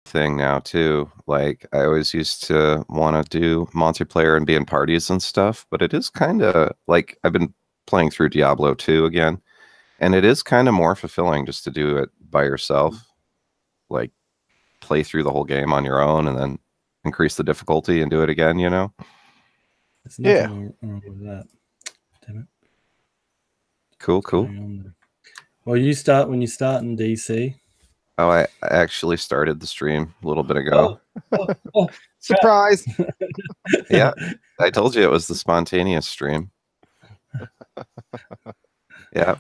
thing now too. Like I always used to want to do multiplayer and be in parties and stuff, but it is kind of like I've been playing through Diablo 2 again, and it is kind of more fulfilling just to do it by yourself, like play through the whole game on your own and then increase the difficulty and do it again, you know? There's nothing wrong with that. Damn it. Cool, cool. Well, you start when you start in DC. Oh, I actually started the stream a little bit ago. Surprise! Yeah, I told you it was the spontaneous stream. Yeah.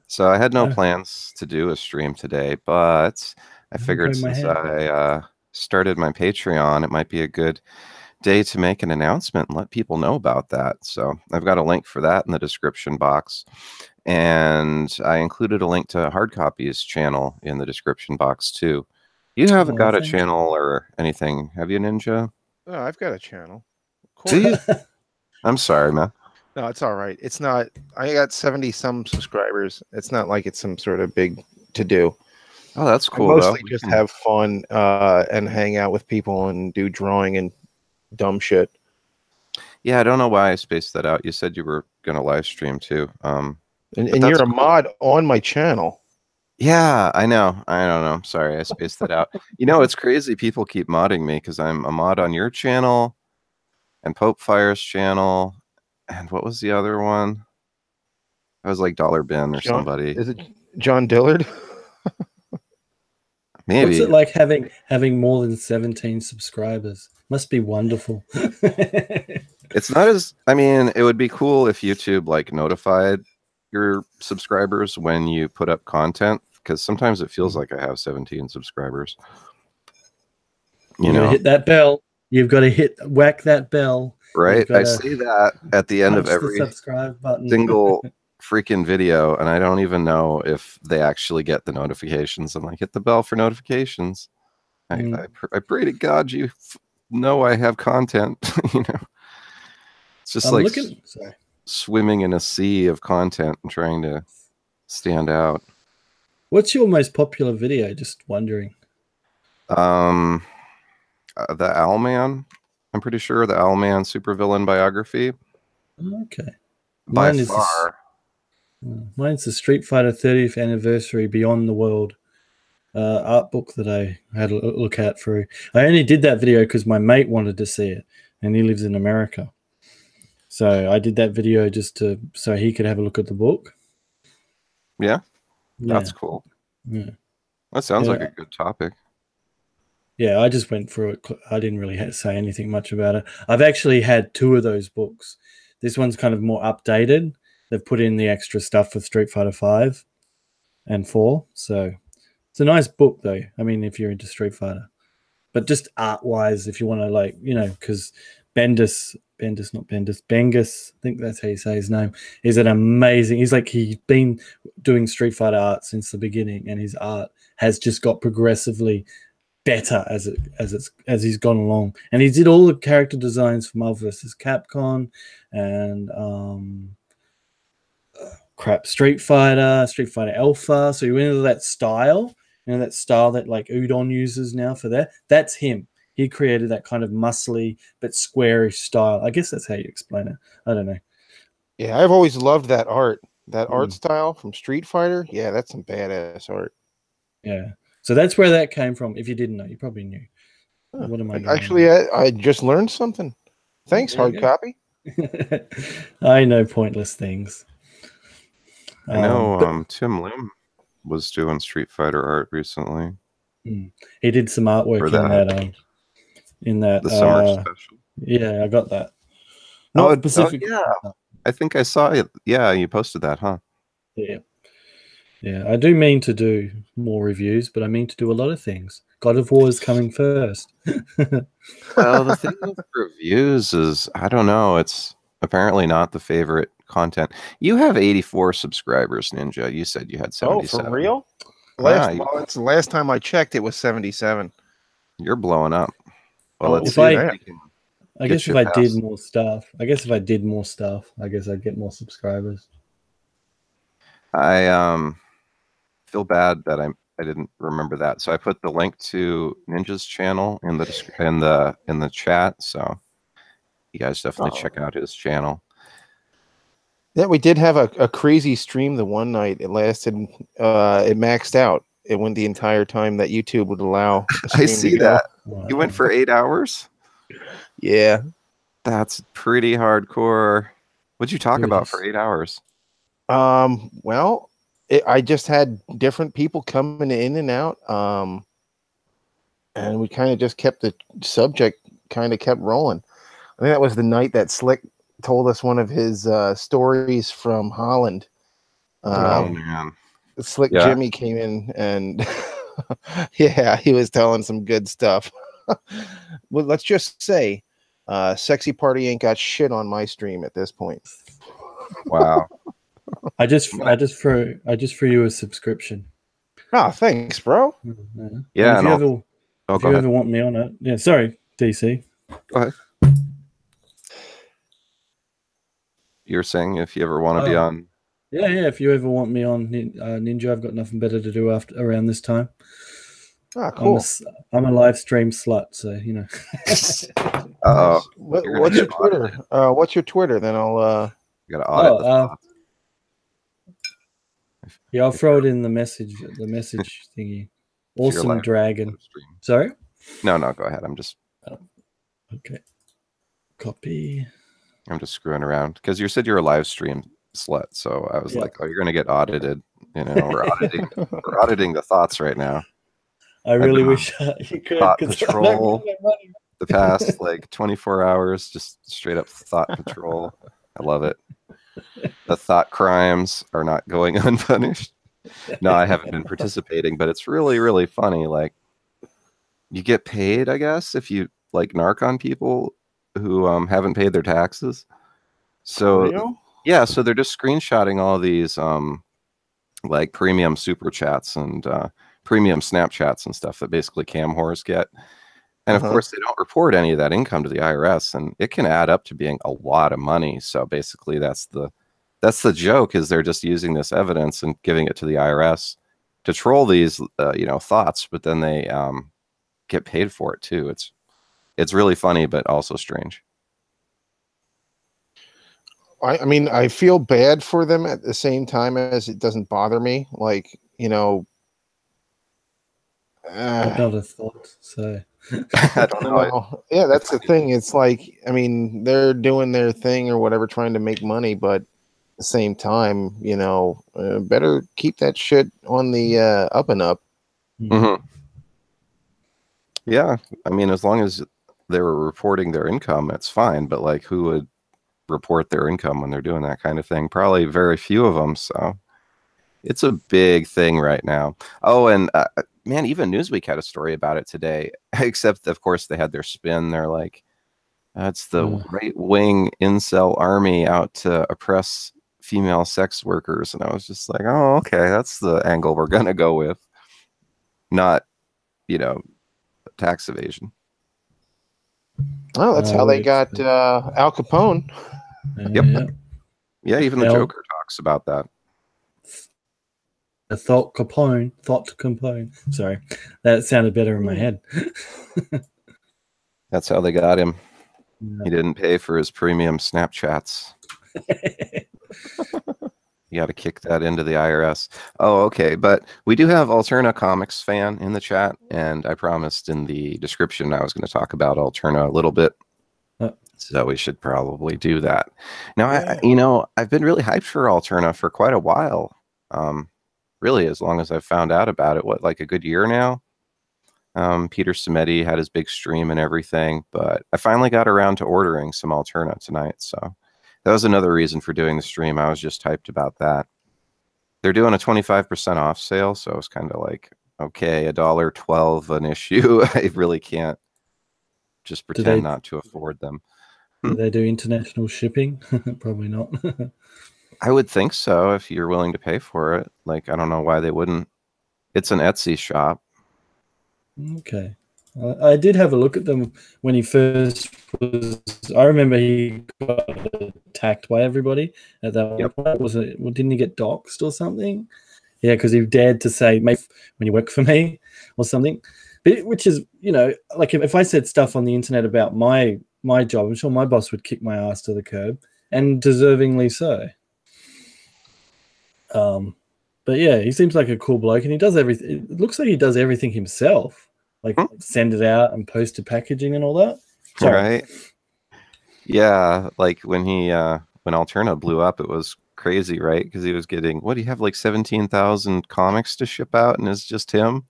So I had no plans to do a stream today, but I figured since I started my Patreon, it might be a good day to make an announcement and let people know about that. So I've got a link for that in the description box. And I included a link to Hardcopy's channel in the description box too. You haven't got a channel or anything, have you, Ninja? Oh, I've got a channel. Do you? I'm sorry, man. No, it's all right. It's not. I got 70-some subscribers. It's not like it's some sort of big to-do. Oh, that's cool. I mostly just have fun and hang out with people and do drawing and dumb shit. Yeah, I don't know why I spaced that out. You said you were going to live stream too. And you're a mod on my channel. Yeah, I know. I don't know. I'm sorry, I spaced that out. You know, it's crazy. People keep modding me because I'm a mod on your channel and Pope Fire's channel. And what was the other one? I was like Dollar Bin or somebody. Is it John Dillard? Maybe. What's it like having more than 17 subscribers? Must be wonderful. It's not as, I mean, it would be cool if YouTube like notified your subscribers when you put up content, because sometimes it feels like I have 17 subscribers. You know, hit that bell. You've got to whack that bell. Right, I see that at the end of every subscribe button. single freaking video, and I don't even know if they actually get the notifications. I'm like, hit the bell for notifications. I pray to God you know I have content. You know, it's just like swimming in a sea of content and trying to stand out. What's your most popular video? Just wondering. The Owlman. I'm pretty sure the Owlman supervillain biography. Okay. By far. Mine's the Street Fighter 30th Anniversary Beyond the World art book that I had a look at through. I only did that video because my mate wanted to see it, and he lives in America. So I did that video just so he could have a look at the book. Yeah, that's cool. Yeah. That sounds like a good topic. Yeah, I just went through it. I didn't really say anything much about it. I've actually had 2 of those books. This one's kind of more updated. They've put in the extra stuff for Street Fighter 5 and 4. So it's a nice book, though. I mean, if you're into Street Fighter. But just art-wise, if you want to, like, you know, because Bengus, I think that's how you say his name, is an amazing. He's been doing Street Fighter art since the beginning, and his art has just got progressively better as he's gone along. And he did all the character designs for Marvel vs. Capcom and Street Fighter Alpha. So he went into that style, you know, that style that like Udon uses now for that. That's him. He created that kind of muscly but squarish style. I guess that's how you explain it. I don't know. Yeah, I've always loved that art. That art style from Street Fighter. Yeah, that's some badass art. Yeah. So that's where that came from. If you didn't know, you probably knew. Huh. What am I actually? I just learned something. Thanks, Hardcopy. I know pointless things. I know Tim Lim was doing Street Fighter art recently. He did some artwork in that the summer special. Yeah, I got that. Not specific. Yeah, I think I saw it. Yeah, you posted that, huh? Yeah. Yeah, I do mean to do more reviews, but I mean to do a lot of things. God of War is coming first. Well, the thing with reviews is, I don't know, it's apparently not the favorite content. You have 84 subscribers, Ninja. You said you had 77. Oh, for real? It's the last time I checked, it was 77. You're blowing up. Well, let's see. I guess if I did more stuff, I guess I'd get more subscribers. I feel bad that I didn't remember that. So I put the link to Ninja's channel in the chat. So you guys definitely check out his channel. Yeah, we did have a crazy stream the one night. It lasted, it maxed out. It went the entire time that YouTube would allow a stream I see to go. that. You went for 8 hours? Yeah. That's pretty hardcore. What'd you talk about for 8 hours? Well, I just had different people coming in and out. And we kind of just kept the subject kind of kept rolling. I think that was the night that Slick told us one of his stories from Holland. Oh man. Slick Jimmy came in and yeah, he was telling some good stuff. Well, let's just say Sexy Party ain't got shit on my stream at this point. Wow. I just threw you a subscription. Oh, thanks, bro. Yeah. If you ever want me on it. Yeah, sorry, DC. Go ahead. You're saying if you ever want to be on. Yeah, if you ever want me on Ninja, I've got nothing better to do around this time. Ah, cool. I'm a live stream slut, so you know. What's your Twitter? What's your Twitter? Then I'll. You gotta audit yeah, I'll throw it in the message thingy. Awesome Dragon. Sorry? No, go ahead. I'm just. Okay. Copy. I'm just screwing around because you said you're a live stream slut, so I was like, "Oh, you're gonna get audited." You know, we're auditing the thoughts right now. I really wish you could. Thought patrol. The past like 24 hours, just straight up thought patrol. I love it. The thought crimes are not going unpunished. No, I haven't been participating, but it's really, really funny. Like, you get paid, I guess, if you like narc on people who haven't paid their taxes. So yeah, so they're just screenshotting all these like premium super chats and premium Snapchats and stuff that basically cam whores get. And of course, they don't report any of that income to the IRS, and it can add up to being a lot of money. So basically, that's the joke, is they're just using this evidence and giving it to the IRS to troll these thoughts, but then they get paid for it too. It's really funny, but also strange. I mean, I feel bad for them at the same time as it doesn't bother me. Like, not a thought. So I don't know. Yeah, that's the thing. It's like, I mean, they're doing their thing or whatever, trying to make money, but at the same time, better keep that shit on the up and up. Mm-hmm. Yeah, I mean, as long as they were reporting their income, that's fine. But like, who would report their income when they're doing that kind of thing? Probably very few of them. So it's a big thing right now. Oh, and man, even Newsweek had a story about it today, except of course they had their spin. They're like, that's the right-wing incel army out to oppress female sex workers. And I was just like, oh, okay, that's the angle we're going to go with. Not, tax evasion. Oh, that's how they got Al Capone. Yep. Yeah, even the Joker talks about that. The thought to Capone. Sorry, that sounded better in my head. That's how they got him. Yeah. He didn't pay for his premium Snapchats. You got to kick that into the IRS. Oh, okay. But we do have Alterna Comics fan in the chat, and I promised in the description I was going to talk about Alterna a little bit. So we should probably do that. Now, I've been really hyped for Alterna for quite a while. Really, as long as I've found out about it, like a good year now. Peter Samedi had his big stream and everything, but I finally got around to ordering some Alterna tonight. So that was another reason for doing the stream. I was just hyped about that. They're doing a 25% off sale, so I was kind of like, okay, $1.12 an issue. I really can't just pretend not to afford them. Do they do international shipping? Probably not. I would think so if you're willing to pay for it. Like, I don't know why they wouldn't. It's an Etsy shop. Okay. I did have a look at them when he first was. I remember he got attacked by everybody at that point. Didn't he get doxxed or something? Yeah, because he dared to say, "Mate, when you work for me," or something. But which is, you know, like if I said stuff on the internet about my job, I'm sure my boss would kick my ass to the curb, and deservingly so. But yeah, he seems like a cool bloke, and he does everything. It looks like he does everything himself, like send it out and post to packaging and all that. Sorry. Right? Yeah, like when Alterna blew up, it was crazy, right? Because he was getting, what do you have, like 17,000 comics to ship out, and it's just him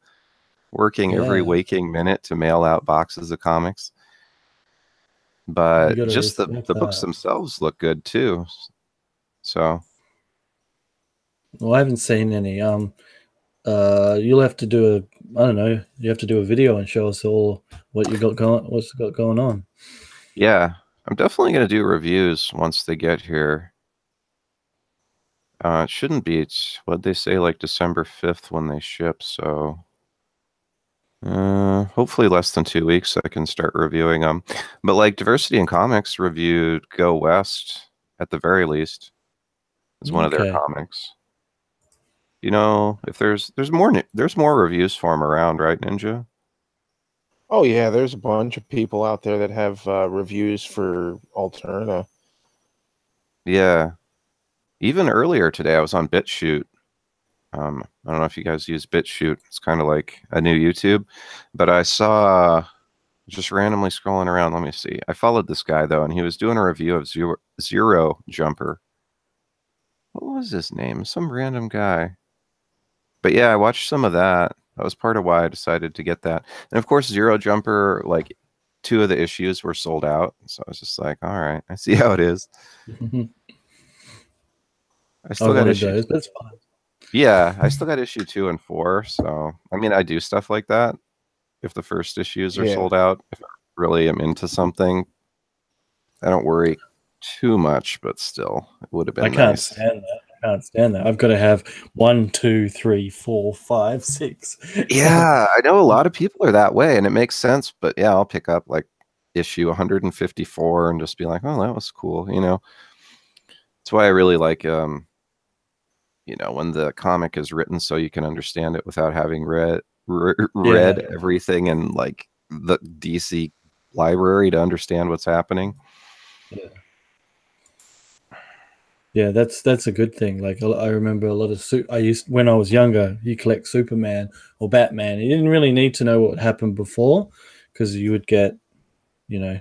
working every waking minute to mail out boxes of comics. But just the books themselves look good too. So, well, I haven't seen any. You'll have to do I don't know. You have to do a video and show us all what you got going. What's got going on? Yeah, I'm definitely going to do reviews once they get here. It shouldn't be. It's what they say, like December 5th when they ship. So, hopefully less than 2 weeks I can start reviewing them. But like Diversity in Comics reviewed Go West at the very least. It's one of their comics. You know, if there's more reviews for them around, right, Ninja? Oh yeah, there's a bunch of people out there that have reviews for Alterna. Yeah. Even earlier today, I was on BitChute. I don't know if you guys use BitChute. It's kind of like a new YouTube. But I saw, just randomly scrolling around, let me see. I followed this guy, though, and he was doing a review of Zero Jumper. What was his name? Some random guy. But yeah, I watched some of that. That was part of why I decided to get that. And of course, Zero Jumper, like 2 of the issues were sold out. So I was just like, all right, I see how it is. I still got issues. That's fine. Yeah, I still got issue 2 and 4. So, I mean, I do stuff like that. If the first issues are sold out, if I really am into something, I don't worry too much, but still, it would have been nice. I can't stand that. I've got to have 1, 2, 3, 4, 5, 6. Yeah, I know a lot of people are that way, and it makes sense. But yeah, I'll pick up like issue 154 and just be like, "Oh, that was cool," you know. That's why I really like, you know, when the comic is written so you can understand it without having read everything in like the DC library to understand what's happening. Yeah, that's a good thing. Like I remember a lot of when I was younger, you collect Superman or Batman. You didn't really need to know what happened before because you would get, you know,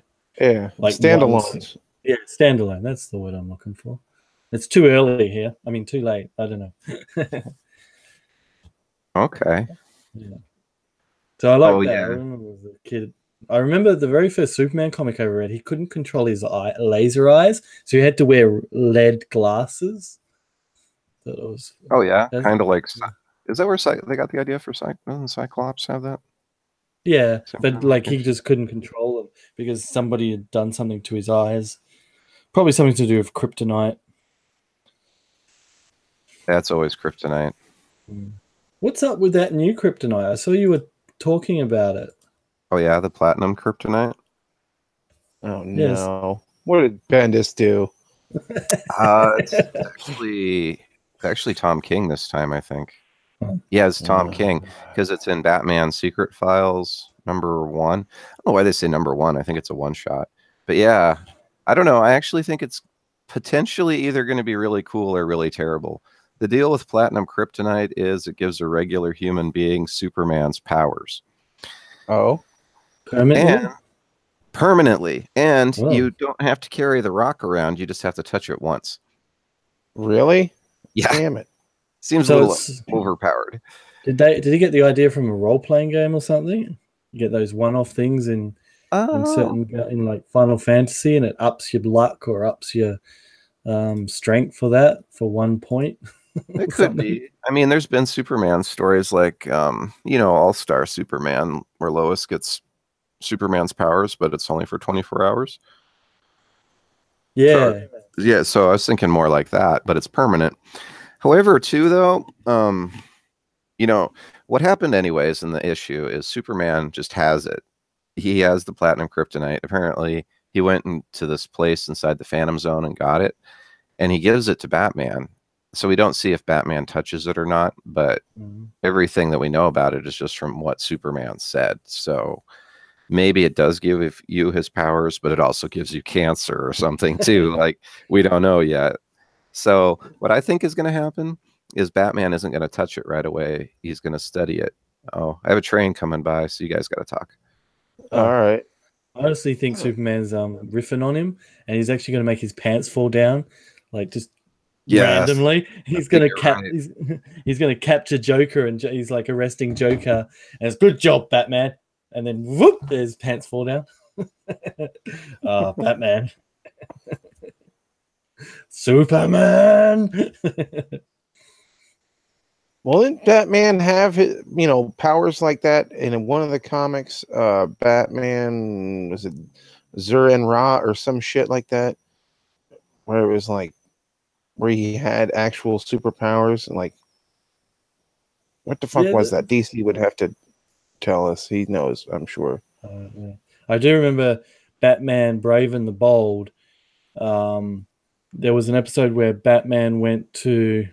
like standalones. Yeah, standalone. That's the word I'm looking for. It's too early here. I mean, too late. I don't know. Okay. Yeah. So I like that. Yeah. I remember as a kid. I remember the very first Superman comic I read, he couldn't control his laser eyes, so he had to wear lead glasses. Oh yeah, kind of like. Is that where they got the idea for Cyclops have that? Yeah, but like he just couldn't control them because somebody had done something to his eyes. Probably something to do with kryptonite. That's always kryptonite. What's up with that new kryptonite? I saw you were talking about it. Oh yeah, the platinum kryptonite. Oh no! Yes. What did Bendis do? It's actually Tom King this time, I think. Yeah, it's Tom King because it's in Batman Secret Files #1. I don't know why they say #1. I think it's a one-shot. But yeah, I don't know. I actually think it's potentially either going to be really cool or really terrible. The deal with platinum kryptonite is it gives a regular human being Superman's powers. Oh. Permanently. And you don't have to carry the rock around. You just have to touch it once. Really? Yeah. Damn it. Seems a little overpowered. Did he get the idea from a role-playing game or something? You get those one-off things in like Final Fantasy, and it ups your luck or ups your strength for 1 point. It could be. I mean, there's been Superman stories like, you know, All-Star Superman, where Lois gets Superman's powers, but it's only for 24 hours. Yeah. So I was thinking more like that, but it's permanent. However, too, though, you know, what happened anyways in the issue is Superman just has it. He has the platinum kryptonite. Apparently, he went into this place inside the Phantom Zone and got it, and he gives it to Batman. so we don't see if Batman touches it or not, but everything that we know about it is just from what Superman said. So maybe it does give you his powers, but it also gives you cancer or something too. Like, we don't know yet. So what I think is going to happen is Batman isn't going to touch it right away. He's going to study it. Oh, I have a train coming by, so you guys got to talk. All right. I honestly think Superman's riffing on him, and he's actually going to make his pants fall down, like just randomly. He's going to he's going to capture Joker, and he's like arresting Joker, and it's good job, Batman. And then whoop, there's pants fall down. Batman. Superman. Well, didn't Batman have, powers like that? And in one of the comics, Batman, was it Zur-En-Ra or some shit like that? Where it was like, where he had actual superpowers, and like, what the fuck was that? DC would have to tell us. He knows, I'm sure. I do remember Batman Brave and the Bold. There was an episode where Batman went to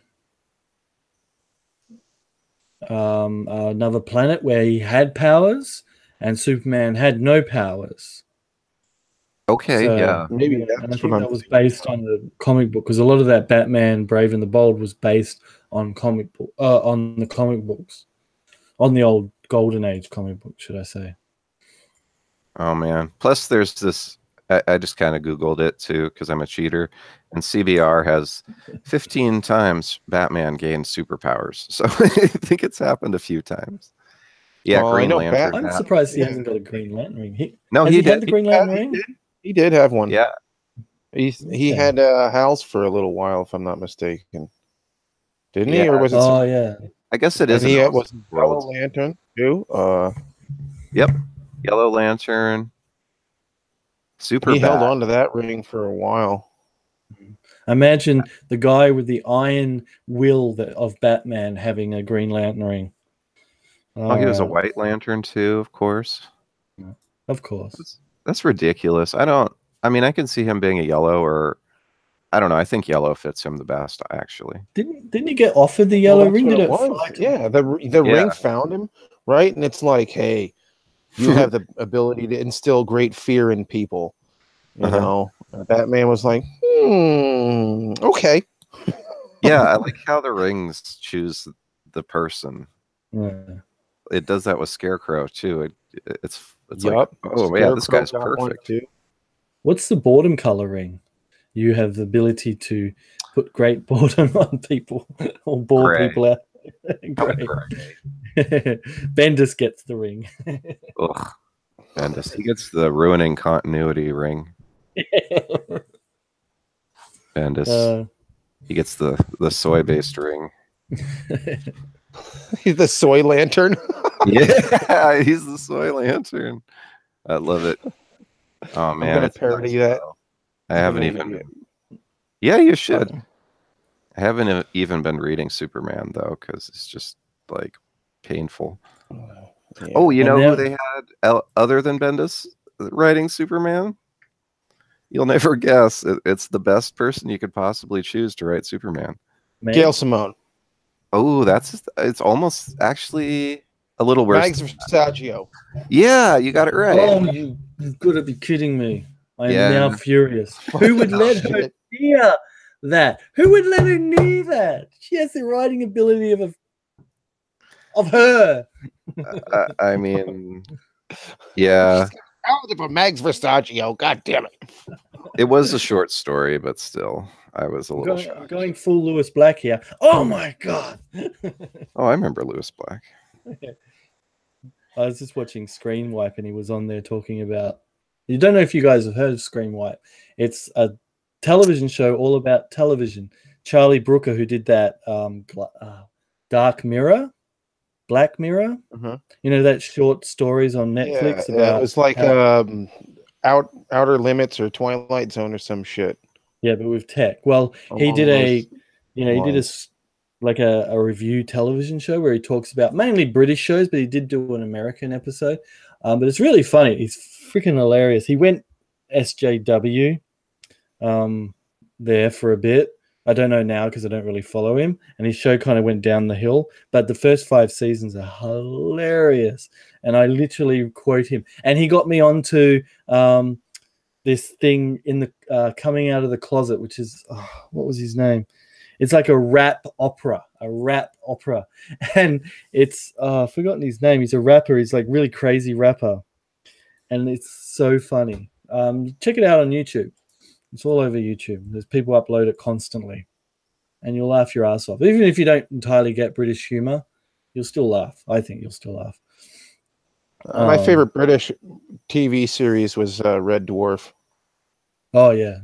another planet where he had powers and Superman had no powers. Okay, so, yeah. Maybe and I think that was based on the comic book, because a lot of that Batman Brave and the Bold was based on on the comic books, on the old Golden Age comic book, should I say. Oh, man. Plus, there's this, I just kind of Googled it, too, because I'm a cheater, and CBR has 15 times Batman gained superpowers. So I think it's happened a few times. Yeah, Green Lantern. I'm surprised he hasn't got a Green Lantern ring. He did. Had the Green Lantern ring? He did have one. Yeah. He had Hal's for a little while, if I'm not mistaken. Didn't he? Or was it? Oh, yeah. I guess it is. He was Yellow Lantern, too. Yep. Yellow Lantern. He held on to that ring for a while. Imagine the guy with the iron will of Batman having a Green Lantern ring. Oh, he was a White Lantern too, of course. Of course. That's ridiculous. I mean, I can see him being a yellow, or I don't know. I think yellow fits him the best, actually. Didn't he get offered the yellow ring? Did it was. Yeah, the ring found him, right? And it's like, hey, you have the ability to instill great fear in people. You know, Batman was like, okay. Yeah, I like how the rings choose the person. Yeah. It does that with Scarecrow too. It's yep. like, oh yeah, this guy's perfect. What's the boredom color ring? You have the ability to put great boredom on people or bore people out. Great. Bendis gets the ring. Ugh. Bendis. He gets the ruining continuity ring. Bendis. He gets the soy-based ring. He's the soy lantern. Yeah, he's the soy lantern. I love it. Oh man, I'm gonna parody that. I haven't even. Yeah, you should. I haven't even been reading Superman though, because it's just like painful. Yeah. Oh, you know who they had other than Bendis writing Superman? You'll never guess. It's the best person you could possibly choose to write Superman. Gail Simone. Oh, it's almost actually a little worse. Mags Versaggio. Yeah, you got it right. Oh, you've got to be kidding me. I am now furious. Who would let her near that? Who would let her near that? She has the writing ability of her. I mean, yeah. For Mags Versaggio, god damn it! It was a short story, but still, I was a little shocked. Going full Lewis Black here. Oh my god! Oh, I remember Lewis Black. I was just watching Screen Wipe, and he was on there talking about. You don't know if you guys have heard of Screen Wipe. It's a television show all about television. Charlie Brooker, who did that Dark Mirror. Black Mirror, you know, that short stories on Netflix about. It was like Outer Limits or Twilight Zone or some shit. Yeah, but with tech. Well, he did a review television show where he talks about mainly British shows, but he did do an American episode. But it's really funny. He's freaking hilarious. He went SJW there for a bit. I don't know now because I don't really follow him, and his show kind of went down the hill. But the first 5 seasons are hilarious, and I literally quote him. And he got me onto this thing in the coming out of the closet, which is what was his name? It's like a rap opera, and it's I've forgotten his name. He's a rapper. He's like really crazy rapper, and it's so funny. Check it out on YouTube. It's all over YouTube. There's people upload it constantly, and you'll laugh your ass off. Even if you don't entirely get British humor, you'll still laugh. I think you'll still laugh. My favorite British TV series was Red Dwarf. Oh yeah.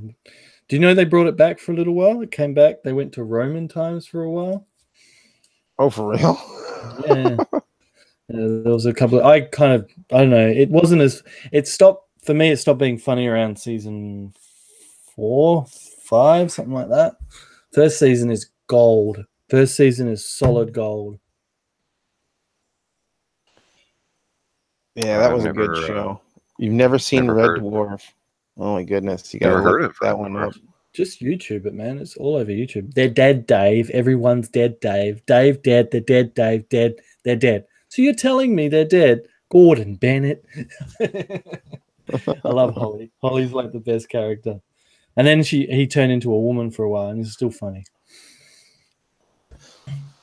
Do you know they brought it back for a little while? It came back. They went to Roman times for a while. Oh, for real? Yeah. There was a couple of, I don't know. It wasn't as, it stopped, for me, it stopped being funny around season 4, 5, something like that. First season is gold. First season is solid gold. Yeah, that was a good show. You've never seen Red Dwarf? Oh my goodness. You gotta look that one up. Just YouTube it, man. It's all over YouTube. They're dead, Dave. Everyone's dead, Dave. Dave dead. They're dead, Dave dead. They're dead. So you're telling me they're dead? Gordon Bennett. I love Holly. Holly's like the best character. And then he turned into a woman for a while, and it's still funny.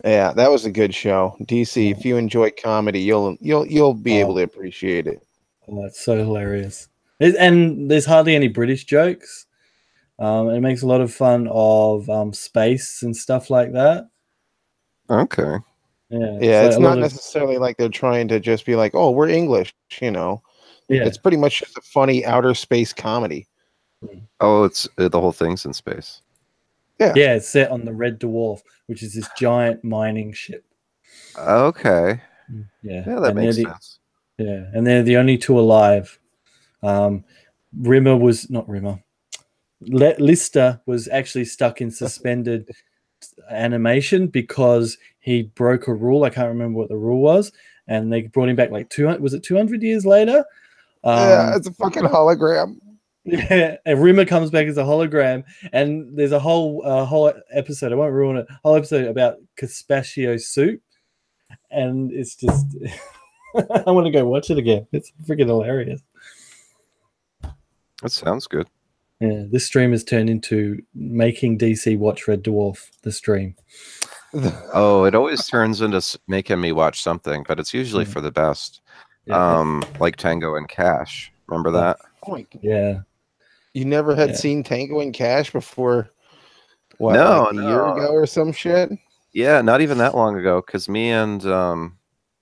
Yeah, that was a good show. DC, if you enjoy comedy, you'll be able to appreciate it. Oh, it's so hilarious. And there's hardly any British jokes. It makes a lot of fun of space and stuff like that. Okay. Yeah, it's not necessarily like they're trying to just be like, oh, we're English, you know. Yeah. It's pretty much just a funny outer space comedy. Oh, it's the whole thing's in space. Yeah. Yeah, it's set on the Red Dwarf, which is this giant mining ship. Okay. Yeah. Yeah, that makes sense. Yeah, and they're the only 2 alive. Lister was actually stuck in suspended animation because he broke a rule. I can't remember what the rule was, and they brought him back like 200 years later. Yeah, it's a fucking hologram. Yeah, and Rimmer comes back as a hologram, and there's a whole episode. I won't ruin it. Whole episode about Caspaccio soup, and it's just I want to go watch it again. It's freaking hilarious. That sounds good. Yeah, this stream has turned into making DC watch Red Dwarf, the stream. Oh, it always turns into making me watch something, but it's usually for the best. Yeah. Like Tango and Cash. Remember that? Yeah. You never had seen Tango and Cash before, what, like a year ago or some shit? Yeah, not even that long ago, because me and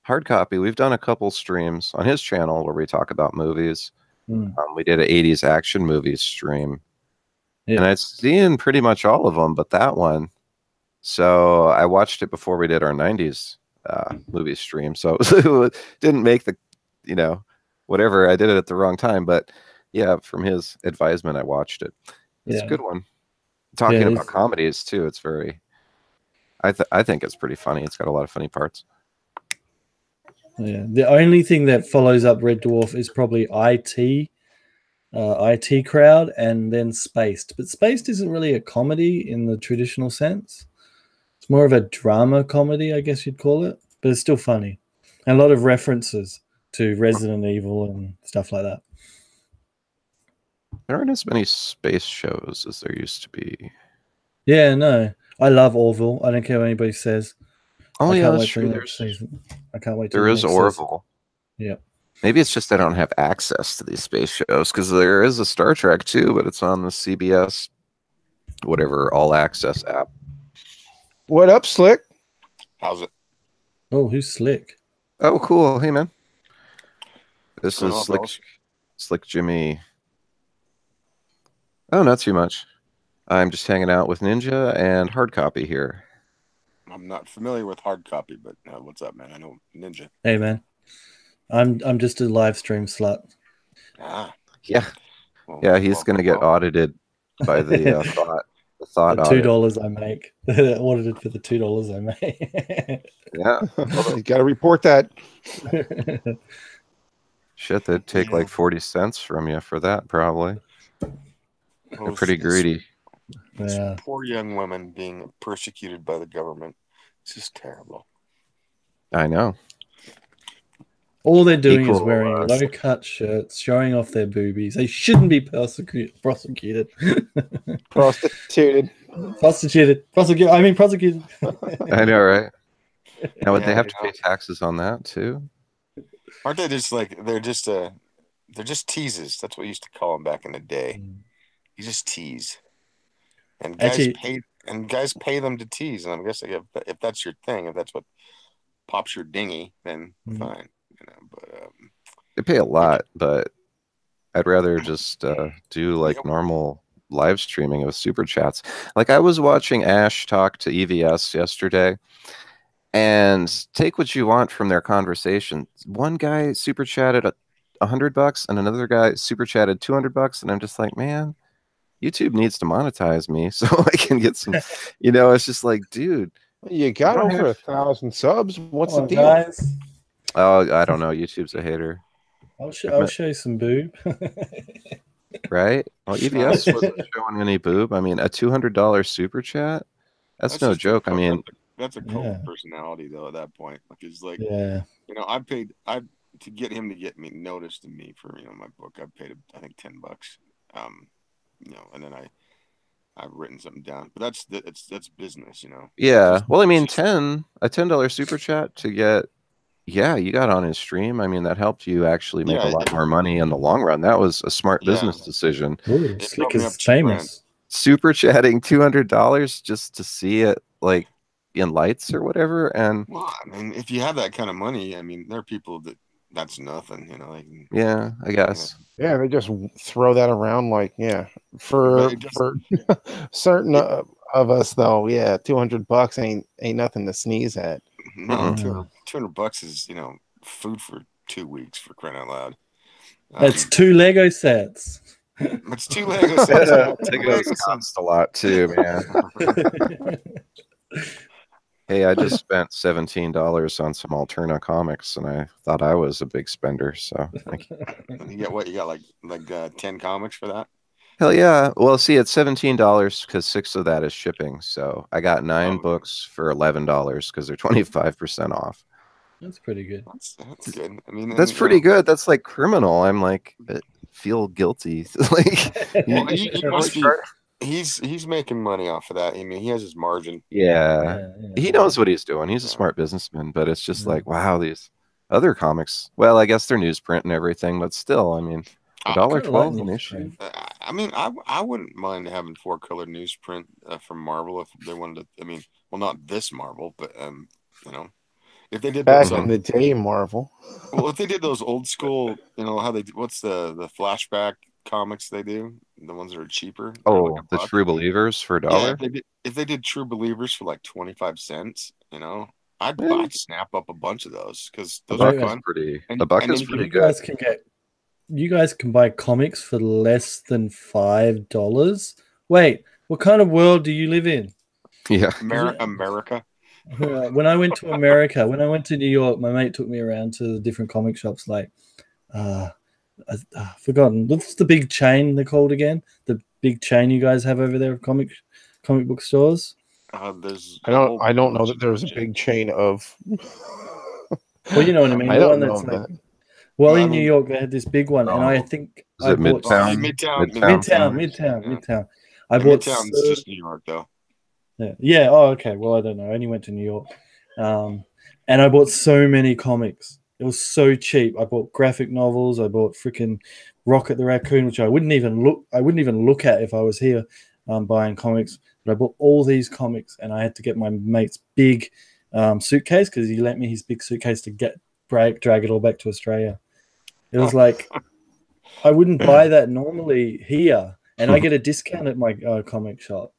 Hard Copy, we've done a couple streams on his channel where we talk about movies. We did an 80s action movies stream. Yeah. And I'd seen pretty much all of them, but that one. So I watched it before we did our 90s movie stream. So it didn't make the, whatever. I did it at the wrong time. But yeah, from his advisement, I watched it. It's a good one. Talking about comedies, too. It's very, I think it's pretty funny. It's got a lot of funny parts. Yeah, the only thing that follows up Red Dwarf is probably IT Crowd, and then Spaced. But Spaced isn't really a comedy in the traditional sense. It's more of a drama comedy, I guess you'd call it. But it's still funny. And a lot of references to Resident Evil and stuff like that. There aren't as many space shows as there used to be. Yeah, no. I love Orville. I don't care what anybody says. Oh, yeah, that's true. I can't wait. There is Orville. Yeah. Maybe it's just I don't have access to these space shows, because there is a Star Trek too, but it's on the CBS, whatever, All Access app. What up, Slick? How's it? Oh, who's Slick? Oh, cool. Hey, man. This is Slick Jimmy. Oh, not too much. I'm just hanging out with Ninja and Hard Copy here. I'm not familiar with Hard Copy, but what's up, man? I know Ninja. Hey, man. I'm just a live stream slut. Yeah. Well, yeah, he's going to get audited by the thought the $2 I make. Audited for the $2 I make. Yeah. You got to report that. Shit, they'd take like 40 cents from you for that, probably. They're pretty greedy. Yeah. Poor young women being persecuted by the government. It's just terrible. I know. All they're doing is Equal, wearing low-cut shirts, showing off their boobies. They shouldn't be prosecuted. Prostituted. Prosecuted. I know, right? Now, would they Yeah, have to pay taxes on that too? aren't they just like they're just teases? That's what we used to call them back in the day. You just tease, and guys pay them to tease. And I'm guessing if that's your thing, if that's what pops your dinghy, then fine. But they pay a lot, but I'd rather just do like normal live streaming with super chats. Like I was watching Ash talk to EVS yesterday, and take what you want from their conversation. One guy super chatted $100 and another guy super chatted $200, and I'm just like, man, YouTube needs to monetize me so I can get some. It's just like, dude, you got over 1,000 subs. What's the deal, guys? Oh, I don't know. YouTube's a hater. I'll show you some boob. Right? Well, EVS wasn't showing any boob. I mean, a $200 super chat? That's no joke. I mean, that's a cult personality though. At that point, like it's like, I paid to get him to get me noticed to me for my book. I paid I think $10. And then I've written something down, but that's business, Yeah. Well, I mean, a $10 super chat to get. Yeah, you got on his stream. I mean, that helped you actually make a lot more money in the long run. That was a smart business decision. Ooh, Slick is famous. Super chatting $200 just to see it like in lights or whatever. And well, I mean, if you have that kind of money, I mean, there are people that's nothing, yeah, I guess. Yeah, they just throw that around like for certain of us though. Yeah, $200 ain't nothing to sneeze at. No, $200 is food for 2 weeks, for crying out loud. That's 2 Lego sets. It's 2 Lego sets. Legos cost a lot too, man. Hey, I just spent $17 on some Alterna comics, and I thought I was a big spender. So you get what? You got like 10 comics for that? Hell yeah. Well, see, it's $17 because 6 of that is shipping. So I got 9 books for $11 because they're 25% off. That's pretty good. That's good. I mean, that's pretty good. That's like criminal. I'm like, feel guilty. Like, he's making money off of that. I mean, he has his margin. Yeah. He knows what he's doing. He's a smart businessman, but it's just like, wow, these other comics. Well, I guess they're newsprint and everything, but still, I mean, $1.12 an issue. I mean, I wouldn't mind having 4-color newsprint from Marvel if they wanted to. I mean, well, not this Marvel, but if they did back in the day, Marvel. Well, if they did those old school, how they what's the flashback comics they do, the ones that are cheaper. Oh, like the True Believers for $1. Yeah, if they did True Believers for like 25 cents, I'd snap up a bunch of those because those are fun. The buck is pretty good. You guys can buy comics for less than $5. Wait, what kind of world do you live in? Yeah, America. When I went to America, when I went to New York, my mate took me around to the different comic shops. Like, I've forgotten what's the big chain they're called again? The big chain you guys have over there of comic book stores. I don't know that there's a big chain of. Well, you know what I mean. I don't know that. Well, in New York, they had this big one, and I think I bought Midtown. I bought Midtown's just New York, though. Yeah. Oh, okay. Well, I don't know. I only went to New York, and I bought so many comics. It was so cheap. I bought graphic novels. I bought freaking Rocket the Raccoon, which I wouldn't even look at if I was here buying comics. But I bought all these comics, and I had to get my mate's big suitcase because he lent me his big suitcase to drag it all back to Australia. It was like I wouldn't buy that normally here, and I get a discount at my comic shop.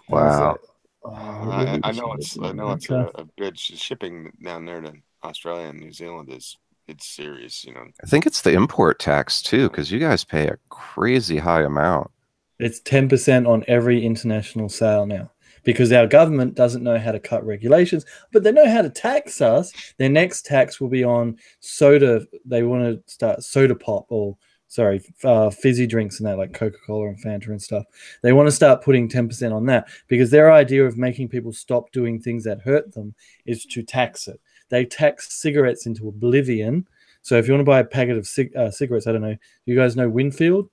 Wow. I know it's a good shipping down there to Australia and New Zealand it's serious, I think it's the import tax too, because you guys pay a crazy high amount. It's 10% on every international sale now because our government doesn't know how to cut regulations, but they know how to tax us. Their next tax will be on soda. They want to start soda pop or fizzy drinks and that, like Coca-Cola and Fanta and stuff. They want to start putting 10% on that because their idea of making people stop doing things that hurt them is to tax it. They tax cigarettes into oblivion. So if you want to buy a packet of cigarettes, I don't know, you guys know Winfield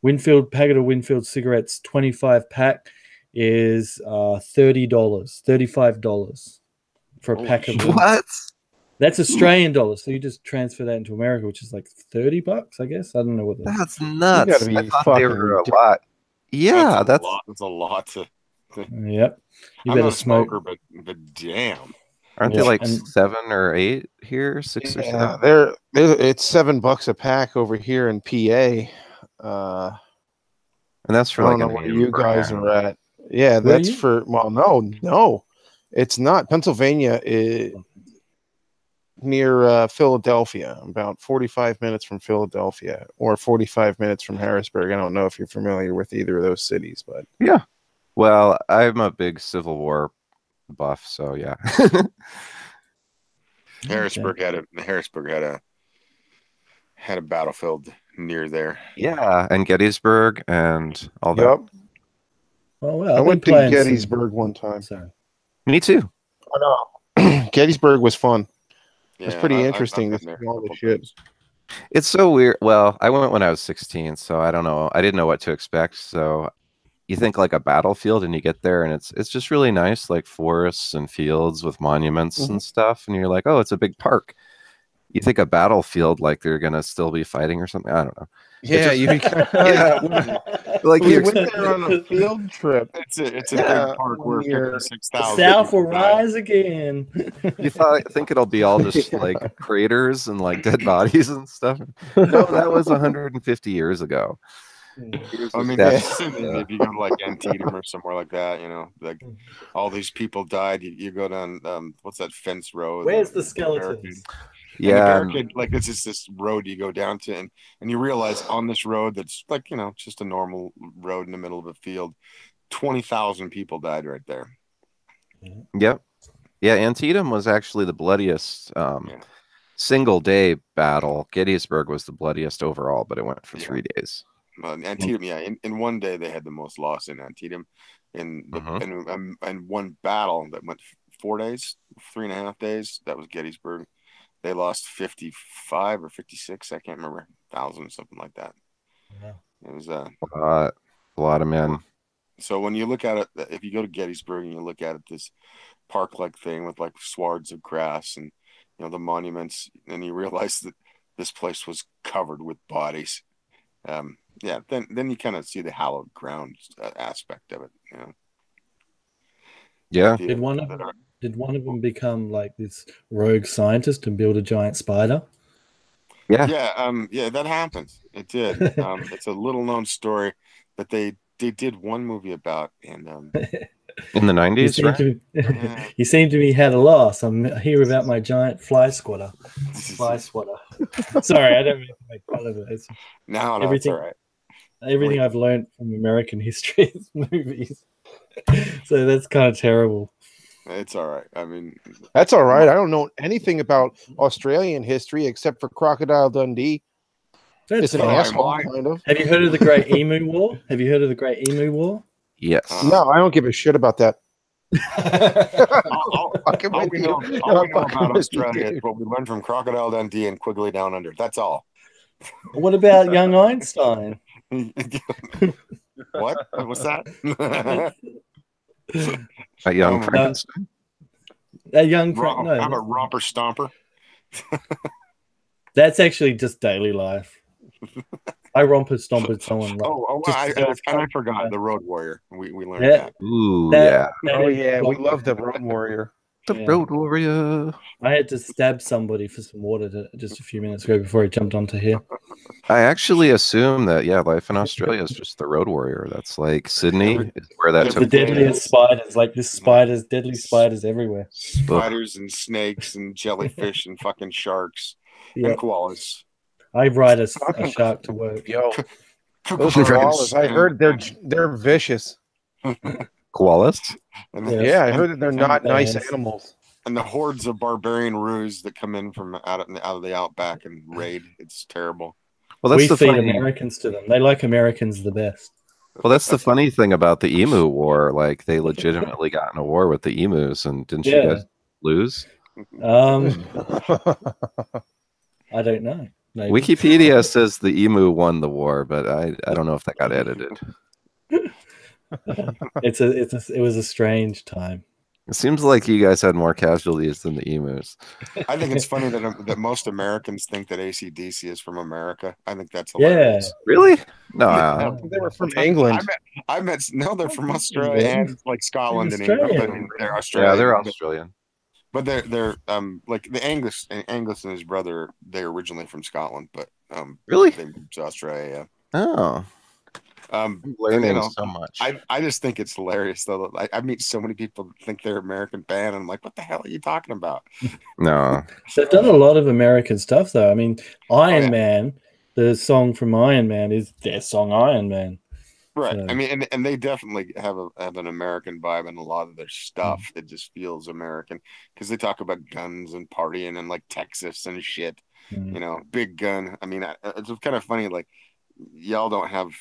packet of Winfield cigarettes, 25 pack is $30, $35 for a pack of them. What? That's Australian dollars. So you just transfer that into America, which is like $30, I guess. I don't know what that's nuts. You gotta be I thought they were a lot. Yeah, that's a lot to. Yep. You I'm better not a smoke. smoker, but damn. Aren't they like 7 or 8 here? 6 or 7? It's $7 a pack over here in PA. And that's for I like don't know where you guys are at. Yeah, Where that's for no, it's not. Pennsylvania is near Philadelphia, about 45 minutes from Philadelphia, or 45 minutes from Harrisburg. I don't know if you're familiar with either of those cities, but yeah. Well, I'm a big Civil War buff, so yeah. Harrisburg had a battlefield near there. Yeah, and Gettysburg and all that. Yep. Oh well, I went to Gettysburg one time. Sorry. Me too. Oh, no. Gettysburg was fun. Yeah, It's pretty interesting to I've see been there all a the couple shit. times. It's so weird. Well, I went when I was 16, so I don't know. I didn't know what to expect. So you think like a battlefield, and you get there, and it's just really nice, like forests and fields with monuments and stuff. And you're like, oh, it's a big park. You think a battlefield, like they're gonna still be fighting or something. I don't know. Yeah, Like we you went there on a field trip. It's a big park where 56,000 South will people died. rise again. You think it'll be all just like craters and like dead bodies and stuff. No, that was 150 years ago. I mean, if you go to like Antietam or somewhere like that, you know, like all these people died. You go down, what's that fence road? Where's the skeletons? Yeah, like this is this road you go down to, and you realize on this road that's like, you know, just a normal road in the middle of a field, 20,000 people died right there. Yep. Yeah, Antietam was actually the bloodiest single day battle. Gettysburg was the bloodiest overall, but it went for 3 days. Antietam, in one day they had the most loss in Antietam, in one battle that went 4 days, 3.5 days. That was Gettysburg. They lost 55 or 56, I can't remember, 1,000, something like that. Yeah. It was a lot of men. So when you look at it, if you go to Gettysburg and you look at it, this park-like thing with like swards of grass and, you know, the monuments, and you realize that this place was covered with bodies. Then you kind of see the hallowed ground aspect of it, you know. Yeah. Did one of them become like this rogue scientist and build a giant spider? Yeah. Yeah, that happens. It did. It's a little known story that they did one movie about, and in the 90s, right? You seem to be had a loss. I'm here about my giant fly swatter. Sorry, I don't mean to make fun of it. No, it's all right. Everything I've learned from American history is movies. So that's kind of terrible. It's all right. I mean, that's all right. I don't know anything about Australian history except for Crocodile Dundee. It's an asshole, kind of. Have you heard of the Great EMU War? Yes. No, I don't give a shit about that. All we know about Australia is what we learned from Crocodile Dundee and Quigley Down Under. That's all. What about young Einstein? What? What's that? A young Frankenstein. A young How about Romper Stomper? That's actually just daily life. I romper stomped someone. I forgot the Road Warrior. We learned that. Ooh, we love the Road Warrior. Road Warrior. I had to stab somebody for some water just a few minutes ago before he jumped onto here. I actually assume that life in Australia is just the Road Warrior. That's like Sydney is where that took the deadliest spiders, like deadly spiders everywhere. Spiders and snakes and jellyfish and fucking sharks and koalas. I ride a shark to work. Yo, those koalas, I heard they're vicious. Koalas? Yeah, I heard that they're not nice animals. And the hordes of barbarian roos that come in from out of the outback and raid. It's terrible. Well, that's we the feed funny... Americans to them. They like Americans the best. Well, that's the funny thing about the EMU War. Like, they legitimately got in a war with the emus, and didn't you guys lose? I don't know. Maybe. Wikipedia says the emu won the war, but I don't know if that got edited. It was a strange time. It seems like you guys had more casualties than the emus. I think it's funny that most Americans think that AC/DC is from America. I think that's hilarious. Yeah. Really? No. They were from England. No, they're from Australia and like Scotland and England. But they're Australian. Yeah, they're Australian. But they're like the Angus and his brother. They're originally from Scotland, but really they moved to Australia. Oh. I'm learning so much. I just think it's hilarious though. I meet so many people that think they're American band, and I'm like, what the hell are you talking about? No, they've done a lot of American stuff though. I mean, Iron Man, the song from Iron Man is their song Iron Man. Right. So. I mean, and they definitely have an American vibe in a lot of their stuff. It just feels American because they talk about guns and partying and like Texas and shit. You know, big gun. I mean, it's kind of funny. Like, y'all don't have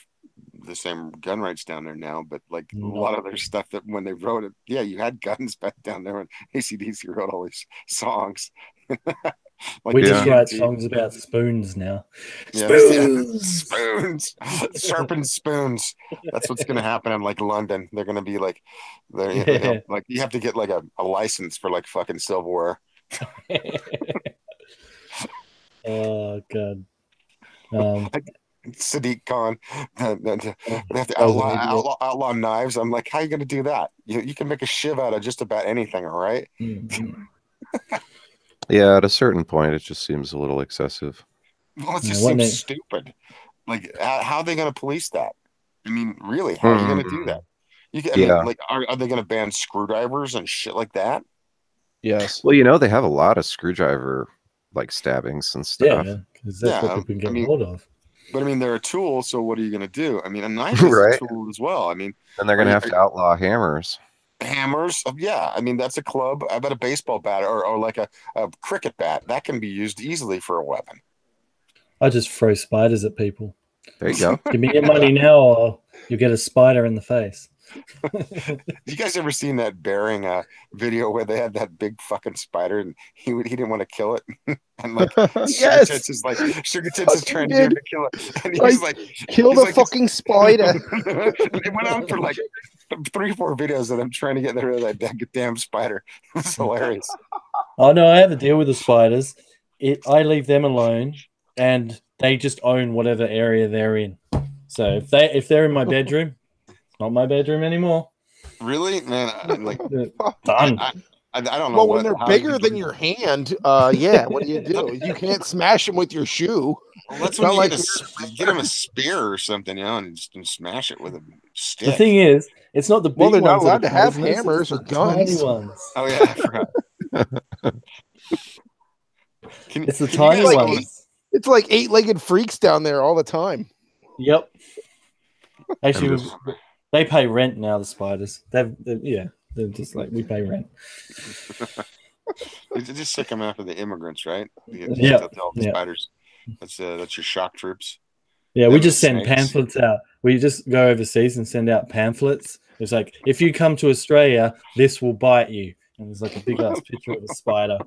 the same gun rights down there now, but like a lot of their stuff that when they wrote it, you had guns back down there when AC/DC wrote all these songs. Like we just write songs about spoons now. Spoons, sharpened spoons. That's what's going to happen in like London. They're going to be like, like you have to get like a license for like fucking silverware. Oh god. Sadiq Khan. They have to outlaw knives. I'm like, how are you going to do that? You can make a shiv out of just about anything, all right? Yeah, at a certain point, it just seems a little excessive. Well, it just seems stupid. Like, how are they going to police that? I mean, really, how are you going to do that? I mean, like, are they going to ban screwdrivers and shit like that? Yes. Well, you know, they have a lot of screwdriver like stabbings and stuff. Yeah, because that's what they've been getting hold of. But I mean, they're a tool, so what are you going to do? I mean, a knife is a tool as well. I mean, and they're going to have to outlaw hammers. Hammers, yeah. I mean, that's a club. I bet a baseball bat or like a cricket bat that can be used easily for a weapon. I just throw spiders at people. There you go. Give me your money now, or you'll get a spider in the face. You guys ever seen that bearing video where they had that big fucking spider and he didn't want to kill it and like Sugar Tits is trying to kill it and he's like kill the fucking spider. It went on for like 3-4 videos of them trying to get rid of that damn spider. It's hilarious. Oh no, I have a deal with the spiders. I leave them alone and they just own whatever area they're in. So if they're in my bedroom, not my bedroom anymore. Really, man? Like done. I don't know. Well, when they're bigger than your hand, what do? You can't smash them with your shoe. Well, that's when you get them a spear or something, and just smash it with a stick. The thing is, it's not the big ones. Well, they're not allowed to have hammers or guns. Tiny ones. Oh yeah, I forgot. It's the tiny ones. It's like 8-legged freaks down there all the time. Yep. Actually, they pay rent now. The spiders. They're just like we pay rent. You just sick them after the immigrants, right? Yeah. Spiders. That's your shock troops. Yeah, we just send pamphlets out. We just go overseas and send out pamphlets. It's like, if you come to Australia, this will bite you. And there's like a big ass picture of a spider.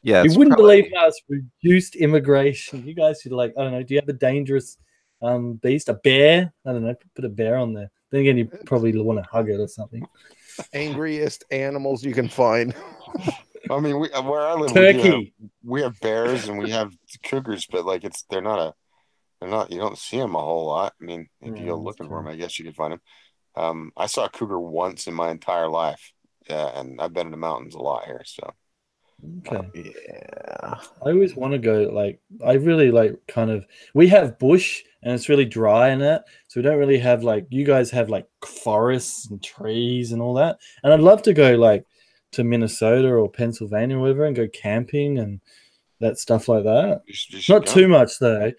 Yeah, you wouldn't believe how it's reduced immigration. You guys should I don't know. Do you have a dangerous beast? A bear? I don't know. Put a bear on there. Then again, you probably want to hug it or something. Angriest animals you can find. I mean, where I live, turkey. We have bears and we have cougars, but like you don't see them a whole lot. I mean, if you go looking for them, I guess you can find them. I saw a cougar once in my entire life. And I've been in the mountains a lot here, so. Okay. I always want to go, I really we have bush and it's really dry in it, so we don't really have you guys have forests and trees and all that. And I'd love to go to Minnesota or Pennsylvania or whatever and go camping and that stuff like that. Not too much though.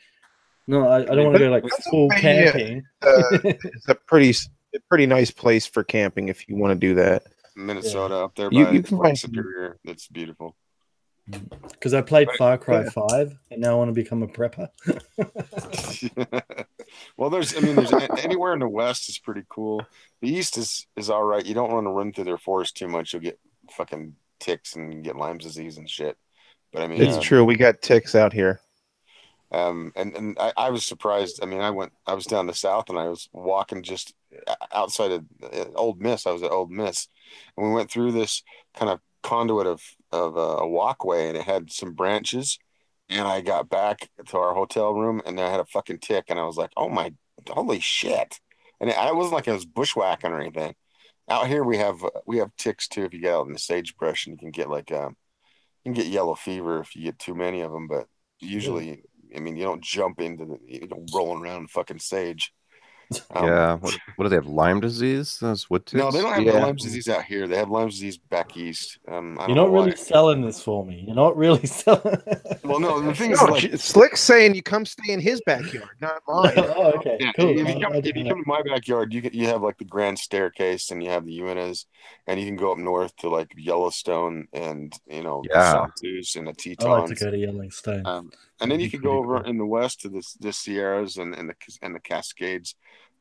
No, I don't want to go full camping. It's a pretty nice place for camping if you want to do that. Minnesota up there you can find Superior. That's beautiful. Because I played Far Cry 5 and now I want to become a prepper. Well, there's anywhere in the West is pretty cool. The East is all right. You don't want to run through their forest too much. You'll get fucking ticks and get Lyme disease and shit. But I mean, it's true. We got ticks out here. And I was surprised. I mean, I was down the south and I was walking just outside of Old Miss. I was at Old Miss, and we went through this kind of conduit of a walkway, and it had some branches. And I got back to our hotel room, and I had a fucking tick, and I was like, "Oh my, holy shit!" And it wasn't like I was bushwhacking or anything. Out here, we have ticks too. If you get out in the sagebrush, and you can get yellow fever if you get too many of them. But usually, I mean, you don't jump into rolling around in fucking sage. Yeah. What do they have? Lyme disease? Those wood ticks? No, they don't have Lyme disease out here. They have Lyme disease back east. I don't You're know not really why. selling this for me. You're not really selling. Well, no, the thing is, Slick's saying you come stay in his backyard, not mine. Oh, okay, yeah, cool. If you come to my backyard, you have like the grand staircase, and you have the UNAs, and you can go up north to like Yellowstone and the Sawtooth and the Tetons. I like to go to Yellowstone. And then you could go over in the west to the Sierras and the Cascades.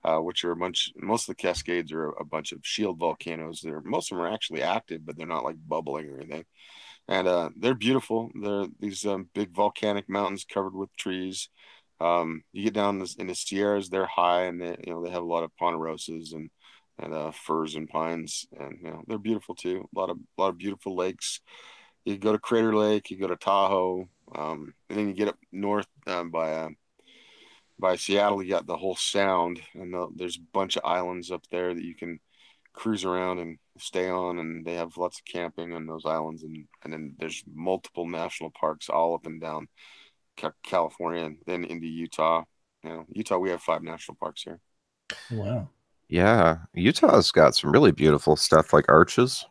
Which are most of the Cascades are a bunch of shield volcanoes. Most of them are actually active, but they're not like bubbling or anything. And they're beautiful. They're these big volcanic mountains covered with trees. You get down in the Sierras, they're high, and they have a lot of ponderosas and firs and pines, and they're beautiful too. A lot of beautiful lakes. You go to Crater Lake, you go to Tahoe, and then you get up north by Seattle. You got the whole Sound, and there's a bunch of islands up there that you can cruise around and stay on, and they have lots of camping on those islands, and then there's multiple national parks all up and down California, and then into Utah. Utah, we have 5 national parks here. Wow. Yeah, Utah's got some really beautiful stuff like Arches,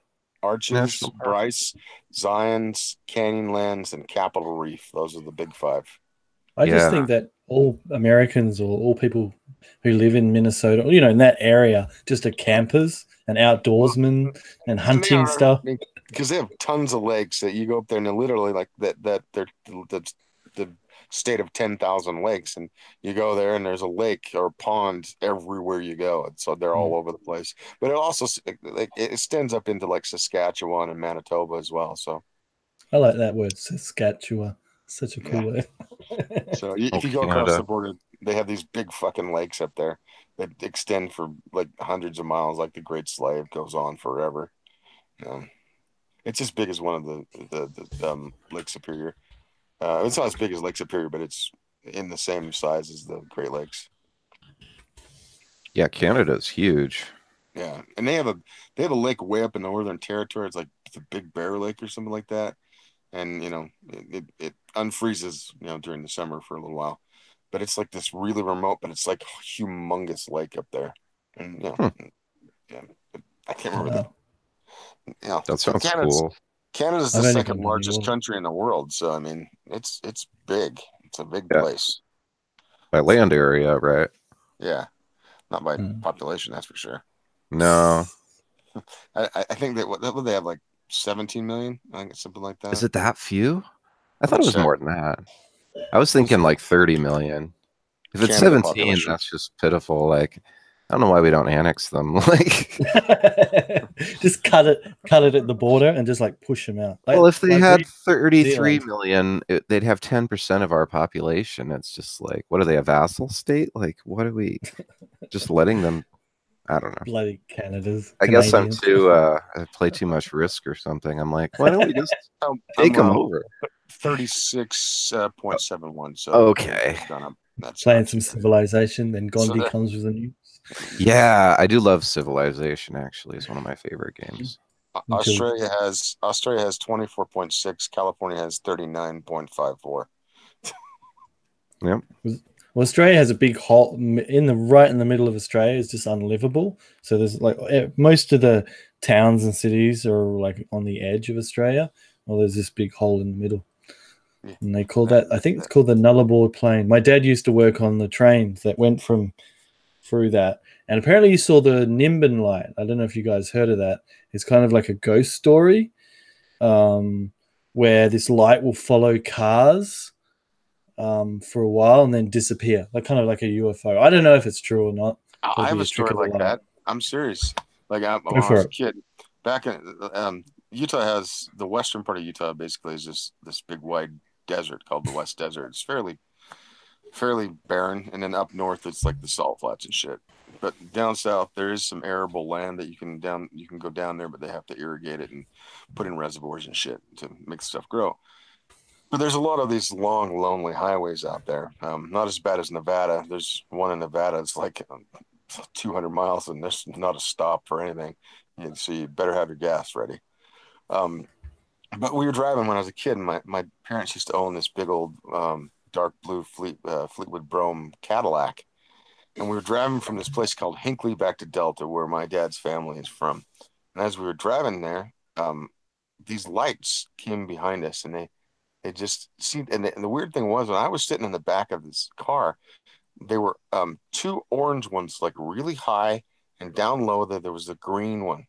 Bryce, Zion's, Canyonlands, and Capitol Reef. Those are the big 5. I just think that all Americans or all people who live in Minnesota, in that area, just are campers and outdoorsmen and hunting stuff. Because they have tons of lakes that you go up there, and they're literally like that. They're the state of 10,000 lakes, and you go there, and there's a lake or a pond everywhere you go. And so they're all over the place. But it also it extends up into like Saskatchewan and Manitoba as well. So I like that word, Saskatchewan. Such a cool word. So if you go across the border, they have these big fucking lakes up there that extend for like hundreds of miles, like the Great Slave goes on forever. It's as big as one of the Lake Superior. It's not as big as Lake Superior, but it's in the same size as the Great Lakes. Yeah, Canada's huge. Yeah, and they have a lake way up in the Northern Territory. It's like the Big Bear Lake or something like that. And it unfreezes during the summer for a little while, but it's like this really remote, but it's like a humongous lake up there. And I can't remember that sounds cool. Canada's the second largest country in the world, so I mean it's big. It's a big place by land area, right? Yeah, not by population, that's for sure. No, I think that what they have, like 17 million, I think it's something like that. Is it that few? I thought it was more than that. I was thinking like 30 million. If it's 17, that's just pitiful. Like, I don't know why we don't annex them. Like, just cut it at the border and just like push them out. Well, if they had 33 million, they'd have 10% of our population. It's just like, what are they, a vassal state? Like, what are we just letting them? I don't know. Bloody Canadians. I guess I'm too. I play too much Risk or something. I'm like, why don't we just take them over? 36.71. So okay. That's playing some Civilization. Then Gandhi comes with the news. Yeah, I do love Civilization. Actually, it's one of my favorite games. Australia has 24.6. California has 39.54. Yep. Well, Australia has a big hole right in the middle of Australia. It's just unlivable. So there's like most of the towns and cities are like on the edge of Australia. Well, there's this big hole in the middle, and they call that. I think it's called the Nullarbor Plain. My dad used to work on the trains that went through that, and apparently you saw the Nimbin light. I don't know if you guys heard of that. It's kind of like a ghost story, where where this light will follow cars for a while and then disappear, like kind of like a UFO. I don't know if it's true or not. I have a story like that. I'm serious. Like when I was a kid, back in Utah has the western part of Utah basically is this big wide desert called the West Desert. It's fairly barren, and then up north it's like the salt flats and shit. But down south there is some arable land that you can go down there, but they have to irrigate it and put in reservoirs and shit to make stuff grow. But there's a lot of these long, lonely highways out there. Not as bad as Nevada. There's one in Nevada. It's like 200 miles, and there's not a stop for anything. So you better have your gas ready. But we were driving when I was a kid, and my parents used to own this big old dark blue Fleetwood Brougham Cadillac. And we were driving from this place called Hinckley back to Delta, where my dad's family is from. And as we were driving there, these lights came behind us, and they just seemed, and the weird thing was, when I was sitting in the back of this car, there were two orange ones, like really high, and down low there was a green one.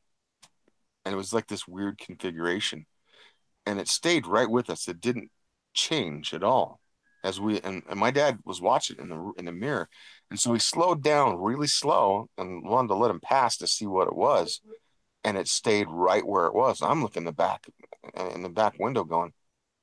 And it was like this weird configuration. And it stayed right with us. It didn't change at all. And my dad was watching in the mirror. And so he slowed down really slow and wanted to let him pass to see what it was. And it stayed right where it was. I'm looking in the back window going,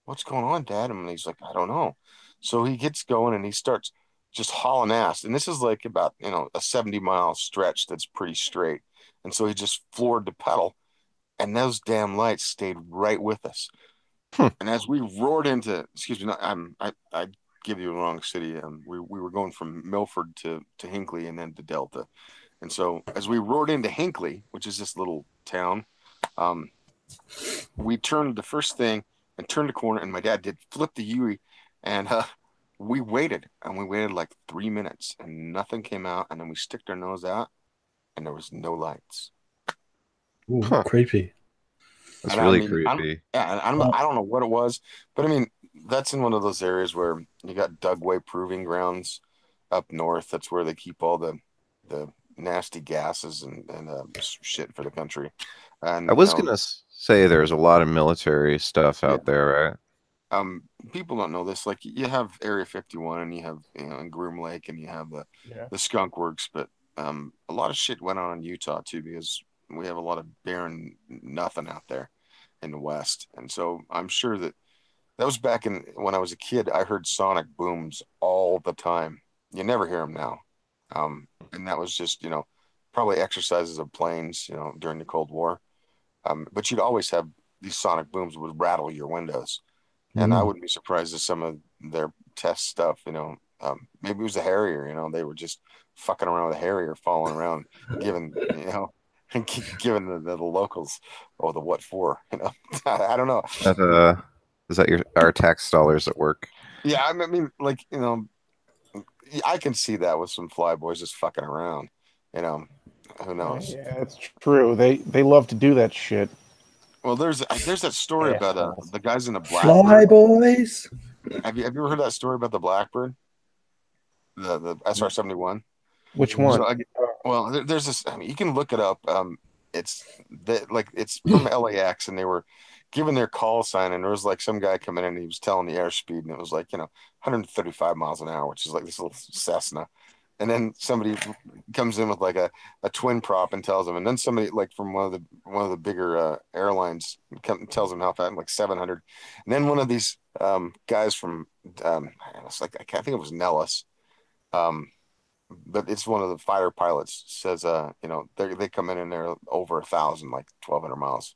"What's going on, Dad?" And he's like, "I don't know." So he gets going and he starts just hauling ass. And this is like about, a 70-mile stretch that's pretty straight. And so he just floored the pedal, and those damn lights stayed right with us. And as we roared into, excuse me, I give you the wrong city. We were going from Milford to Hinckley and then to Delta. And so as we roared into Hinckley, which is this little town, we turned the first thing and turned the corner, and my dad did flip the U-ey, and we waited like 3 minutes, and nothing came out, and then we sticked our nose out, and there was no lights. Ooh, creepy. That's really creepy. I don't know what it was, but I mean, that's in one of those areas where you got Dugway Proving Grounds up north. That's where they keep all the nasty gases and shit for the country. And I was gonna say there's a lot of military stuff out there, right? People don't know this. Like, you have Area 51, and you have in Groom Lake, and you have the Skunk Works, but a lot of shit went on in Utah too, because we have a lot of barren nothing out there in the West. And so I'm sure that was back when I was a kid. I heard sonic booms all the time. You never hear them now. And that was just, probably exercises of planes, during the Cold War. But you'd always have these sonic booms would rattle your windows. And I wouldn't be surprised if some of their test stuff, maybe it was a Harrier, they were just fucking around with a Harrier, falling around, giving the locals, the what for, I don't know. Is that our tax dollars at work? Yeah, I mean, like, I can see that with some flyboys just fucking around, who knows? Yeah, it's true. They love to do that shit. Well, there's that story about the guys in the Blackbird. Flyboys. Have you ever heard that story about the Blackbird, the SR-71? Which one? So, there's this. I mean, you can look it up. It's from LAX, and they were given their call sign, and there was like some guy coming in, and he was telling the airspeed, and it was like 135 miles an hour, which is like this little Cessna. And then somebody comes in with like a twin prop and tells them, and then somebody like from one of the bigger tells them how fast, like 700. And then one of these guys from it's like, I think it was Nellis, but it's one of the fighter pilots, says they come in and they're over 1,000, like 1,200 miles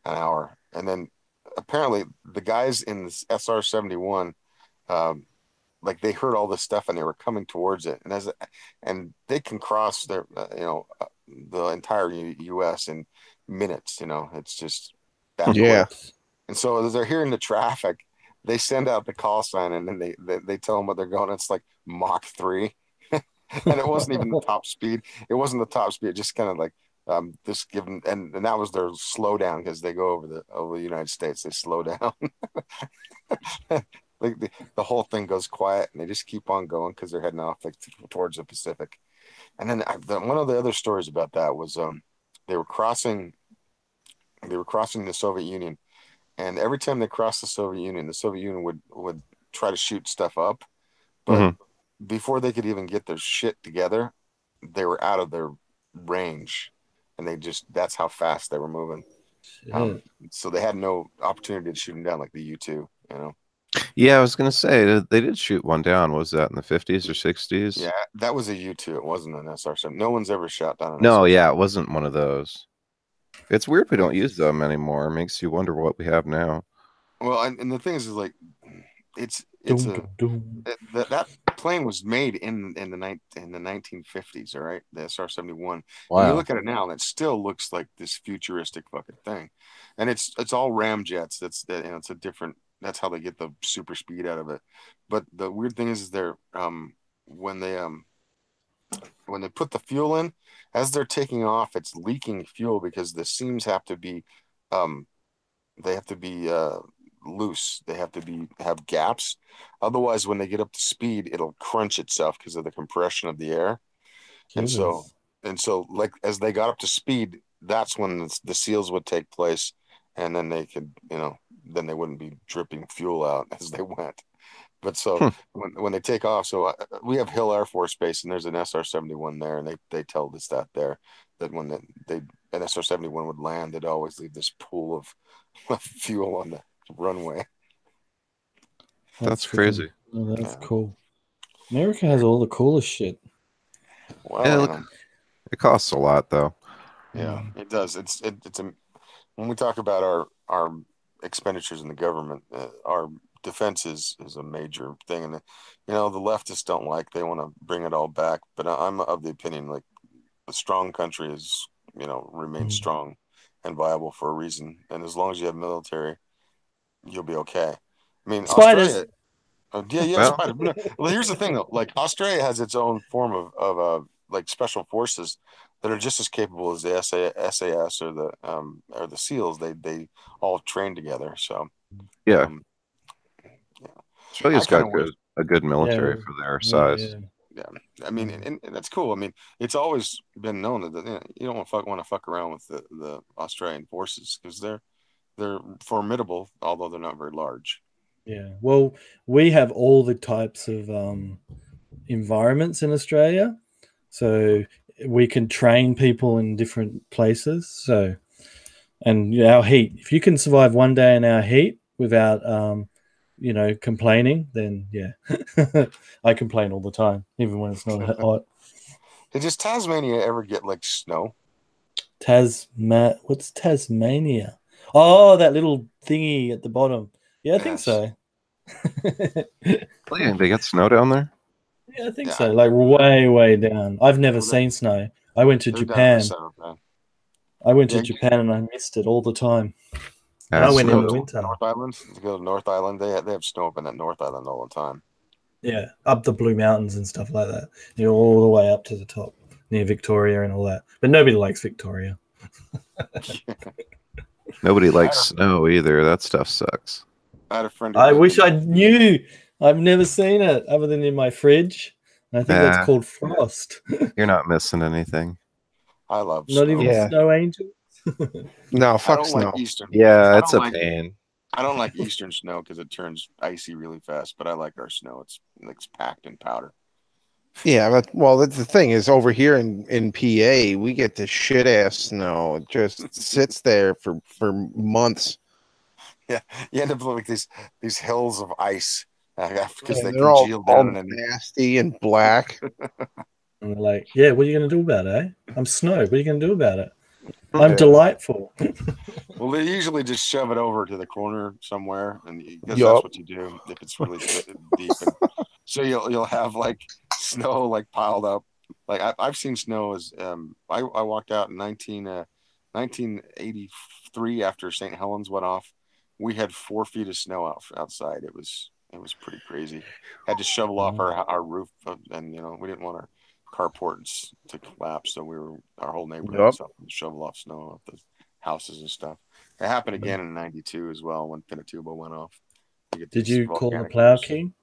an hour. And then apparently the guys in this SR-71, like, they heard all this stuff and they were coming towards it, and they can cross their the entire U.S. in minutes. It's just backwards. And so as they're hearing the traffic, they send out the call sign, and then they tell them what they're going. It's like Mach 3, and it wasn't even the top speed. It wasn't the top speed. It just kind of like this given, and that was their slow down, because they go over the United States. They slow down. Like the whole thing goes quiet, and they just keep on going because they're heading off towards the Pacific. And then one of the other stories about that was they were crossing the Soviet Union, and every time they crossed the Soviet Union would try to shoot stuff up, but before they could even get their shit together, they were out of their range, and that's how fast they were moving. So they had no opportunity to shoot them down like the U-2, you know. Yeah, I was gonna say they did shoot one down. Was that in the 50s or 60s? Yeah, that was a U-2. It wasn't an SR-7. No one's ever shot down an No, SR-7. yeah, it wasn't one of those. It's weird we don't use them anymore. It makes you wonder what we have now. Well, and the thing is like, that plane was made in the 1950s. All right, the SR-71. Wow. And you look at it now, and it still looks like this futuristic fucking thing, and it's all ramjets. It's a different. That's how they get the super speed out of it. But the weird thing is they're when they put the fuel in, as they're taking off, it's leaking fuel because the seams have to be loose. They have to have gaps. Otherwise, when they get up to speed, it'll crunch itself because of the compression of the air. Jesus. And so like as they got up to speed, that's when the seals would take place, and then they could, then they wouldn't be dripping fuel out as they went. But so when they take off, so we have Hill Air Force Base, and there's an SR-71 there, and they told us that when an SR-71 would land, they'd always leave this pool of fuel on the runway. That's crazy. Oh, that's cool. America has all the coolest shit. Well, it costs a lot though. Yeah, it does. When we talk about our expenditures in the government, our defense is a major thing, and the leftists don't like. They want to bring it all back, but I'm of the opinion like a strong country is remains strong and viable for a reason, and as long as you have military, you'll be okay. I mean, spiders. Spider. Well, here's the thing though. Like Australia has its own form of like special forces that are just as capable as the SAS or the SEALs. They all train together. So yeah. Australia's got a good military for their size. Yeah. I mean, and that's cool. I mean, it's always been known that you don't want to fuck around with the Australian forces because they're formidable, although they're not very large. Yeah. Well, we have all the types of environments in Australia, so we can train people in different places. So, and our heat, if you can survive one day in our heat without complaining, then yeah. I complain all the time, even when it's not hot. Does Tasmania ever get like snow? What's Tasmania? Oh, that little thingy at the bottom. Yeah, I think so. They get snow down there? Yeah, I think so. Like way, way down. I've never seen snow. I went to Japan. I went to Japan and I missed it all the time. I went in the winter. North Island. To go to North Island, they have snow up in that North Island all the time. Yeah, up the Blue Mountains and stuff like that. All the way up to the top near Victoria and all that. But nobody likes Victoria. Nobody likes snow either. That stuff sucks. I had a friend. I wish I knew. I've never seen it other than in my fridge. And I think that's called frost. You're not missing anything. I love not snow. Even snow angels. No, fuck snow. Like Eastern. Yeah, it's a pain. I don't like Eastern snow because it turns icy really fast. But I like our snow. It's packed in powder. Yeah, that's the thing is over here in PA, we get the shit ass snow. It just sits there for months. Yeah, you end up like these hills of ice because they're all nasty and black. And they're like, yeah, what are you going to do about it? I'm snow. What are you going to do about it? I'm delightful. Well, they usually just shove it over to the corner somewhere, and because that's what you do if it's really deep. And so you'll have like snow like piled up. Like I've seen snow as I walked out in 1983 after St. Helens went off. We had 4 feet of snow outside. It was pretty crazy. Had to shovel off our roof, and we didn't want our carports to collapse, so our whole neighborhood shovel off snow off the houses and stuff. It happened again in '92 as well when Pinatubo went off. Did you call the Plow King?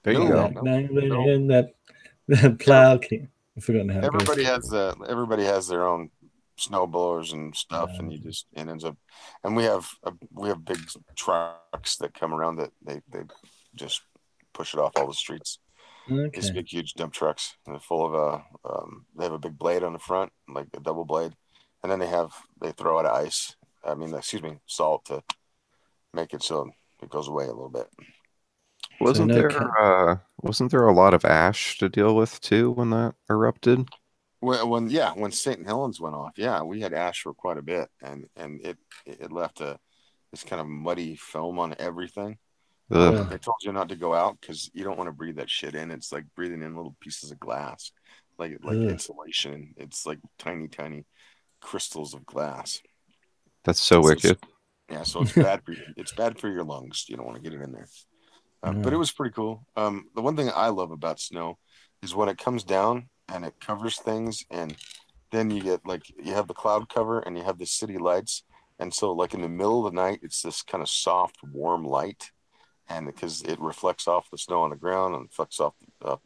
There you go. That Plow King. I've forgotten how. Everybody has their own snow blowers and stuff, and it ends up, and we have big trucks that come around that they just push it off all the streets. Okay. These big huge dump trucks, and they're full of they have a big blade on the front, like a double blade, and then they throw out ice. Salt to make it so it goes away a little bit. Wasn't there a lot of ash to deal with too when that erupted? When St. Helens went off, we had ash for quite a bit, and it left this kind of muddy film on everything. They told you not to go out because you don't want to breathe that shit in. It's like breathing in little pieces of glass, like insulation. It's like tiny crystals of glass. That's so wicked. Yeah, so it's bad for you. It's bad for your lungs. You don't want to get it in there. But it was pretty cool. The one thing I love about snow is when it comes down and it covers things, and then you get you have the cloud cover and you have the city lights, and so like in the middle of the night, it's this kind of soft, warm light, and because it reflects off the snow on the ground and reflects off the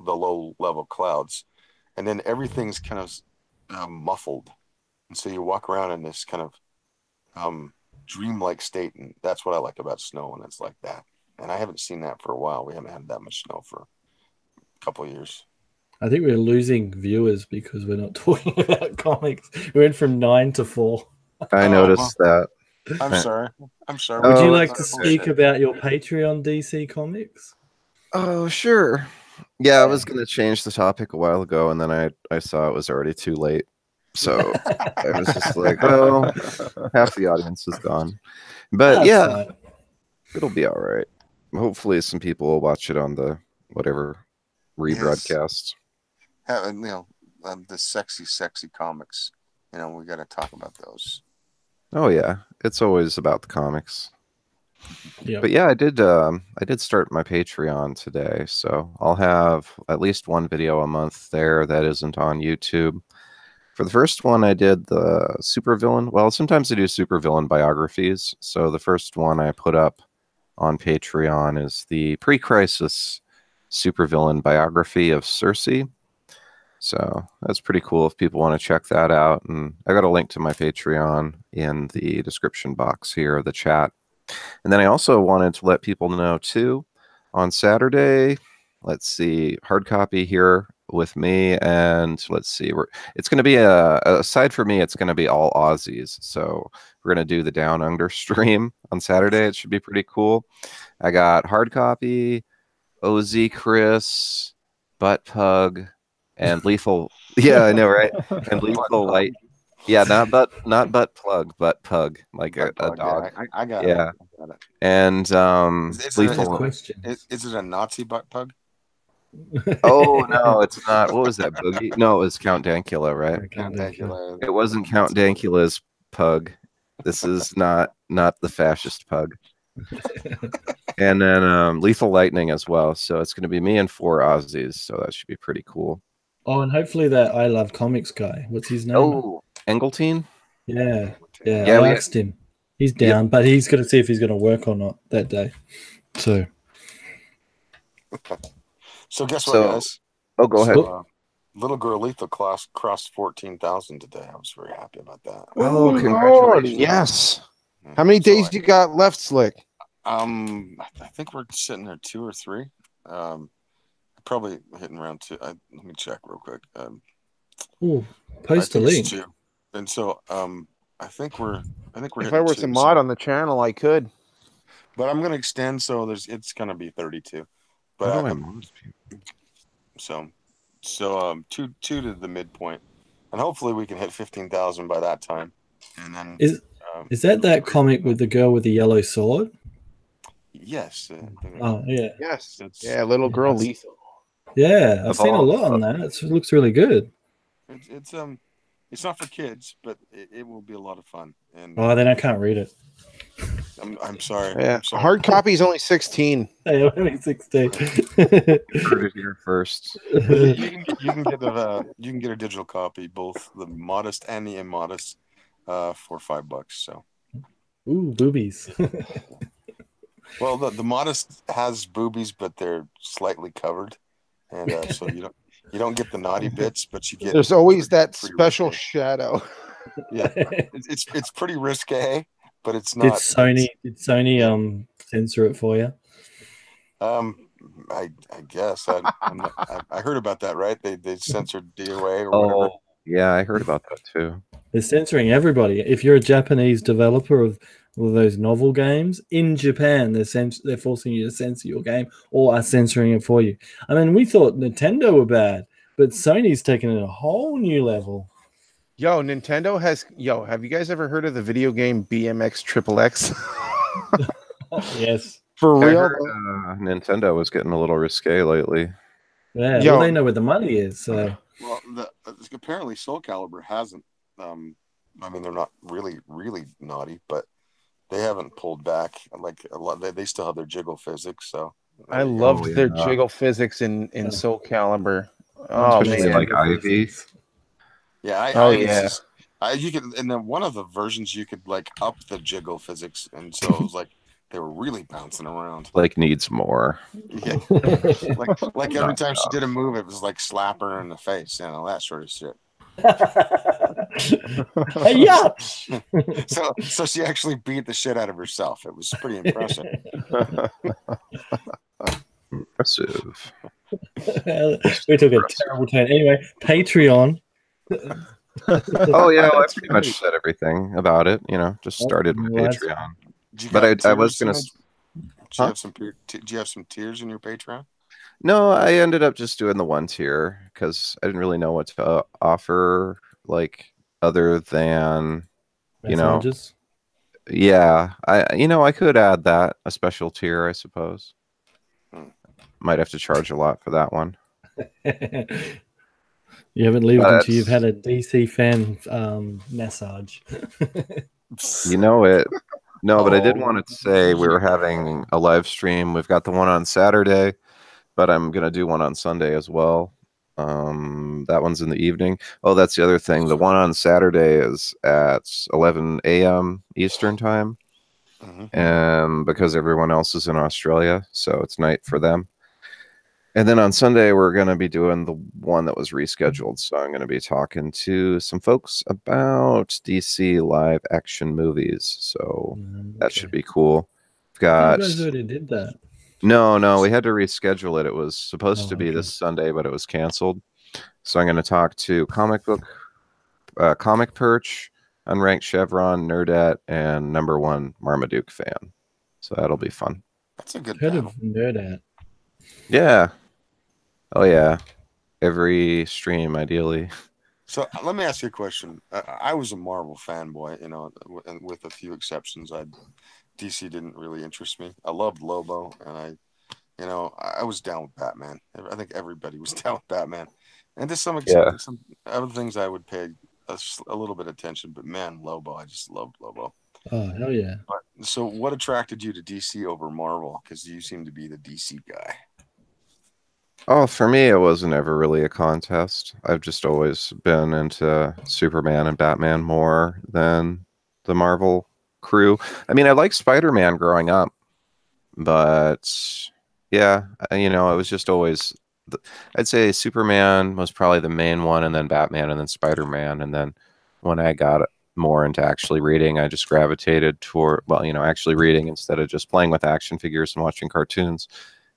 low level clouds, and then everything's kind of muffled, and so you walk around in this kind of dreamlike state, and that's what I like about snow when it's like that. And I haven't seen that for a while. We haven't had that much snow for a couple of years. I think we're losing viewers because we're not talking about comics. We went from 9 to 4. I noticed that. I'm sorry. Would you like to speak about your Patreon DC Comics? Oh, sure. Yeah, I was going to change the topic a while ago, and then I saw it was already too late. So I was just like, well, half the audience is gone. But it'll be all right. Hopefully some people will watch it on the whatever rebroadcast. The sexy comics. We got to talk about those. Oh yeah, it's always about the comics. Yeah. But yeah, I did start my Patreon today, so I'll have at least one video a month there that isn't on YouTube. For the first one, I did the supervillain. Well, sometimes I do supervillain biographies. So the first one I put up on Patreon is the pre-crisis supervillain biography of Cersei. So that's pretty cool if people want to check that out. And I got a link to my Patreon in the description box here, the chat. And then I also wanted to let people know too, on Saturday, let's see, hard copy here with me, and let's see, it's going to be aside for me, it's going to be all Aussies. So we're going to do the Down Under stream on Saturday. It should be pretty cool. I got hard copy, OZ Chris, Butt Pug, and Lethal. Yeah, I know, right? And Lethal Light. Yeah, not butt plug, butt pug, like a dog. Yeah, I got it. And Lethal. Is it a Nazi butt pug? Oh no, it's not. What was that, Boogie? No, it was Count Dankula, right? Count Dankula. It wasn't Count Dankula's pug. This is not the fascist pug. And then Lethal Lightning as well. So it's going to be me and 4 Aussies. So that should be pretty cool. Oh, and hopefully that I Love Comics guy. What's his name? Oh, Engeltine? Yeah. I asked him. He's down, but he's going to see if he's going to work or not that day. So guess what, guys? Oh, go ahead. Little girl Lethal crossed 14,000 today. I was very happy about that. Oh, congratulations! Yes. How many days you got left, Slick? I think we're sitting there 2 or 3. Probably hitting around 2. Let me check real quick. Post a link. 2. And so I think we're. If I were to mod on the channel, I could. But I'm going to extend, so it's going to be 32. But so 2 to the midpoint, and hopefully we can hit 15,000 by that time. And then is that comic with the girl with the yellow sword? Yes. Yes. Little girl Lethal. Yeah, I've seen a lot on that. It looks really good. It's not for kids, but it will be a lot of fun. And then I can't read it. I'm sorry. Yeah, I'm sorry. Hard copy is only 16. Hey, only 16. Heard it here first. You can get a digital copy, both the modest and the immodest, for $5. So. Ooh, boobies. Well, the modest has boobies, but they're slightly covered, and so You don't get the naughty bits, but you get. There's always that special shadow. Yeah, it's pretty risque, but it's Did not. Sony censor it for you? I guess I heard about that. Right? They censored DOA or whatever. Oh, yeah, I heard about that too. They're censoring everybody. If you're a Japanese developer of those novel games in Japan, they're forcing you to censor your game or are censoring it for you. I mean, we thought Nintendo were bad, but Sony's taken it a whole new level. Yo, Nintendo has. Yo, have you guys ever heard of the video game BMX XXX? Yes. For real? I heard, Nintendo was getting a little risque lately. Yeah, well, they know where the money is. So, well, apparently Soul Calibur hasn't. I mean, they're not really naughty, but they haven't pulled back. Like a lot, they still have their jiggle physics. So I loved their jiggle physics in Soul Calibur. Oh, especially man. like Ivy. Yeah, yeah. You could, and then one of the versions you could like up the jiggle physics, and so it was like they were really bouncing around. Like needs more. Yeah, like every time she did a move, it was like slap her in the face, that sort of shit. Yeah. So she actually beat the shit out of herself. It was pretty impressive. Impressive. We took a terrible turn. Anyway, Patreon. Oh yeah, well, I pretty much said everything about it. Just started my Patreon. But I was gonna. Do you have some tiers in your Patreon? No, I ended up just doing the one tier because I didn't really know what to offer, like other than messages. Yeah, I could add that a special tier, I suppose. Might have to charge a lot for that one. You haven't lived until you've had a DC fan massage. You know it. No, but I did want to say we were having a live stream. We've got the one on Saturday, but I'm going to do one on Sunday as well. That one's in the evening. Oh, that's the other thing. The one on Saturday is at 11 a.m. Eastern time. And because everyone else is in Australia, so it's night for them. And then on Sunday, we're going to be doing the one that was rescheduled. So I'm going to be talking to some folks about DC live action movies. So that should be cool. You guys already did that. No, we had to reschedule it. It was supposed to be this Sunday, but it was canceled. So I'm going to talk to Comic Perch, Unranked Chevron, Nerdette, and #1 Marmaduke fan. So that'll be fun. That's a good Heard of Nerdette. Yeah. Oh, yeah. Every stream, ideally. So let me ask you a question. I was a Marvel fanboy, and with a few exceptions. DC didn't really interest me. I loved Lobo, and I was down with Batman. I think everybody was down with Batman. And to some extent, some other things I would pay a little bit of attention. But man, Lobo, I just loved Lobo. Oh, hell yeah. So what attracted you to DC over Marvel? Because you seem to be the DC guy. Oh, for me, it wasn't ever really a contest. I've just always been into Superman and Batman more than the Marvel crew. I mean, I liked Spider-Man growing up, but yeah, it was just always, I'd say Superman was probably the main one, and then Batman, and then Spider-Man. And then when I got more into actually reading, I just gravitated toward, actually reading instead of just playing with action figures and watching cartoons.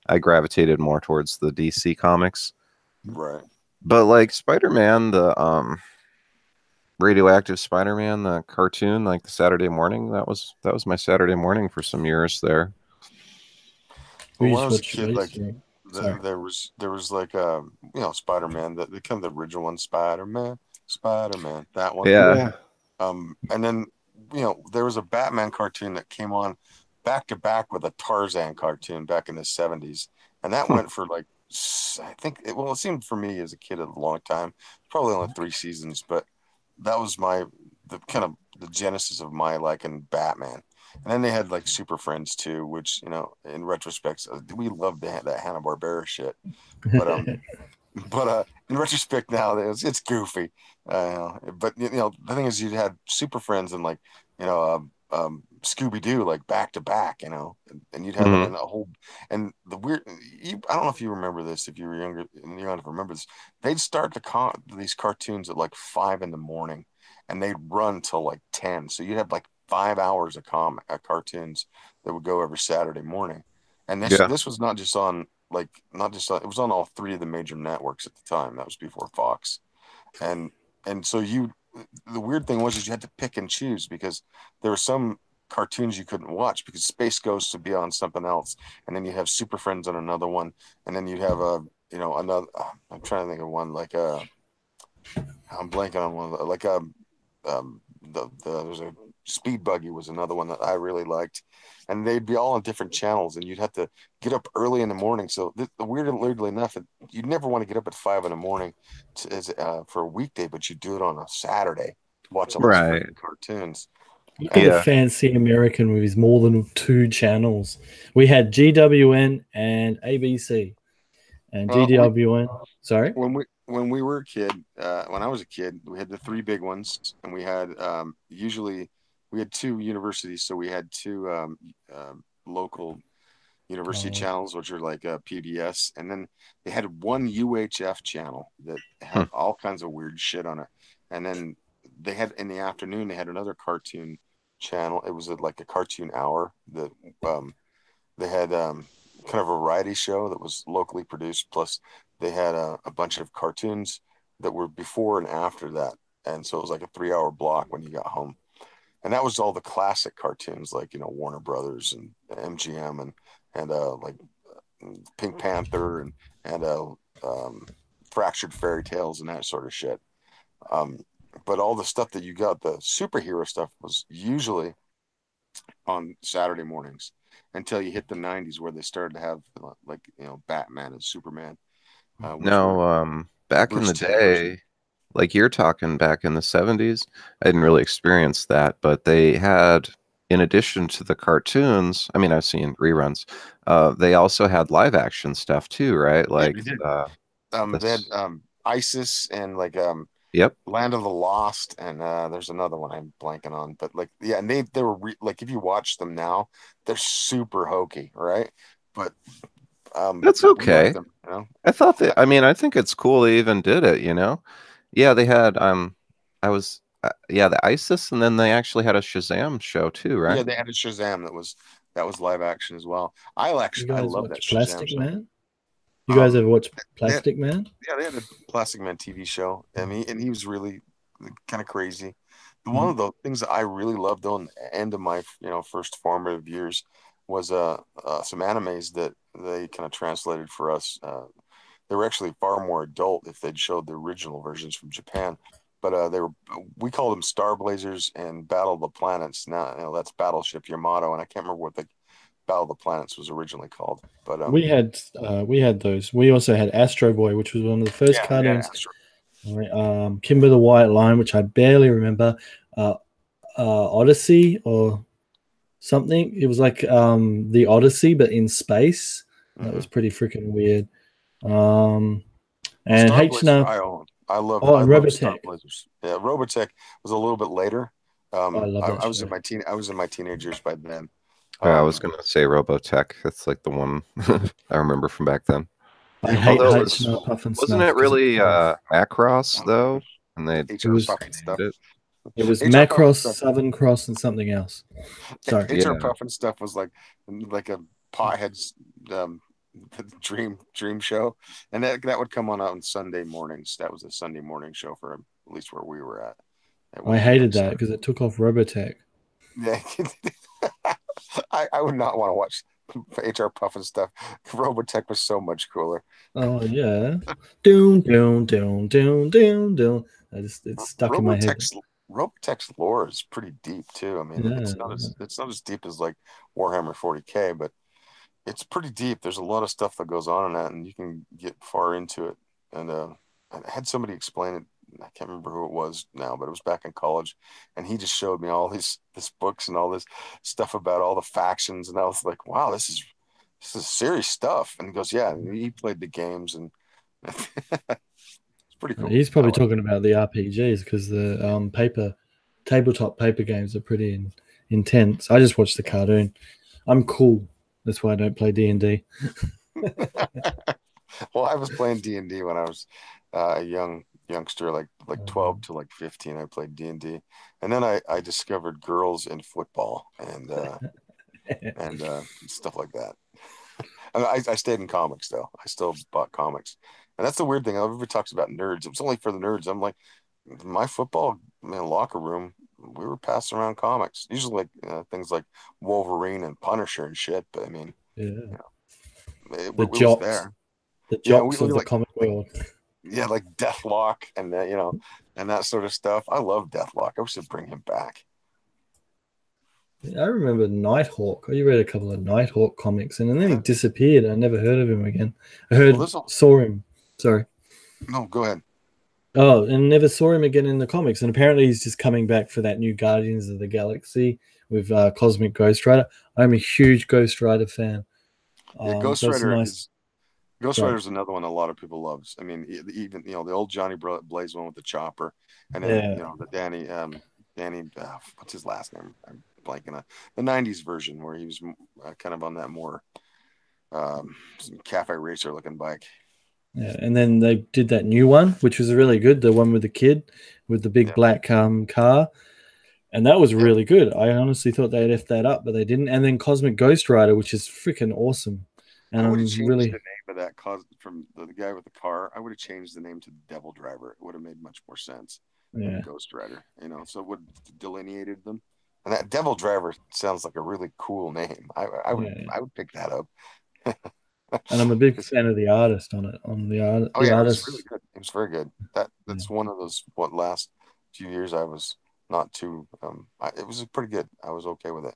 I gravitated more towards the DC comics. Right. But like Spider-Man, the Radioactive Spider-Man, the cartoon, like the Saturday morning, that was my Saturday morning for some years there. Well, when I was a kid, there was like Spider-Man, the kind of the original one, Spider-Man, that one. Yeah. And then there was a Batman cartoon that came on back to back with a Tarzan cartoon back in the 70s, and that went for like, I think it seemed for me as a kid a long time, probably only 3 seasons, but that was the kind of the genesis of my liking Batman. And then they had like Super Friends too, which in retrospect we loved that Hanna-Barbera shit, but but in retrospect now it's goofy, but the thing is, you had Super Friends and like Scooby-Doo like back to back, you know, and you'd have it in a whole. And the weird, I don't know if you remember this, if you were younger and you don't remember this, they'd start these cartoons at like 5 in the morning, and they'd run till like 10. So you'd have like 5 hours of cartoons that would go every Saturday morning. And this was not just on it was on all three of the major networks at the time. That was before Fox, and so the weird thing was is you had to pick and choose because there were some cartoons you couldn't watch because Space Ghost would be on something else, and then you have Super Friends on another one, and then you'd have another. I'm trying to think of one I'm blanking on one there's a Speed Buggy was another one that I really liked, and they'd be all on different channels, and you'd have to get up early in the morning. So weirdly enough, you'd never want to get up at 5 in the morning for a weekday, but you do it on a Saturday to watch all those freaking cartoons. The fancy American with his more than 2 channels. We had GWN and ABC, and GWN. Sorry, when we were a kid, when I was a kid, we had the 3 big ones, and we had usually. We had 2 universities, so we had 2 local university channels, which are like PBS, and then they had 1 UHF channel that had all kinds of weird shit on it. And then they had in the afternoon they had another cartoon channel. It was like a cartoon hour that they had kind of a variety show that was locally produced. Plus, they had a bunch of cartoons that were before and after that, and so it was like a 3-hour block when you got home. And that was all the classic cartoons, like Warner Brothers and MGM and like Pink Panther and Fractured Fairy Tales and that sort of shit. But all the stuff that you got, the superhero stuff, was usually on Saturday mornings until you hit the 90s, where they started to have Batman and Superman. Back in the day. Like you're talking back in the 70s, I didn't really experience that, but they had, in addition to the cartoons, I mean, I've seen reruns, they also had live action stuff too, right? Like, they had ISIS and Land of the Lost, and there's another one I'm blanking on, but and they were if you watch them now, they're super hokey, right? But that's okay. Them, I thought that. I mean, I think it's cool they even did it. Yeah, they had the ISIS, and then they actually had a Shazam show too, right? Yeah, they had a Shazam that was live action as well. I love that Plastic Shazam Man. You guys ever watch Plastic Man? Yeah, they had a Plastic Man TV show, and he was really kind of crazy. One of the things that I really loved on the end of my first formative years was some animes that they kind of translated for us. They were actually far more adult if they'd showed the original versions from Japan, but we called them Star Blazers and Battle of the Planets. Now that's Battleship Yamato, and I can't remember what the Battle of the Planets was originally called. But we had those. We also had Astro Boy, which was one of the first cartoons. Kimber the White Line, which I barely remember. Odyssey or something. It was like the Odyssey, but in space. That was pretty freaking weird. And H&R. I love Robotech. Yeah, Robotech was a little bit later. I was in my teenage years by then. I was gonna say Robotech. That's like the one I remember from back then. I hate H&R Puff and Wasn't it really Macross though? And it was stuff. It was Macross, Southern Cross, and something else. Sorry, HR Puff and stuff was like a pothead's dream show, and that would come on Sunday mornings. That was a Sunday morning show for at least where we were at. I hated that because it took off Robotech. Yeah, I would not want to watch HR Puff and stuff. Robotech was so much cooler. Oh yeah, doom doom doom doom doom doom. It's stuck in my head. Robotech's lore is pretty deep too. I mean, it's not as deep as like Warhammer 40K, but it's pretty deep. There's a lot of stuff that goes on in that, and you can get far into it. And I had somebody explain it. I can't remember who it was now, but it was back in college, and he just showed me all this books and all this stuff about all the factions, and I was like, wow, this is serious stuff. And he goes, yeah, he played the games, and it's pretty cool. He's probably talking about the RPGs because the tabletop paper games are pretty intense. I just watch the cartoon. I'm cool. That's why I don't play D&D. Well, I was playing D&D when I was a youngster, like 12 to like 15. I played D&D, and then I discovered girls in football and stuff like that. I stayed in comics though. I still bought comics, and that's the weird thing. Everybody talks about nerds. It was only for the nerds. I'm like, my football locker room, we were passing around comics, usually like things like Wolverine and Punisher and shit. But I mean, it was there. The jocks of the comic world. Yeah, like Deathlock and and that sort of stuff. I love Deathlock. I wish they'd bring him back. I remember Nighthawk. I read a couple of Nighthawk comics, and then he disappeared. I never heard of him again. Saw him. Sorry. No, go ahead. Oh, and never saw him again in the comics. And apparently he's just coming back for that new Guardians of the Galaxy with Cosmic Ghost Rider. I'm a huge Ghost Rider fan. Yeah, Ghost Rider is another one a lot of people loves. I mean, even the old Johnny Blaze one with the chopper, and then the Danny what's his last name? I'm blanking on the '90s version where he was kind of on that more cafe racer looking bike. Yeah, and then they did that new one, which was really good. The one with the kid with the big black car, and that was really good. I honestly thought they'd F that up, but they didn't. And then Cosmic Ghost Rider, which is freaking awesome. And I would have changed the name of that from the guy with the car. I would have changed the name to Devil Driver. It would have made much more sense than Ghost Rider. So it would have delineated them. And that Devil Driver sounds like a really cool name. I would pick that up. And I'm a big fan of the artist on it. It was really good. It was very good. That's one of those last few years I was not too. It was pretty good. I was okay with it.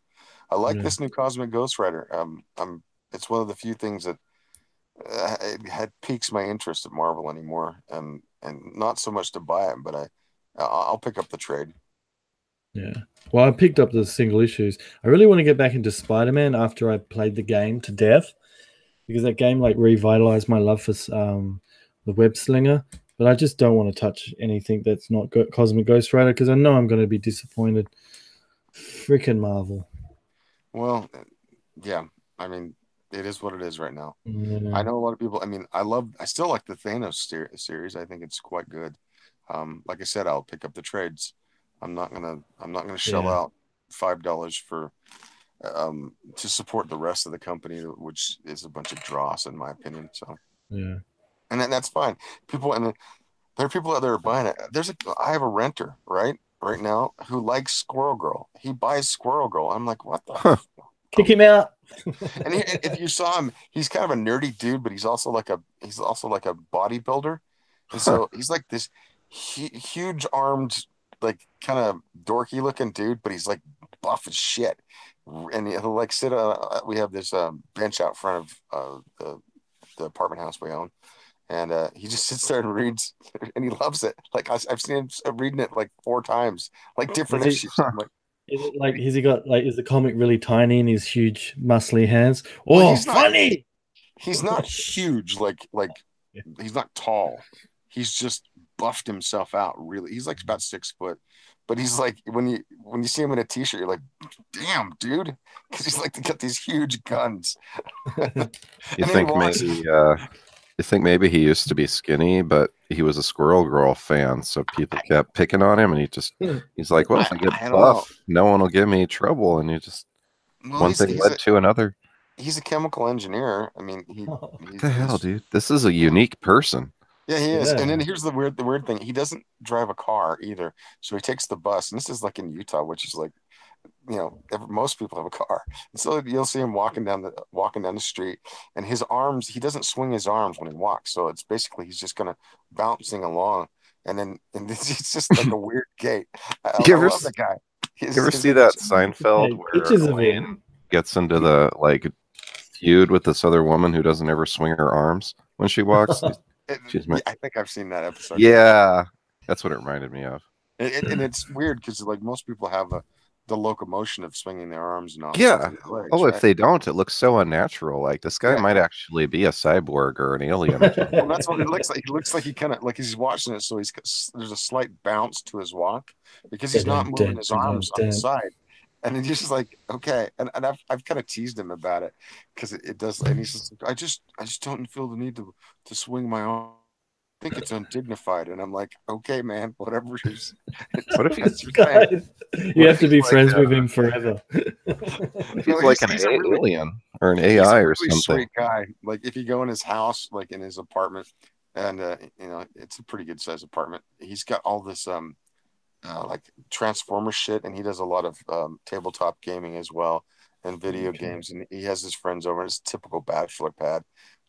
I like this new Cosmic Ghost Rider. It's one of the few things that had piques my interest at Marvel anymore, and not so much to buy it, but I'll pick up the trade. Yeah. Well, I picked up the single issues. I really want to get back into Spider-Man after I played the game to death, because that game revitalized my love for the web slinger. But I just don't want to touch anything that's not Cosmic Ghost Rider, because I know I'm going to be disappointed. Freaking Marvel. Well, yeah. I mean, it is what it is right now. Yeah. I know a lot of people. I mean, I still like the Thanos series. I think it's quite good. Like I said, I'll pick up the trades. I'm not gonna shell out $5 for to support the rest of the company, which is a bunch of dross in my opinion. So and that's fine. There are people out there buying it. I have a renter right now who likes Squirrel Girl. He buys Squirrel Girl. I'm like, what the? Kick him out. And if you saw him, he's kind of a nerdy dude, but he's also like a bodybuilder, and so he's like this huge armed, like kind of dorky looking dude, but he's like buff as shit, and he'll like sit on. We have this bench out front of the apartment house we own, and he just sits there and reads, and he loves it. Like I've seen him reading it like 4 times, like different issues. I'm like, is it like, has he got is the comic really tiny in his huge muscly hands? Oh, he's funny. He's not huge, like he's not tall. He's just buffed himself out. Really, he's like about 6 foot, but he's like when you see him in a t-shirt, you're like, damn, dude, because he's like got these huge guns. You think maybe he used to be skinny, but he was a Squirrel Girl fan, so people kept picking on him, and he's like, well, if I get buff, no one will give me trouble, and one thing led to another. He's a chemical engineer. I mean, what the hell, dude? This is a unique person. Yeah, he is. And then here's the weird thing. He doesn't drive a car either, so he takes the bus, and this is like in Utah, which is like, most people have a car. And so you'll see him walking down the street, and his arms, he doesn't swing his arms when he walks. So it's basically he's just kind of bouncing along, and it's just like a weird gait. I love the guy. You ever see that Seinfeld where Elaine gets into the feud with this other woman who doesn't ever swing her arms when she walks? I think I've seen that episode. Yeah, that's what it reminded me of. And it's weird because most people have the locomotion of swinging their arms and all. Yeah. If they don't, it looks so unnatural. Like this guy might actually be a cyborg or an alien. Well, that's what it looks like. He looks like he kind of he's watching it, so there's a slight bounce to his walk because he's not moving his arms on the side. And then he's just like, okay. And I've kind of teased him about it because it does. And he's just like, I just don't feel the need to swing my arm. I think it's undignified. And I'm like, okay, man, whatever it is. What if That's he's your thing. You have to be friends with him forever. he's like an alien or an AI or really something? Sweet guy. Like if you go in his house, like in his apartment, and you know, it's a pretty good sized apartment. He's got all this like Transformer shit, and he does a lot of tabletop gaming as well and video games. And he has his friends over. It's a typical bachelor pad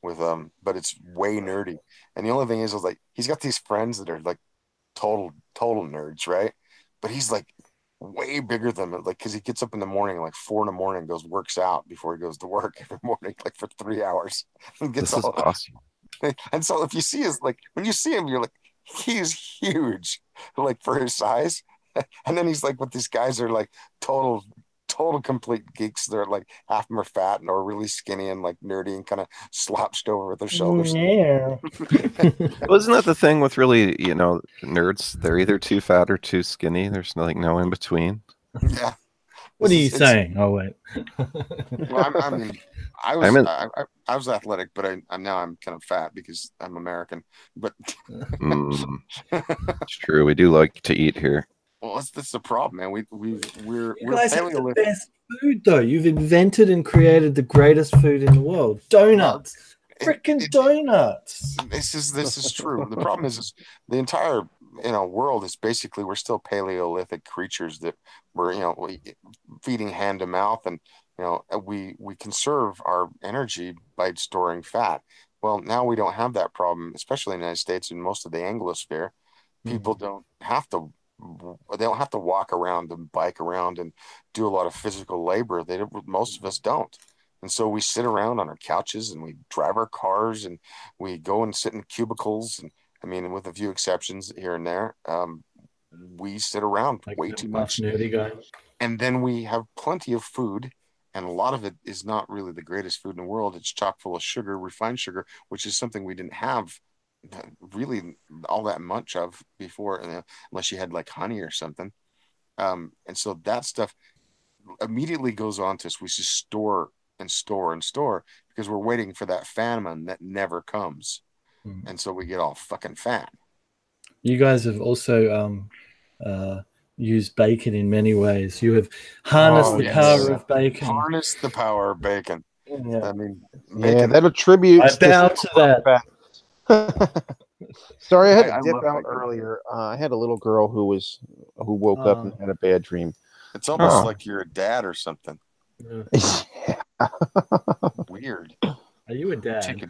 with but it's way nerdy. And the only thing is like he's got these friends that are like total nerds, right? But he's like way bigger than them, like because he gets up in the morning like 4 in the morning, goes works out before he goes to work every morning, like for 3 hours, and gets This is awesome. And so if you see his like when you see him, you're like, he's huge, like for his size. And then he's like with these guys that are like total complete geeks. They're like half of them are fat and are really skinny and like nerdy and kind of slouched over with their shoulders. Yeah. Wasn't that the thing with really, you know, nerds? They're either too fat or too skinny. There's like no in between. Yeah. What are you saying? Oh wait. Well, I mean, I was athletic, but I'm now I'm kind of fat because I'm American. But it's true. We do like to eat here. Well, that's the problem, man. We're You guys have the Paleolithic. best food, though. You've invented and created the greatest food in the world. Donuts. Freaking donuts. This is true. The problem is the entire world is basically we're still Paleolithic creatures that we're feeding hand to mouth, and we conserve our energy by storing fat. Well, now we don't have that problem, especially in the United States and most of the Anglosphere. People don't have to. They don't have to walk around and bike around and do a lot of physical labor. Most of us don't. And so we sit around on our couches and we drive our cars and we go and sit in cubicles. And I mean, with a few exceptions here and there, we sit around like way too much. Nerdy guy. And then we have plenty of food. And a lot of it is not really the greatest food in the world. It's chock full of sugar, refined sugar, which is something we didn't have really all that much of before, unless you had like honey or something. And so that stuff immediately goes on to us. We just store and store and store because we're waiting for that famine that never comes. And so we get all fucking fat. You guys have also used bacon in many ways. You have harnessed the power of bacon. Harness the power of bacon. Yeah. I mean, bacon. That attributes. I bow to that. Sorry, I had to dip out earlier. I had a little girl who woke up and had a bad dream. It's almost like you're a dad or something. Yeah. Weird. Are you a dad?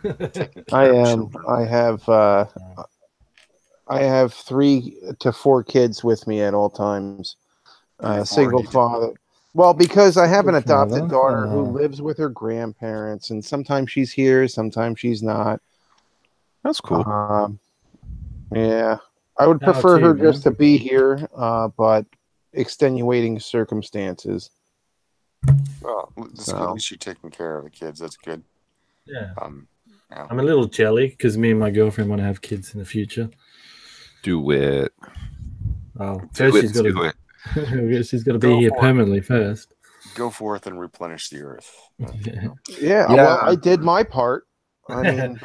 I am. I have 3 to 4 kids with me at all times. Single father. Well, because I have an adopted daughter who lives with her grandparents, and sometimes she's here, sometimes she's not. That's cool. Yeah, I would prefer her just to be here, but extenuating circumstances. Well, at least you're taking care of the kids. That's good. Yeah. Yeah. I'm a little jelly because me and my girlfriend want to have kids in the future. Do it. Oh, first she's got to be here permanently first. Go forth and replenish the earth. Yeah. Well, I did my part. I mean,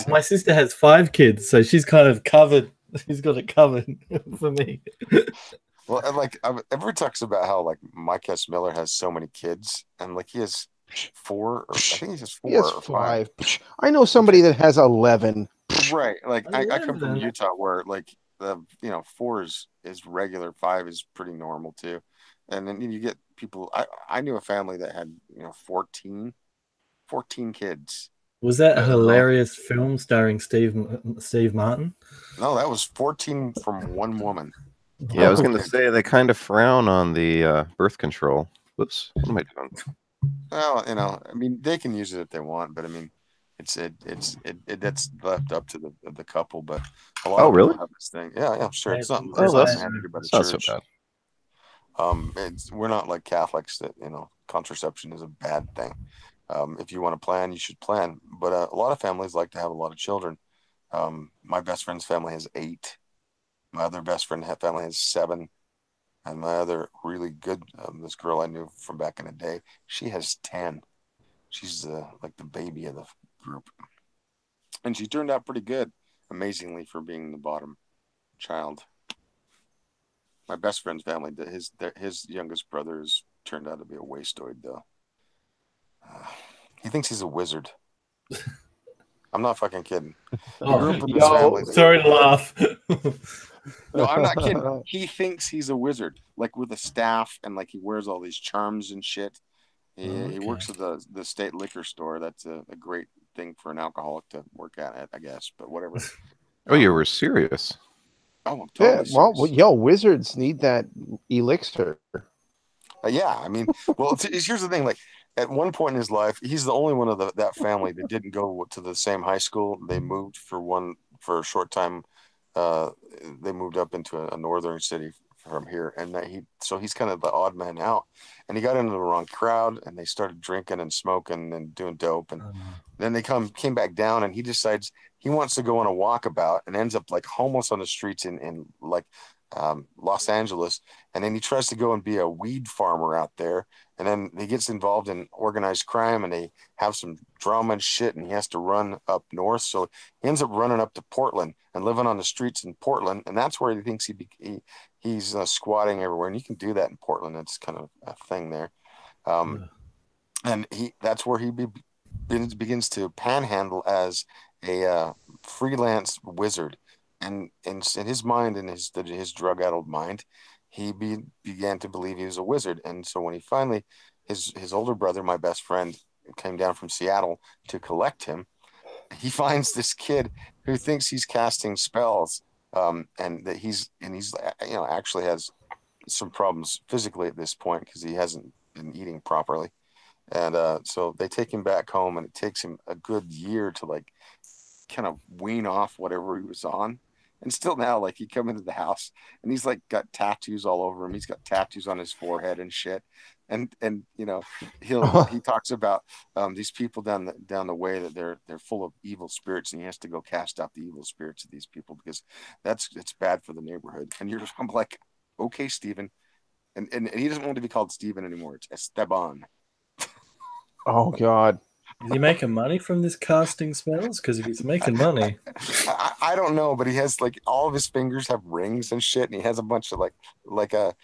my sister has 5 kids, so she's kind of covered. She's got it covered for me. Well, and like everyone talks about how like Mike S. Miller has so many kids, and like he has 4. I think he has 4 or 5. I know somebody that has 11. Right. Like I come from Utah, where like the 4 is regular, 5 is pretty normal too, and then you get people. I knew a family that had 14 kids. Was that a hilarious film starring Steve Martin? No, that was 14 from one woman. Yeah, I was going to say they kind of frown on the birth control. Whoops, what am I doing? Well, I mean, they can use it if they want, but I mean, it's that's left up to the couple. But a lot of really? people have this thing. Yeah, sure. It's not. That's not so bad. We're not like Catholics that contraception is a bad thing. If you want to plan, you should plan. But a lot of families like to have a lot of children. My best friend's family has 8. My other best friend family has 7. And my other really good, this girl I knew from back in the day, she has 10. She's like the baby of the group. And she turned out pretty good, amazingly, for being the bottom child. My best friend's family, his youngest brother has turned out to be a wastoid, though. He thinks he's a wizard. I'm not fucking kidding. He grew up with his family. Sorry to laugh. No, I'm not kidding. He thinks he's a wizard, like with a staff, and like he wears all these charms and shit. He works at the state liquor store. That's a great thing for an alcoholic to work at, I guess. But whatever. Oh, you were serious? Oh, I'm totally serious. Well, wizards need that elixir. Yeah, I mean, well, here's the thing. Like, at one point in his life, he's the only one of that family that didn't go to the same high school. They moved for a short time. They moved up into a northern city from here, and he's kind of the odd man out. And he got into the wrong crowd, and they started drinking and smoking and doing dope. And then they came back down, and he decides he wants to go on a walkabout, and ends up like homeless on the streets in like Los Angeles. And then he tries to go and be a weed farmer out there, and then he gets involved in organized crime, and they have some drama and shit, and he has to run up north. So he ends up running up to Portland and living on the streets in Portland, and that's where he thinks he's squatting everywhere. And you can do that in Portland. It's kind of a thing there. And that's where he begins to panhandle as a freelance wizard. And in his mind, in his drug-addled mind, he began to believe he was a wizard. And so when he finally, his older brother, my best friend, came down from Seattle to collect him, he finds this kid who thinks he's casting spells, and that he's actually has some problems physically at this point because he hasn't been eating properly. And so they take him back home, and it takes him a good year to like kind of wean off whatever he was on. And still now, like, he come into the house and he's like got tattoos all over him. He's got tattoos on his forehead and shit. And you know, he talks about these people down the way that they're full of evil spirits, and he has to go cast out the evil spirits of these people because it's bad for the neighborhood. And I'm like, okay, Stephen. And he doesn't want to be called Stephen anymore. It's Esteban. Oh God. Is he making money from this casting spells? Because if he's making money, I don't know, but he has like all of his fingers have rings and shit, and he has a bunch of like a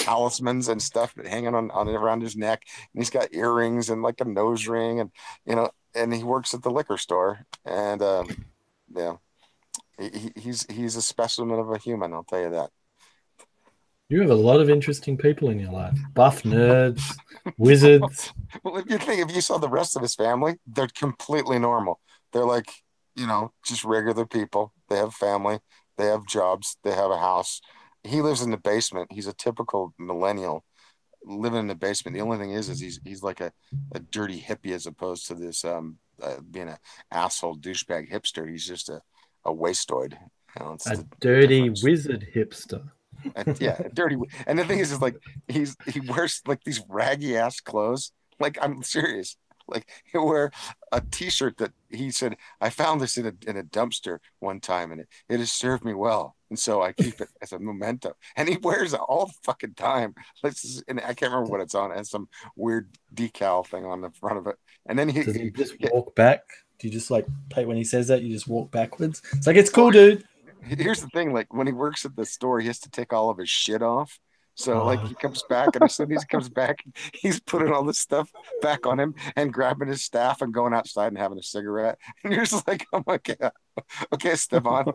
talismans and stuff hanging on around his neck, and he's got earrings and like a nose ring, and and he works at the liquor store, and he's a specimen of a human, I'll tell you that. You have a lot of interesting people in your life. Buff nerds, wizards. Well, if you saw the rest of his family, they're completely normal. They're like, just regular people. They have family. They have jobs. They have a house. He lives in the basement. He's a typical millennial living in the basement. The only thing is he's like a dirty hippie as opposed to this being an asshole douchebag hipster. He's just a wastoid. A dirty wizard hipster. Yeah, dirty. And the thing is like he wears like these raggy ass clothes. Like, I'm serious. Like, he'll wear a t-shirt that he said, I found this in a dumpster one time, and it has served me well, and so I keep it as a memento. And he wears it all the fucking time. And I can't remember what it's on. It has some weird decal thing on the front of it. And then does he just walk back? Do you just like when he says that, you just walk backwards? It's like, it's cool, dude. Here's the thing, like, when he works at the store, he has to take all of his shit off. So like he comes back, and as soon as he comes back, he's putting all this stuff back on him and grabbing his staff and going outside and having a cigarette. And you're just like, oh my God. Okay, Stefan.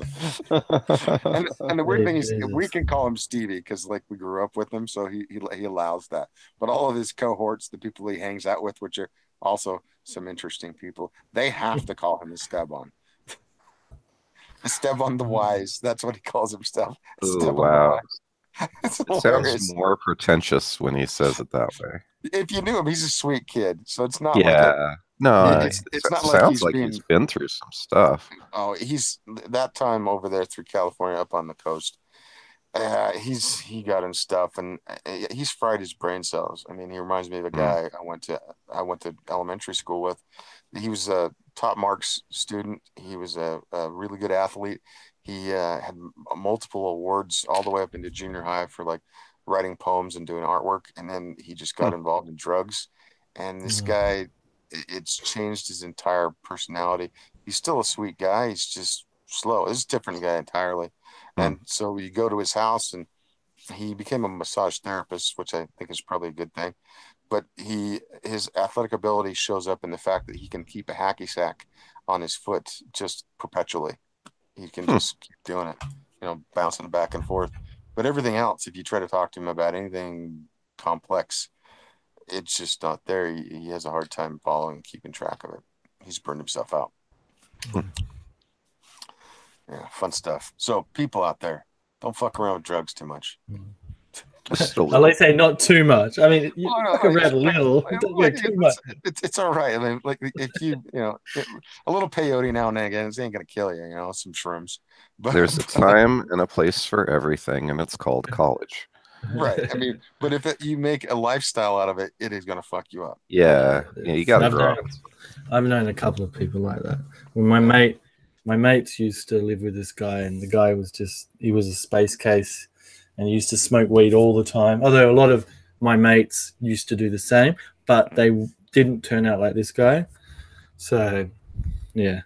and the weird thing is we can call him Stevie because like we grew up with him, so he allows that. But all of his cohorts, the people he hangs out with, which are also some interesting people, they have to call him Esteban. Esteban the Wise. That's what he calls himself. Ooh, wow. It sounds more pretentious when he says it that way. If you knew him, he's a sweet kid. So it's not it's not sounds like he's been through some stuff. Oh, he's that time over there through California up on the coast. He got in stuff, and he's fried his brain cells. I mean, he reminds me of a guy I went to elementary school with he was a top marks student. He was a really good athlete. He had multiple awards all the way up into junior high for like writing poems and doing artwork. And then he just got involved in drugs. And this guy, it's changed his entire personality. He's still a sweet guy. He's just slow. This is a different guy entirely. And so you go to his house, and he became a massage therapist, which I think is probably a good thing. But his athletic ability shows up in the fact that he can keep a hacky sack on his foot just perpetually. He can just keep doing it, bouncing back and forth. But everything else, if you try to talk to him about anything complex, it's just not there. He has a hard time following, keeping track of it. He's burned himself out. Yeah, fun stuff. So people out there, don't fuck around with drugs too much. I like say not too much. I mean, you fuck around a little. Don't go too much. It's all right. I mean, like if a little peyote now and again, it ain't gonna kill you. Some shrooms. But there's a time and a place for everything, and it's called college. Right. I mean, but if you make a lifestyle out of it, it is gonna fuck you up. Yeah, you gotta grow up. I've known a couple of people like that. When my mates used to live with this guy, and the guy was he was a space case. And he used to smoke weed all the time. Although a lot of my mates used to do the same, but they didn't turn out like this guy. So, yeah.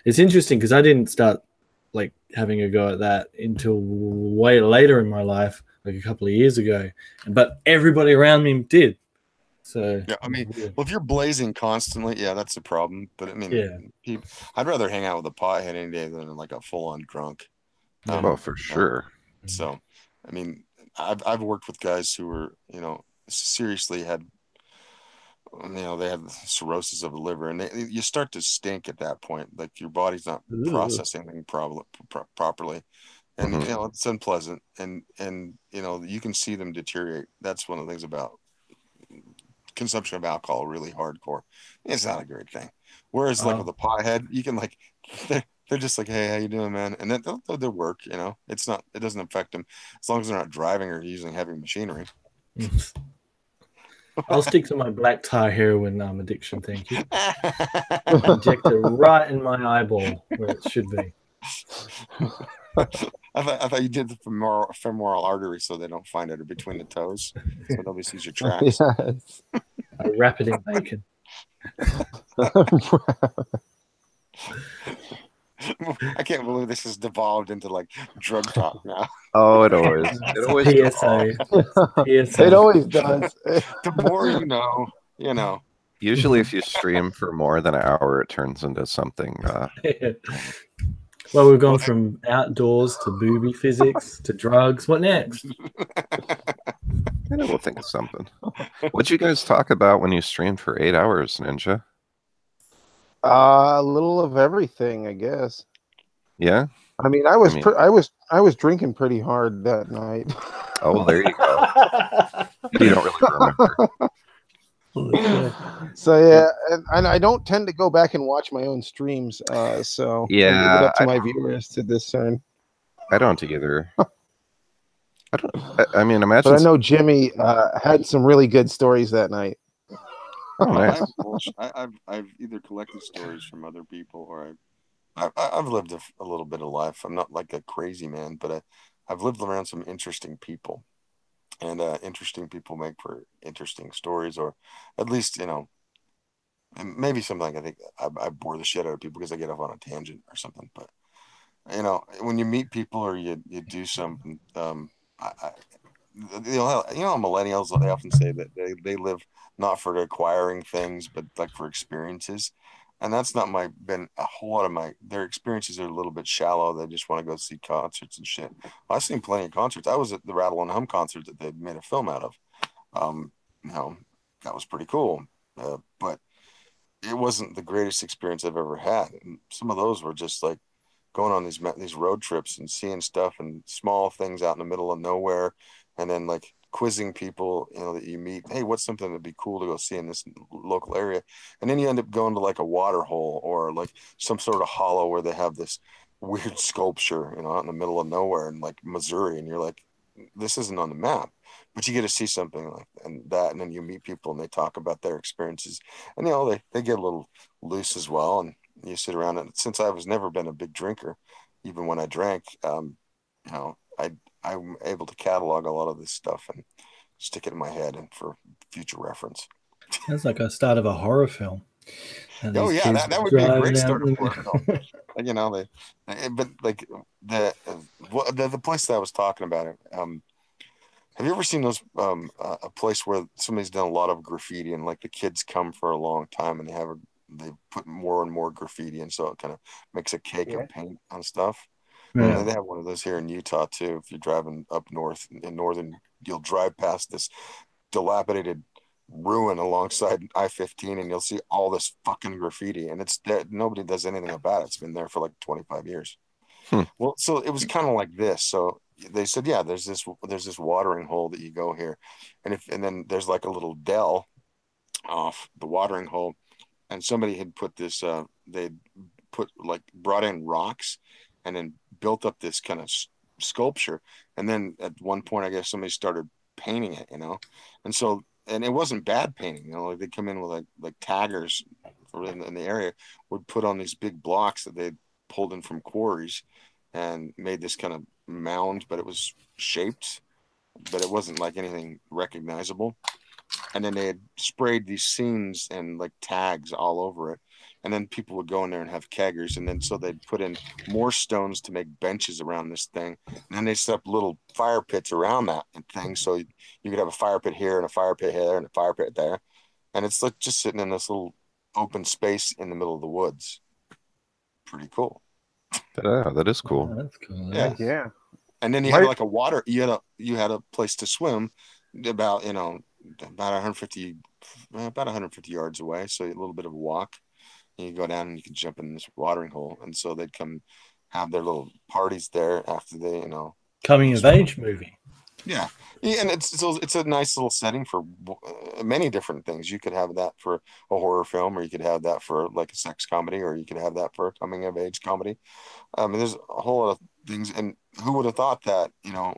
It's interesting because I didn't start like having a go at that until way later in my life, like a couple of years ago. But everybody around me did. So yeah, I mean, well, if you're blazing constantly, yeah, that's a problem. But I mean, I'd rather hang out with a pothead any day than like a full-on drunk. Oh, for sure. So. I mean, I've worked with guys who were, seriously had, they had cirrhosis of the liver, and you start to stink at that point. Like your body's not processing anything properly, and it's unpleasant, and you can see them deteriorate. That's one of the things about consumption of alcohol, really hardcore. It's not a great thing. Whereas like with a pothead, you can like they're just like, hey, how you doing, man? And then they'll work, it doesn't affect them as long as they're not driving or using heavy machinery. I'll stick to my black tar heroin addiction, thank you. Inject it right in my eyeball where it should be. I thought you did the femoral artery so they don't find it between the toes, so nobody sees your tracks. Yes. I wrap it in bacon. I can't believe this has devolved into like drug talk now. Oh, it always PSA. It always does. The more you know. Usually, if you stream for more than an hour, it turns into something. Well, we've gone from outdoors to booby physics to drugs. What next? I know we'll think of something. What'd you guys talk about when you streamed for 8 hours, Ninja? A little of everything, I guess. Yeah. I mean, I was drinking pretty hard that night. Oh, there you go. You don't really remember. So yeah, and I don't tend to go back and watch my own streams. So yeah, I leave it up to my viewers to discern. I don't either. I mean, imagine. But I know Jimmy had some really good stories that night. Oh, nice. I've either collected stories from other people, or I've lived a little bit of life. I'm not like a crazy man, but I've lived around some interesting people, and interesting people make for interesting stories, or at least and maybe something like I think I bore the shit out of people because I get off on a tangent or something. But when you meet people or you do something, millennials, they often say that they live not for acquiring things, but like for experiences. And that's not been a whole lot of their experiences are a little bit shallow. They just want to go see concerts and shit. I've seen plenty of concerts. I was at the Rattle and Hum concert that they made a film out of. That was pretty cool. But it wasn't the greatest experience I've ever had. And some of those were just like going on these road trips and seeing stuff and small things out in the middle of nowhere. And then like quizzing people, that you meet. Hey, what's something that'd be cool to go see in this local area? And then you end up going to like a water hole or like some sort of hollow where they have this weird sculpture, out in the middle of nowhere in like Missouri. And you're like, this isn't on the map, but you get to see something like that. And then you meet people and they talk about their experiences, and they get a little loose as well, and you sit around. And since I was never been a big drinker, even when I drank, I'm able to catalog a lot of this stuff and stick it in my head and for future reference. Sounds like a start of a horror film. Oh yeah, that would be a great start of horror film. But like the place that I was talking about, have you ever seen those a place where somebody's done a lot of graffiti and like the kids come for a long time and they put more and more graffiti, and so it kind of makes a cake of paint on stuff. Yeah. They have one of those here in Utah too. If you're driving up north in northern, you'll drive past this dilapidated ruin alongside I-15, and you'll see all this fucking graffiti, and it's there. Nobody does anything about it. It's been there for like 25 years. Well, so it was kind of like this. So they said, yeah, there's this watering hole that you go here, and then there's like a little dell off the watering hole, and somebody had put this. They'd brought in rocks, and then built up this kind of sculpture, and then at one point, I guess somebody started painting it, and so. And it wasn't bad painting, like they'd come in with like taggers in the area, would put on these big blocks that they'd pulled in from quarries and made this kind of mound, but it was shaped, but it wasn't like anything recognizable. And then they had sprayed these scenes and like tags all over it. And then people would go in there and have keggers. And then so they'd put in more stones to make benches around this thing. And then they set up little fire pits around that thing. So you could have a fire pit here and a fire pit here and a fire pit there. And it's like just sitting in this little open space in the middle of the woods. Pretty cool. Yeah, that is cool. Oh, that's cool. Yeah. And then you had like you had a place to swim about 150 yards away. So a little bit of a walk. You go down and you can jump in this watering hole, and so they'd come have their little parties there after they, coming of age movie. Yeah, and it's a nice little setting for many different things. You could have that for a horror film, or you could have that for like a sex comedy, or you could have that for a coming of age comedy. And there's a whole lot of things. And who would have thought that,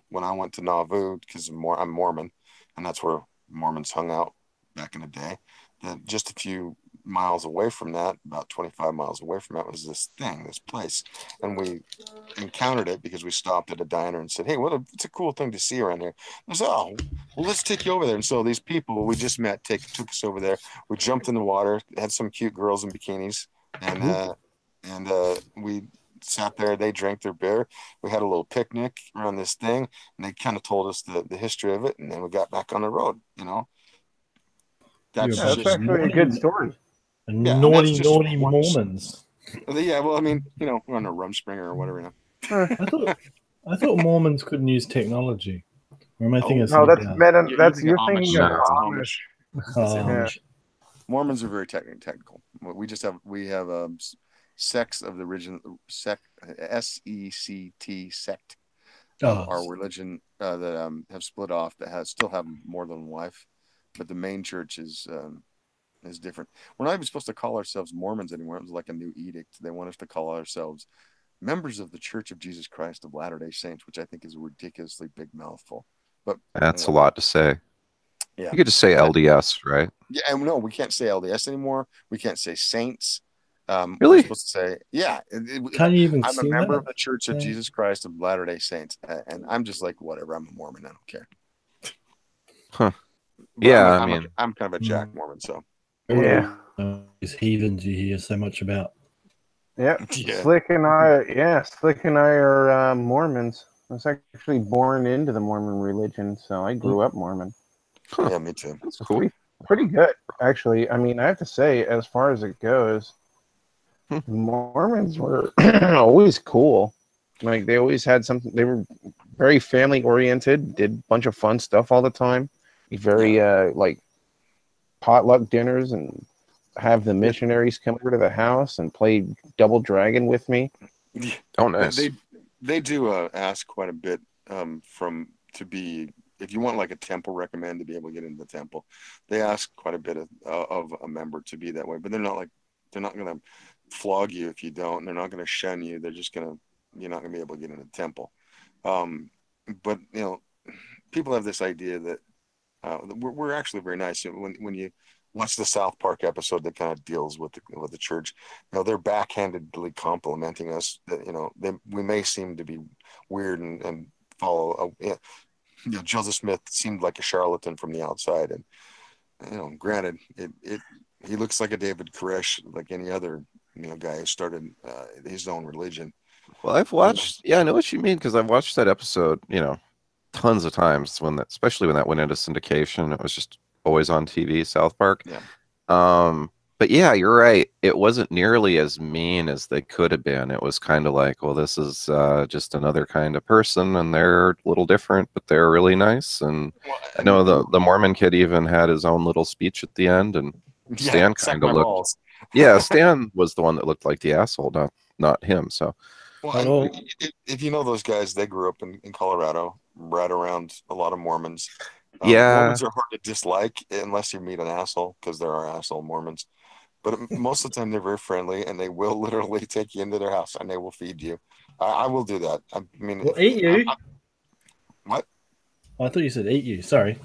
when I went to Nauvoo, because I'm Mormon, and that's where Mormons hung out back in the day, that just a few miles away from that, about 25 miles away from that, was this place. And we encountered it because we stopped at a diner and said, hey, it's a cool thing to see around here. I said, oh, well, let's take you over there. And so these people we just met took us over there. We jumped in the water, had some cute girls in bikinis, and we sat there. They drank their beer. We had a little picnic around this thing, and they kind of told us the history of it, and then we got back on the road. That's actually a good story. Naughty Mormons. Yeah, well, I mean, we're on a Rumspringer or whatever. I thought Mormons couldn't use technology. Or am I thinking? No, that's you're thinking of Amish. Amish. Mormons are very technical. We have sects of the original sect, SECT sect, our religion that have split off, that still have more than one wife, but the main church is different. We're not even supposed to call ourselves Mormons anymore. It was like a new edict. They want us to call ourselves members of the Church of Jesus Christ of Latter-day Saints, which I think is a ridiculously big mouthful. But that's a lot to say. Yeah, you could just say LDS, right? Yeah, and no, we can't say LDS anymore. We can't say saints. Really? We're supposed to say, yeah. Can't you even? I'm a member of the Church of Jesus Christ of Latter-day Saints, and I'm just like, whatever. I'm a Mormon. I don't care. Huh? But yeah, I'm kind of a Jack Mormon, so. Yeah. These heathens you hear so much about. Yep. Yeah. Slick and I are Mormons. I was actually born into the Mormon religion, so I grew up Mormon. Huh. Yeah, me too. That's cool. Pretty good, actually. I mean, I have to say, as far as it goes, Mormons were always cool. Like, they always had something. They were very family oriented. Did a bunch of fun stuff all the time. Very like potluck dinners, and have the missionaries come over to the house and play Double Dragon with me. Oh, nice. They do ask quite a bit to be, if you want like a temple recommend to be able to get into the temple, they ask quite a bit of a member to be that way. But they're not going to flog you if you don't. They're not going to shun you. They're just you're not going to be able to get into the temple. But people have this idea that we're actually very nice. When you watch the South Park episode that kind of deals with the church. You know, they're backhandedly complimenting us that, you know, we may seem to be weird and follow. You know, Joseph Smith seemed like a charlatan from the outside, and you know, granted, he looks like a David Koresh, like any other, you know, guy who started his own religion. Well, I've watched. Yeah, I know what you mean because I've watched that episode, you know, tons of times especially when that went into syndication. It was just always on TV, South Park. Yeah. But yeah, you're right. It wasn't nearly as mean as they could have been. It was kind of like, well, this is just another kind of person, and they're a little different, but they're really nice. And I know the Mormon kid even had his own little speech at the end, and Stan kind of looked. Yeah, Stan was the one that looked like the asshole, not him. So. Well, if you know those guys, they grew up in Colorado, right around a lot of Mormons. Yeah. Mormons are hard to dislike unless you meet an asshole, because there are asshole Mormons. But most of the time, they're very friendly, and they will literally take you into their house, and they will feed you. I will do that. I mean, we'll eat you. What? Oh, I thought you said eat you. Sorry.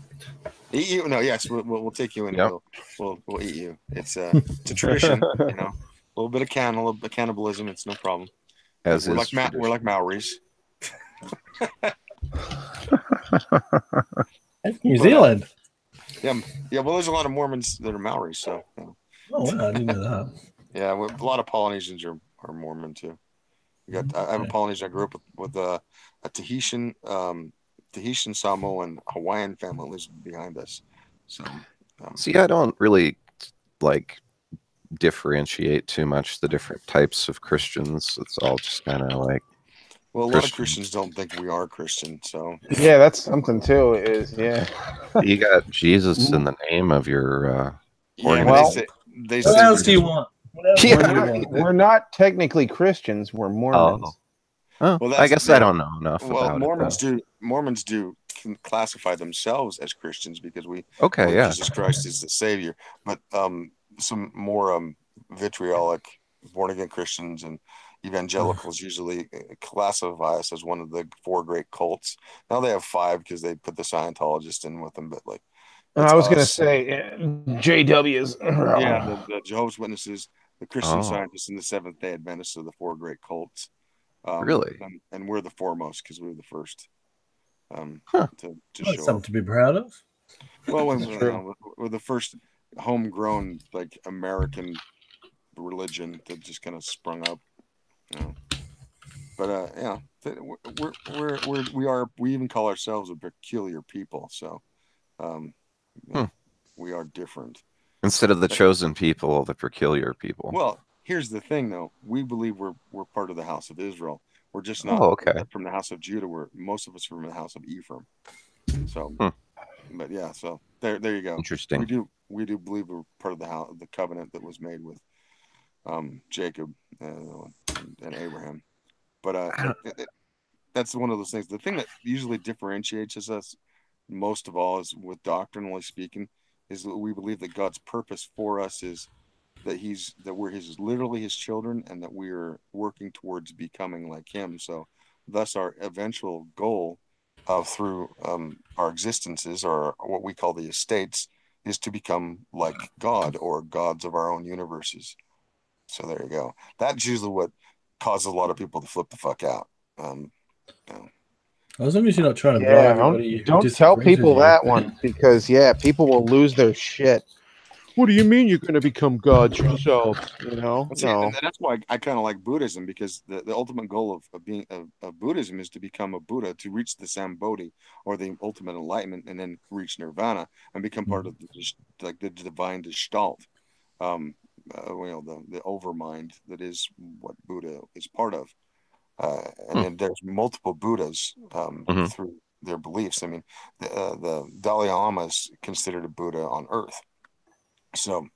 Eat you? No, yes, we'll take you in. Yep. We'll eat you. It's a tradition, you know. A little bit of cannibalism. It's no problem. We're like Maoris. That's New Zealand. Yeah. Well, there's a lot of Mormons that are Maoris, so. Yeah. Oh, wow, I didn't know that. Yeah, a lot of Polynesians are Mormon too. I have a Polynesian. I grew up with a Tahitian, Samoan, Hawaiian family lives behind us. So, see, I don't really like differentiate too much the different types of Christians. It's all just kind of like, well, a lot of Christians don't think we are Christian, so yeah, that's something too. You got Jesus in the name of your well, what else do you want? We're not technically Christians, we're Mormons. Well, I guess I don't know enough about Mormons do classify themselves as Christians because Jesus Christ is the Savior, but some more vitriolic born-again Christians and evangelicals usually classify us as one of the 4 great cults. Now they have 5 because they put the Scientologist in with them, but like I was going to say JWs. Yeah, the Jehovah's Witnesses, the Christian Scientists, and the Seventh-day Adventists are the 4 great cults. Really? And we're the foremost because we were the first to That's show something up. to be proud of. Well, we're the first homegrown, like, American religion that just kind of sprung up, you know. But yeah, we even call ourselves a peculiar people. So we are different. Instead of the chosen people, the peculiar people. Well, here's the thing, though. We believe we're part of the house of Israel. We're just not from the house of Judah. Most of us are from the house of Ephraim. So, but yeah, so there you go. Interesting. We do believe we're part of the covenant that was made with Jacob and Abraham. But that's one of those things. The thing that usually differentiates us most of all is, with doctrinally speaking, is that we believe that God's purpose for us is that we're literally his children, and that we're working towards becoming like him. So thus our eventual goal through our existences, or what we call the estates, is to become like God, or gods of our own universes. So there you go. That's usually what causes a lot of people to flip the fuck out. As long as you're not trying to blow everybody. Don't tell people that one, because people will lose their shit. What do you mean you're going to become God yourself? You know, and that's why I kind of like Buddhism, because the ultimate goal of Buddhism is to become a Buddha, to reach the Sambodhi, or the ultimate enlightenment, and then reach Nirvana and become part of the divine Gestalt. The overmind that is what Buddha is part of. And then there's multiple Buddhas through their beliefs. I mean, the Dalai Lama is considered a Buddha on Earth. So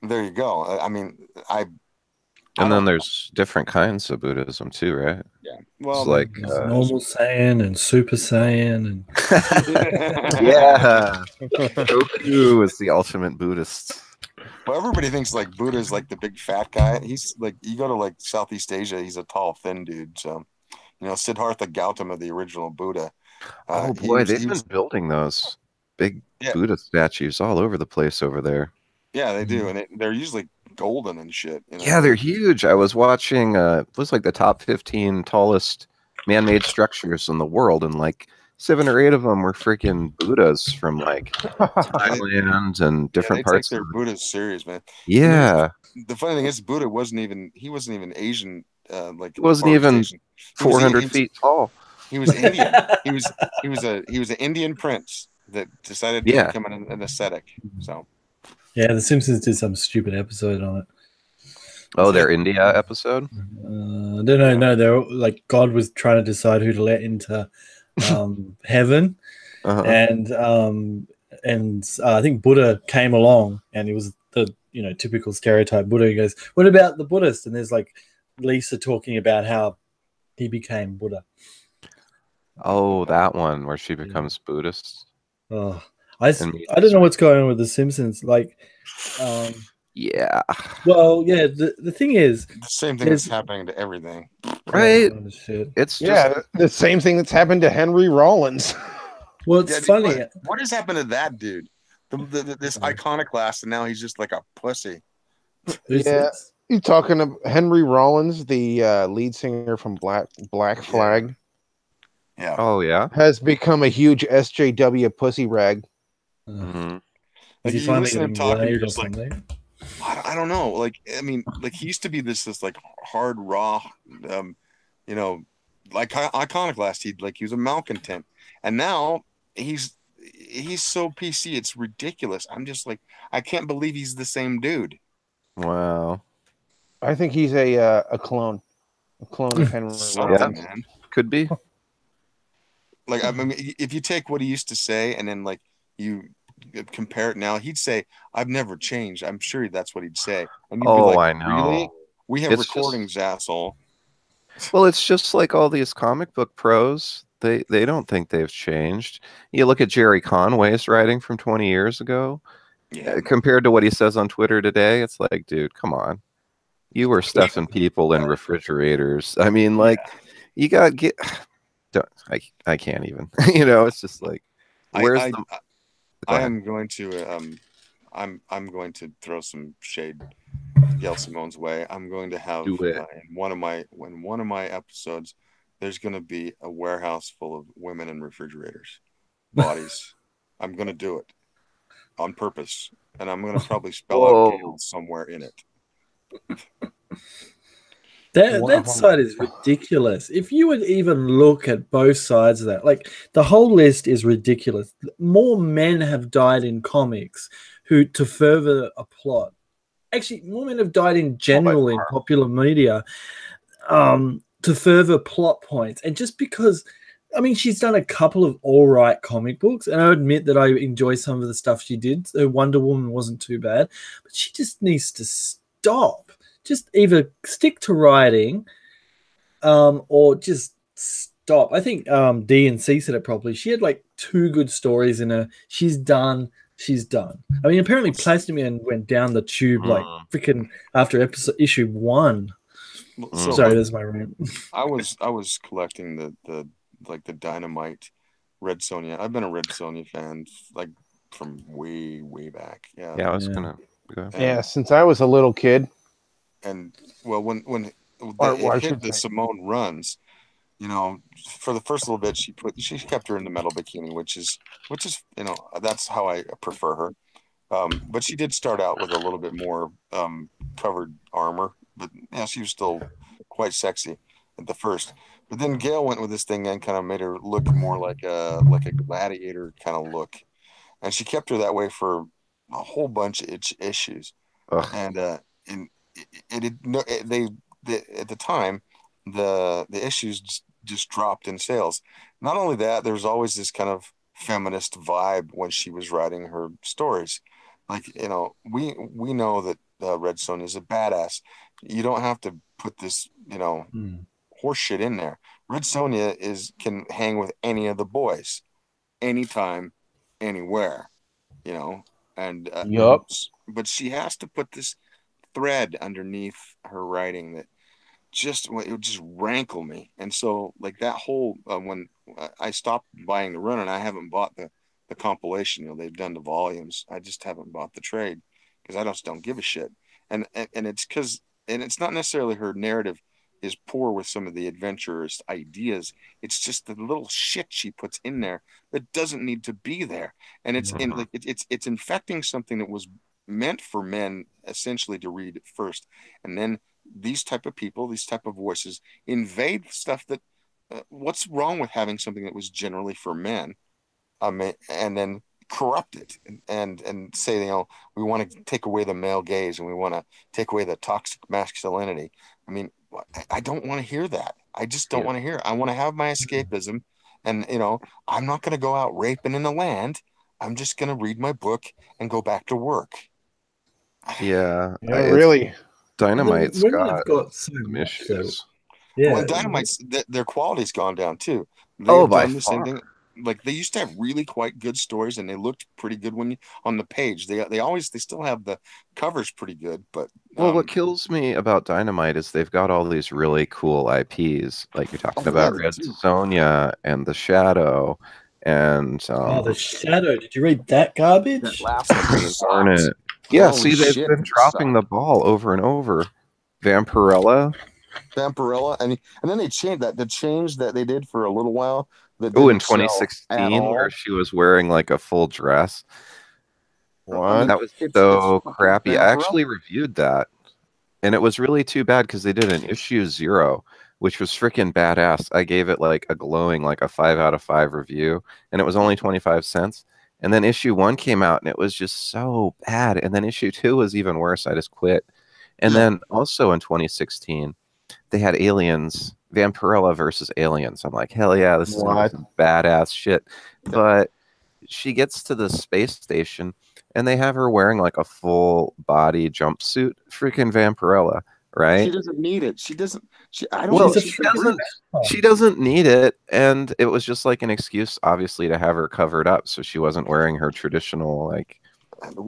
there you go. I mean, and then there's different kinds of Buddhism too, right? Yeah. Well, it's like normal Saiyan and Super Saiyan, and Goku is the ultimate Buddhist. Well, everybody thinks like Buddha is like the big fat guy. He's like, you go to like Southeast Asia, he's a tall, thin dude. So, you know, Siddhartha Gautama, the original Buddha. Oh boy, they've been building those big Buddha statues all over the place over there. Yeah, they do, and they're usually golden and shit. You know? Yeah, they're huge. I was watching. It was like the top 15 tallest man-made structures in the world, and like 7 or 8 of them were freaking Buddhas from like Thailand and different they parts take their of Buddhas serious, man. Yeah. The funny thing is, Buddha wasn't even Asian. Like He wasn't Far East even Asian. 400 feet tall. He was Indian. he was an Indian prince that decided to become an ascetic. So yeah, The Simpsons did some stupid episode on it. Oh, their India episode? No, they're like God was trying to decide who to let into heaven, and I think Buddha came along, and he was the typical stereotype Buddha. He goes, "What about the Buddhist?" And there's like Lisa talking about how he became Buddha. Oh, that one where she becomes Buddhist. Oh, I don't know what's going on with The Simpsons. Like, yeah. Well, yeah. The thing is, the same thing that's happening to everything, right? Oh, shit. It's the same thing that's happened to Henry Rollins. Well, it's funny. What has happened to that dude? This iconoclast, and now he's just like a pussy. Yeah, you talking about Henry Rollins, the lead singer from Black Flag? Yeah. Oh yeah. Has become a huge SJW pussy rag. Mm-hmm. Is he finally getting laid or something? I don't know. Like, I mean, like he used to be this like hard raw, like iconoclast. He was a malcontent, and now he's so PC. It's ridiculous. I'm just like, I can't believe he's the same dude. Wow. I think he's a clone of Henry Rollins. Man. Could be. Like, I mean, if you take what he used to say and then like you compare it now, he'd say, "I've never changed." I'm sure that's what he'd say. And you'd be like, I know. Really? We have recordings, asshole. Well, it's just like all these comic book pros. They don't think they've changed. You look at Jerry Conway's writing from 20 years ago, compared to what he says on Twitter today. It's like, dude, come on. You were stuffing people in refrigerators. I mean, like, you got to get. I can't even. It's just like, where's I am going to I'm going to throw some shade Gail Simone's way. I'm going to have in one of my episodes, there's going to be a warehouse full of women in refrigerators, bodies. I'm going to do it on purpose, and I'm going to probably spell out Gail somewhere in it. That side is ridiculous. If you would even look at both sides of that, like the whole list is ridiculous. More men have died in comics to further a plot. Actually, more men have died in general in popular media to further plot points. And just because, I mean, she's done a couple of all right comic books, and I admit that I enjoy some of the stuff she did. So Wonder Woman wasn't too bad, but she just needs to stop. Just either stick to writing or just stop. I think D and C said it properly. She had like 2 good stories in her. She's done. I mean, apparently Plastic-Man went down the tube like freaking after issue 1. So, sorry, that's my rant. I was collecting the Dynamite Red Sonja. I've been a Red Sonja fan like from way back. Yeah. Yeah, I was gonna go. Yeah, since I was a little kid. And well, when it hit the Simone runs, for the first little bit, she kept her in the metal bikini, which is that's how I prefer her. But she did start out with a little bit more covered armor, but yeah, she was still quite sexy at the first. But then Gail went with this thing and kind of made her look more like a gladiator kind of look, and she kept her that way for a whole bunch of issues. And at the time, the issues just dropped in sales. Not only that, there's always this kind of feminist vibe when she was writing her stories. Like, we know that Red Sonja is a badass. You don't have to put this, horse shit in there. Red Sonja can hang with any of the boys, anytime, anywhere, and but she has to put this thread underneath her writing that it would just rankle me. And so like that whole when I stopped buying the run, and I haven't bought the compilation, they've done the volumes, I just haven't bought the trade, because I just don't give a shit. And it's not necessarily her narrative is poor with some of the adventurous ideas. It's just the little shit she puts in there that doesn't need to be there, and it's infecting something that was meant for men essentially to read first, and then these type of people, these type of voices invade stuff that. What's wrong with having something that was generally for men, and then corrupt it and say, we want to take away the male gaze and we want to take away the toxic masculinity. I mean, I don't want to hear that. I just don't want to hear it. I want to have my escapism, and I'm not going to go out raping in the land. I'm just going to read my book and go back to work. Yeah, really. Dynamite's got some issues. Yeah, well, Dynamite's their quality's gone down too. By far. Like they used to have really quite good stories, and they looked pretty good when on the page. They still have the covers pretty good, but what kills me about Dynamite is they've got all these really cool IPs, like you're talking about Red Sonja and the Shadow, and the Shadow. Did you read that garbage? That last darn it. Yeah, see, they've been dropping the ball over and over. Vampirella, and then they changed that. The change that they did for a little while. In 2016, where she was wearing like a full dress. What? That was so crappy. I actually reviewed that, and it was really too bad because they did an issue 0, which was freaking badass. I gave it like a glowing, like a 5 out of 5 review, and it was only 25 cents. And then issue 1 came out, and it was just so bad. And then issue 2 was even worse. I just quit. And then also in 2016, they had Aliens, Vampirella versus Aliens. I'm like, hell yeah, this is some badass shit. But she gets to the space station, and they have her wearing like a full body jumpsuit. Freaking Vampirella, right? She doesn't need it. She doesn't. She doesn't need it, and it was just like an excuse, obviously, to have her covered up, so she wasn't wearing her traditional like.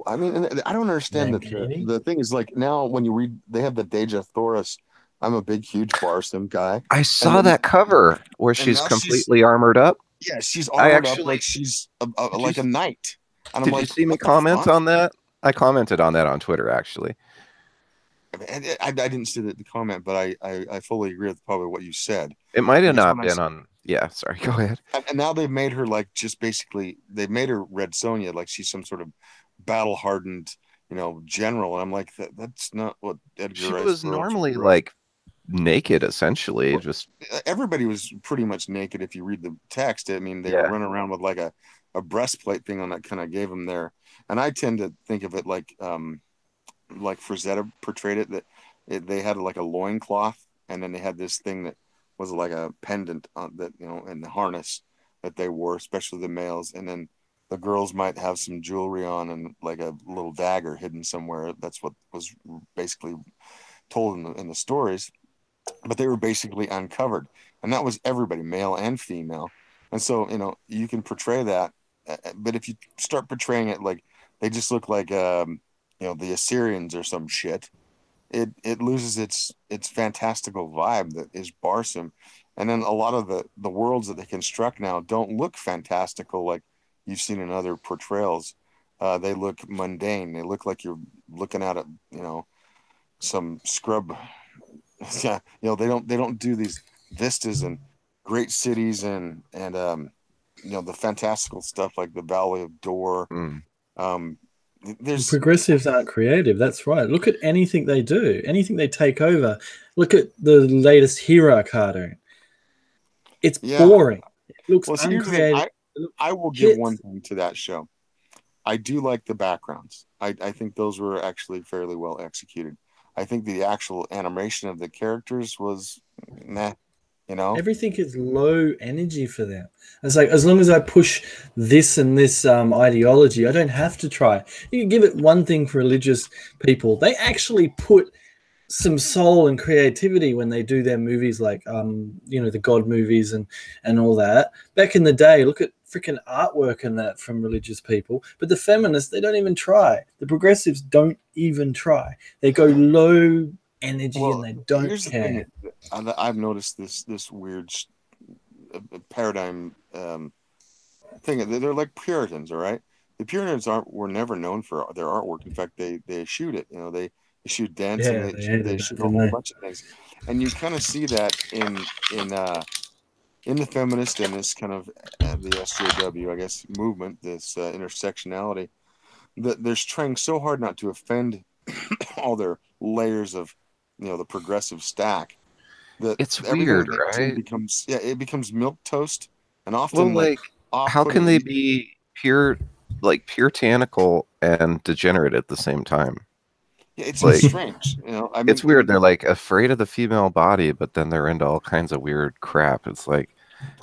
I mean, I don't understand that. The thing is, like, now when you read, they have the Deja Thoris. I'm a big, huge Barsom guy. I saw that cover where she's completely armored up. Yeah, she's armored up like she's like a knight. And did you see me comment on that? I commented on that on Twitter, actually. I didn't see the comment, but I fully agree with probably what you said. It might have not been on. Yeah, sorry. Go ahead. And now they've made her like just basically they've made her Red Sonja, like she's some sort of battle hardened, general. And I'm like, that's not what Edgar. She was normally like naked, essentially. Well, just everybody was pretty much naked if you read the text. I mean, they were running around with like a breastplate thing on that kind of gave them there. And I tend to think of it like Frazetta portrayed it, that they had like a loincloth, and then they had this thing that was like a pendant on that, in the harness that they wore, especially the males. And then the girls might have some jewelry on and like a little dagger hidden somewhere. That's what was basically told in the stories. But they were basically uncovered, and that was everybody, male and female. And so, you can portray that, but if you start portraying it like they just look like, the Assyrians or some shit, it loses its fantastical vibe that is Barsom. And then a lot of the worlds that they construct now don't look fantastical like you've seen in other portrayals. They look mundane. They look like you're looking at some scrub. Yeah, they don't do these vistas and great cities and the fantastical stuff like the Valley of Dor. There's progressives aren't creative. That's right. Look at anything they do, anything they take over. Look at the latest Hero cartoon. It's boring. It looks uncreative. I will give one thing to that show. I do like the backgrounds. I think those were actually fairly well executed. I think the actual animation of the characters was meh, Everything is low energy for them. It's like, as long as I push this and this ideology, I don't have to try. You can give it one thing for religious people. They actually put some soul and creativity when they do their movies, like the God movies and all that. Back in the day, look at freaking artwork and that from religious people. But the feminists, they don't even try. The progressives don't even try. They go low energy and they don't care. I've noticed this weird paradigm thing. They're like Puritans, all right? the Pyramids were never known for their artwork. In fact, they shoot it. You know, they shoot dancing. They shoot a whole bunch of things, and you kind of see that in the feminist and this kind of the SJW, I guess, movement, this intersectionality, that they're trying so hard not to offend all their layers of, the progressive stack, that it's weird, right? It becomes milk toast, and often how can they be puritanical and degenerate at the same time? Yeah, it's strange. I mean, it's weird. They're like afraid of the female body, but then they're into all kinds of weird crap. It's like,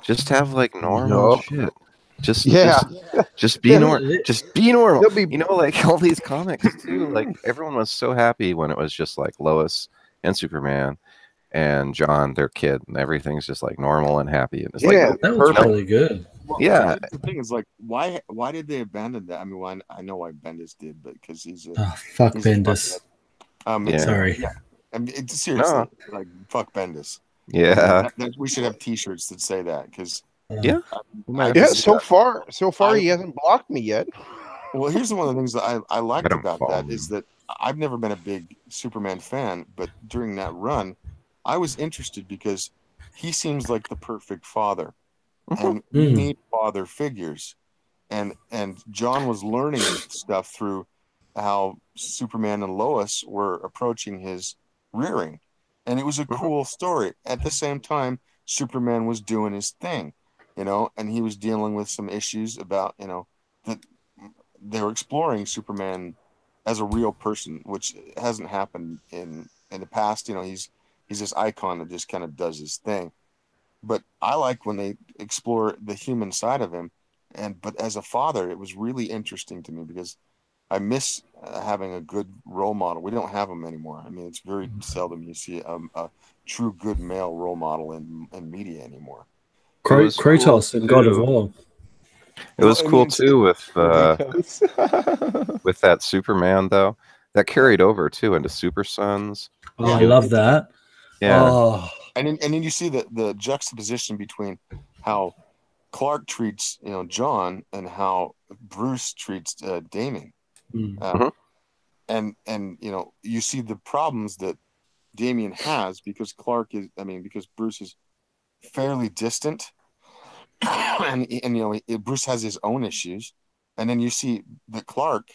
just have like normal shit. Just be normal. Just be normal. Like all these comics too. Like everyone was so happy when it was just like Lois and Superman and John, their kid, and everything's just like normal and happy. And it's that was really good. Well, the thing is, like, why did they abandon that? I mean, I know why Bendis did, but because he's fuck Bendis. Sorry. Yeah. I mean, seriously, like, fuck Bendis. Yeah. We should have T-shirts that say that, because so far he hasn't blocked me yet. Well, here's one of the things that I liked about that is that I've never been a big Superman fan, but during that run, I was interested because he seems like the perfect father, and we need father figures, and John was learning stuff through how Superman and Lois were approaching his rearing, and it was a cool story. At the same time, Superman was doing his thing, and he was dealing with some issues about, that they were exploring Superman as a real person, which hasn't happened in the past. He's this icon that just kind of does his thing. But I like when they explore the human side of him. But as a father, it was really interesting to me because I miss having a good role model. We don't have them anymore. I mean, it's very seldom you see a true good male role model in media anymore. Kratos and God of War. It was cool too with with that Superman though. That carried over too into Super Sons. Oh, I love that. Yeah. Oh. And then you see the juxtaposition between how Clark treats John and how Bruce treats Damien. And you see the problems that Damien has because because Bruce is fairly distant, and Bruce has his own issues, and then you see that Clark,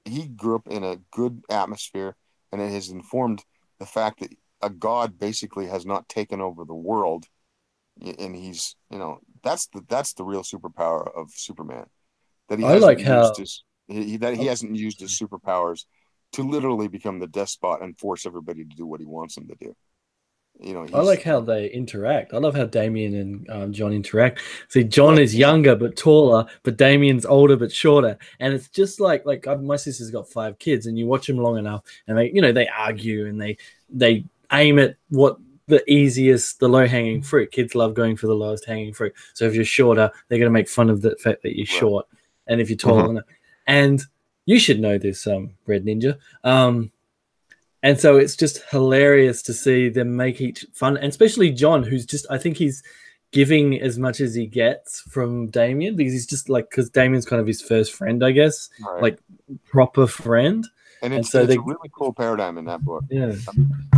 he grew up in a good atmosphere, and it has informed the fact that a god basically has not taken over the world, and he's that's the real superpower of Superman, that he hasn't used his superpowers to literally become the despot and force everybody to do what he wants them to do. I like how they interact. I love how Damien and John interact. See, John is younger but taller, but Damien's older but shorter, and it's just like my sister's got 5 kids, and you watch them long enough, and they argue and they aim at what the low hanging fruit. Kids love going for the lowest hanging fruit. So if you're shorter, they're going to make fun of the fact that you're short, and if you're taller, and you should know this, Red Ninja. And so it's just hilarious to see them make each fun, and especially John, who's just, I think he's giving as much as he gets from Damien, because he's just because Damien's kind of his first friend, I guess, like proper friend. And it's a really cool paradigm in that book. Yeah.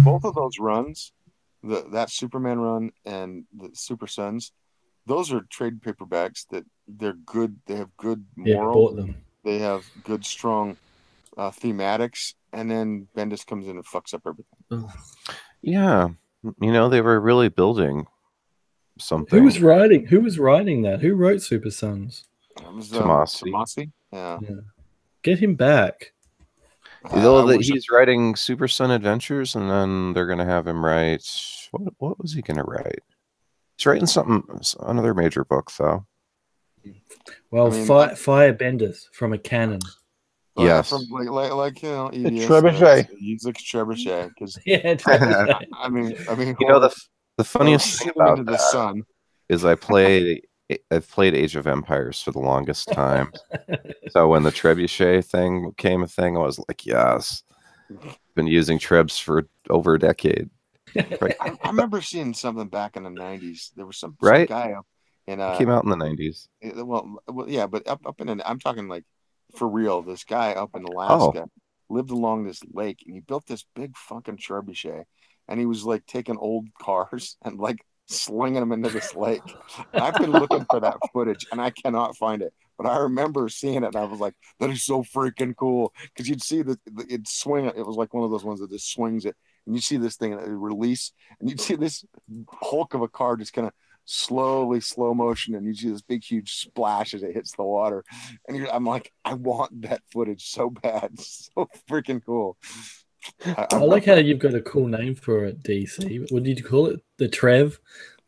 Both of those runs, that Superman run and the Super Sons, those are trade paperbacks that they're good. They have good morals. Bought them. They have good, strong thematics. And then Bendis comes in and fucks up everything. Yeah, they were really building something. Who was writing that? Who wrote Super Sons? It was Tomasi. Yeah. Get him back. He's writing Super Son Adventures, and then they're gonna have him write what was he gonna write? He's writing another major book though. Well, fire Bendis from a cannon. Yes, from like EBS, Trebuchet. He's like Trebuchet because Trebuchet. I mean, the funniest thing about the sun is I've played Age of Empires for the longest time. So when the Trebuchet thing became a thing, I was like, yes, been using Trebs for over a decade. Right. I remember seeing something back in the 90s. There was some guy up in it came out in the 90s. Well, yeah, but up in I'm talking like for real. This guy up in Alaska lived along this lake, and he built this big fucking trebuchet, and he was like taking old cars and like slinging them into this lake. And I've been looking for that footage, and I cannot find it. But I remember seeing it, and I was like, "That is so freaking cool!" Because you'd see it swing. It was like one of those ones that just swings it, and you see this thing release, and you'd see this hulk of a car just kind of slowly slow motion, and you see this big huge splash as it hits the water. And I'm like, I want that footage so bad. It's so freaking cool. I like how you've got a cool name for it, DC. What did you call it? The Trev?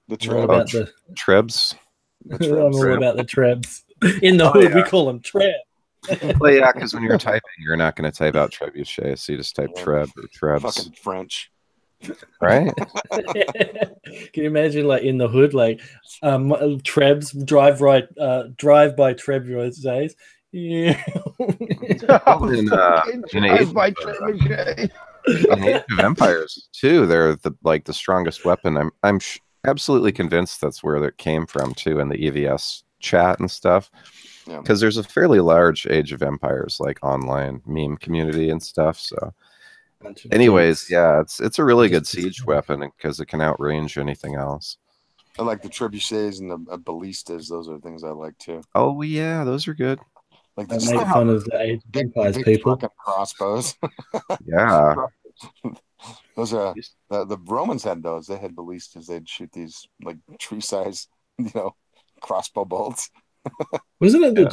The Trev. About the Trebs. I'm all about the Trebs. In the hood, we call them Trev. Well, yeah, because when you're typing, you're not going to type out trebuchet, so you just type Treb or Trebs. Fucking French. Right? Can you imagine, like, in the hood, like, Trebs, drive by trebuchets? Yeah. In Age of Empires too, they're the strongest weapon. I'm absolutely convinced that's where that came from too, in the EVS chat and stuff. Because there's a fairly large Age of Empires like online meme community and stuff. So, anyways, yeah, it's a really good siege weapon because it can outrange anything else. I like the trebuchets and the ballistas. Those are things I like too. Oh yeah, those are good. Like they make fun of the Age of Empires people. Crossbows. Yeah. Those are the Romans had those. They had ballistas. They'd shoot these like tree size, crossbow bolts. Wasn't it the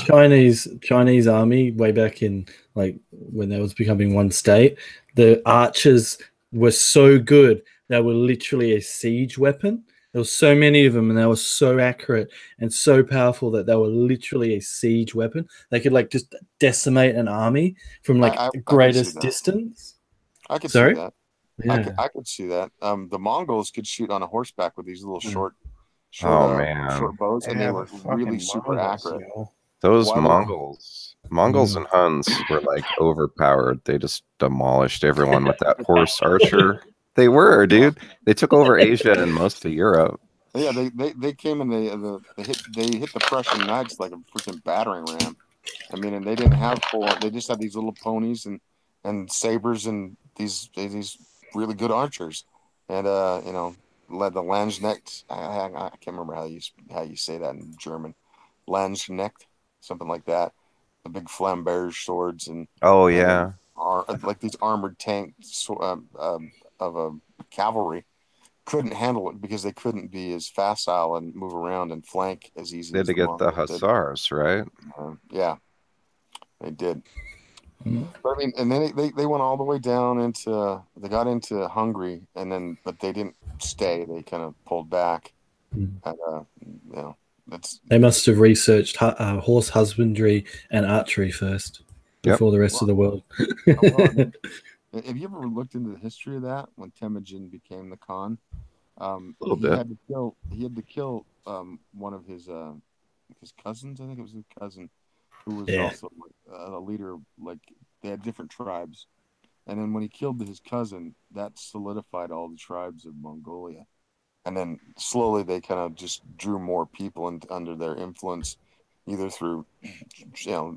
Chinese army way back in, like, when they was becoming one state? The archers were so good they were literally a siege weapon. There were so many of them, and they were so accurate and so powerful that they were literally a siege weapon. They could like just decimate an army from like the greatest distance. I could see that. Yeah. I could see that. The Mongols could shoot on a horseback with these little short bows, and they were really super accurate. Those Mongols and Huns were like overpowered. They just demolished everyone with that horse archer. They were, dude. They took over Asia and most of Europe. Yeah, they came and they hit the Prussian knights like a freaking battering ram. I mean, and they didn't have they just had these little ponies and sabers and these really good archers. And led the Landsknecht. I can't remember how you say that in German. Landsknecht, something like that. The big flamberge swords and like these armored tanks of a cavalry couldn't handle it because they couldn't be as facile and move around and flank as easily. They had to get the hussars, right? Yeah, they did. But I mean, and then they went all the way down they got into Hungary, but they didn't stay. They kind of pulled back. And, they must have researched horse husbandry and archery first before the rest of the world. Have you ever looked into the history of that when Temujin became the Khan? A little bit. He had to kill one of his cousins. I think it was his cousin, who was also a leader. Like, they had different tribes, and then when he killed his cousin, that solidified all the tribes of Mongolia. And then slowly they kind of just drew more people under their influence, either through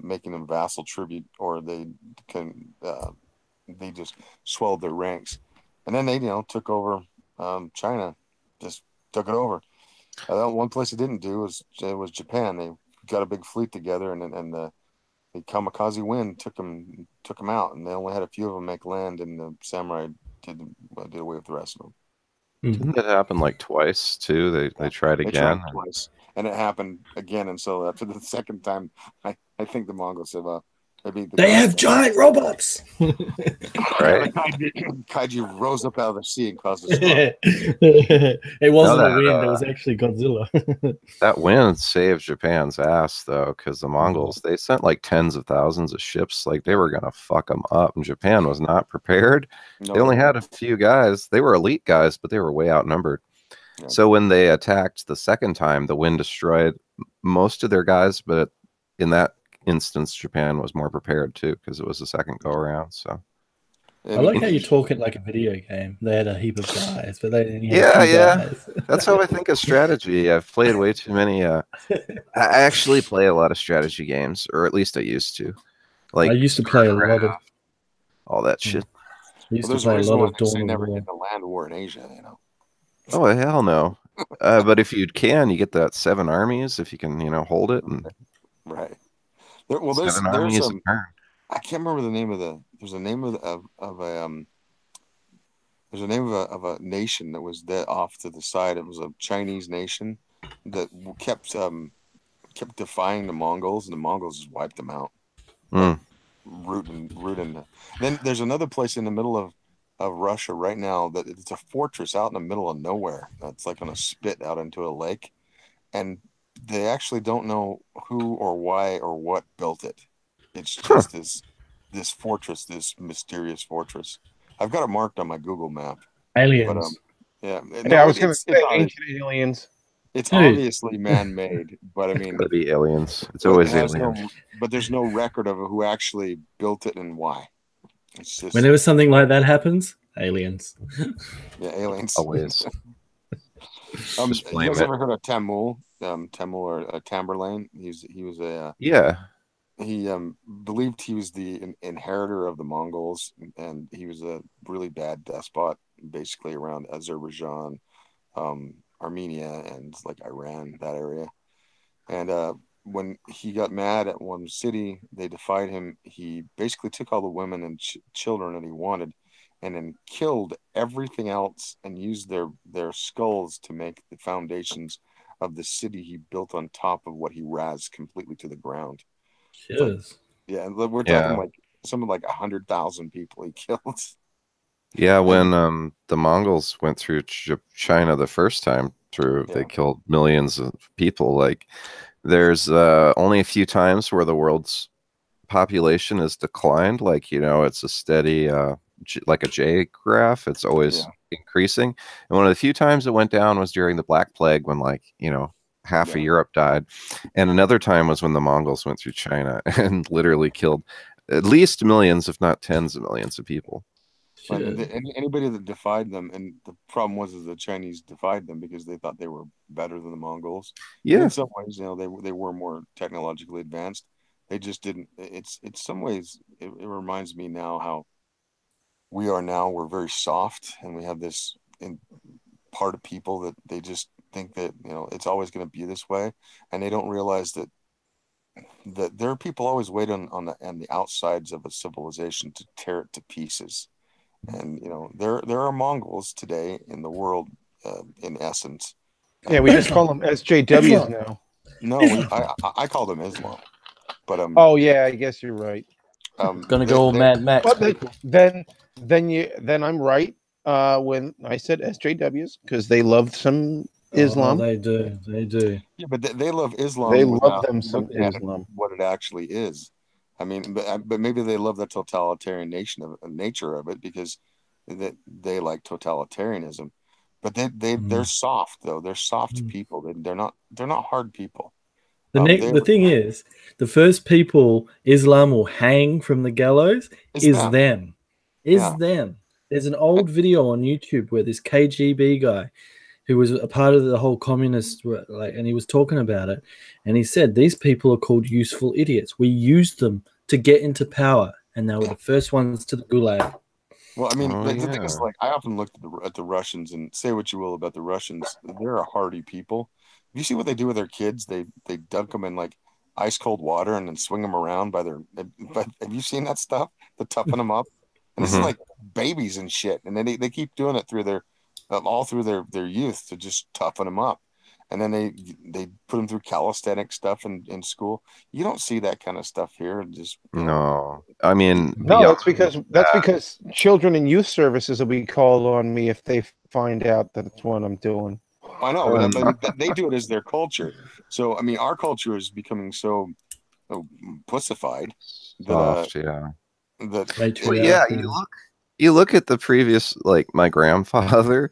making them vassal tribute, or they just swelled their ranks. And then they took over China, just took it over. One place they didn't do was Japan. They got a big fleet together, and the kamikaze wind took them out, and they only had a few of them make land, and the samurai did away with the rest of them. Didn't that happen like twice too? They tried again. Tried twice, and it happened again. And so after the second time, I think the Mongols said, "Well, maybe they have giant robots." Right? Kaiju rose up out of the sea and caused a storm. It wasn't a wind; it was actually Godzilla. That wind saved Japan's ass, though, because the Mongols, they sent like tens of thousands of ships, like they were gonna fuck them up, and Japan was not prepared. They only had a few guys. They were elite guys, but they were way outnumbered. Yeah. So when they attacked the second time, the wind destroyed most of their guys, but in that instance, Japan was more prepared too, because it was the second go around. So I like how you talk it like a video game. They had a heap of guys, but they didn't have guys. That's how I think of strategy. I've played way too many. I actually play a lot of strategy games, or at least I used to. Like I used to play a lot of all that shit. I used to play a lot of Dawn of never War. get the land war in Asia, you know. Oh hell no! But if you can, you get that 7 armies if you can, hold it and right. there's some. I can't remember the name of the. There's a name of a There's a name of a nation that was off to the side. It was a Chinese nation that kept defying the Mongols, and the Mongols just wiped them out. Like, rooting. Then there's another place in the middle of Russia right now that it's a fortress out in the middle of nowhere. That's like on a spit out into a lake, and they actually don't know who or why or what built it. It's just this fortress, this mysterious fortress. I've got it marked on my Google map. Aliens. But, yeah. No, I was going to say ancient aliens. It's obviously man-made, but I mean, it's gotta be aliens. It's always aliens. But there's no record of who actually built it and why. It's just whenever something like that happens, aliens. Yeah, aliens. Always. You guys ever heard of Tamul? Tamul or Tamerlane? He was a He believed he was the inheritor of the Mongols, and he was a really bad despot, basically around Azerbaijan, Armenia, and like Iran, that area. And when he got mad at one city, they defied him. He basically took all the women and children that he wanted, and then killed everything else, and used their skulls to make the foundations of the city he built on top of what he razed completely to the ground. Yes. Yeah, we're talking like something like 100,000 people he killed. Yeah, when the Mongols went through China the first time through, they killed millions of people. Like, there's only a few times where the world's population has declined. Like, it's a steady, like a J graph. It's always increasing. And one of the few times it went down was during the Black Plague, when half of Europe died. And another time was when the Mongols went through China and literally killed at least millions, if not tens of millions of people. Anybody that defied them, and the problem was the Chinese defied them because they thought they were better than the Mongols. Yeah. In some ways, they were more technologically advanced. They just didn't. It's in some ways it reminds me now how we are now. We're very soft, and we have this part of people that they just think that it's always going to be this way, and they don't realize that there are people always waiting on the outsides of a civilization to tear it to pieces. And there are Mongols today in the world, in essence. Yeah, we just call them SJWs now. No, I call them Islam. But oh yeah, I guess you're right. Gonna go Mad Max. But then I'm right when I said SJWs, because they loved some Islam. They do. Yeah, but they love Islam. They love them some Islam. What it actually is. I mean, but maybe they love the totalitarian nature of it, because they like totalitarianism. But they're soft, though. They're soft people. They're not hard people. The thing is, the first people Islam will hang from the gallows is them. Them. There's an old video on YouTube where this KGB guy, who was a part of the whole communist, and he was talking about it, and he said, these people are called useful idiots. We used them to get into power, and they were the first ones to the gulag. Well, I mean, the thing is, I often look at the Russians, and say what you will about the Russians, they're a hardy people. You see what they do with their kids? They dunk them in ice cold water and then swing them around by their. But have you seen that stuff? To toughen them up, and this is like babies and shit, and then they keep doing it through their all through their youth to just toughen them up. And then they put them through calisthenic stuff in school. You don't see that kind of stuff here. No, I mean, no, that's because children and youth services will be called on me if they find out that it's what I'm doing. I know, but they do it as their culture. So I mean, our culture is becoming so pussified. Soft, you look at the previous, my grandfather,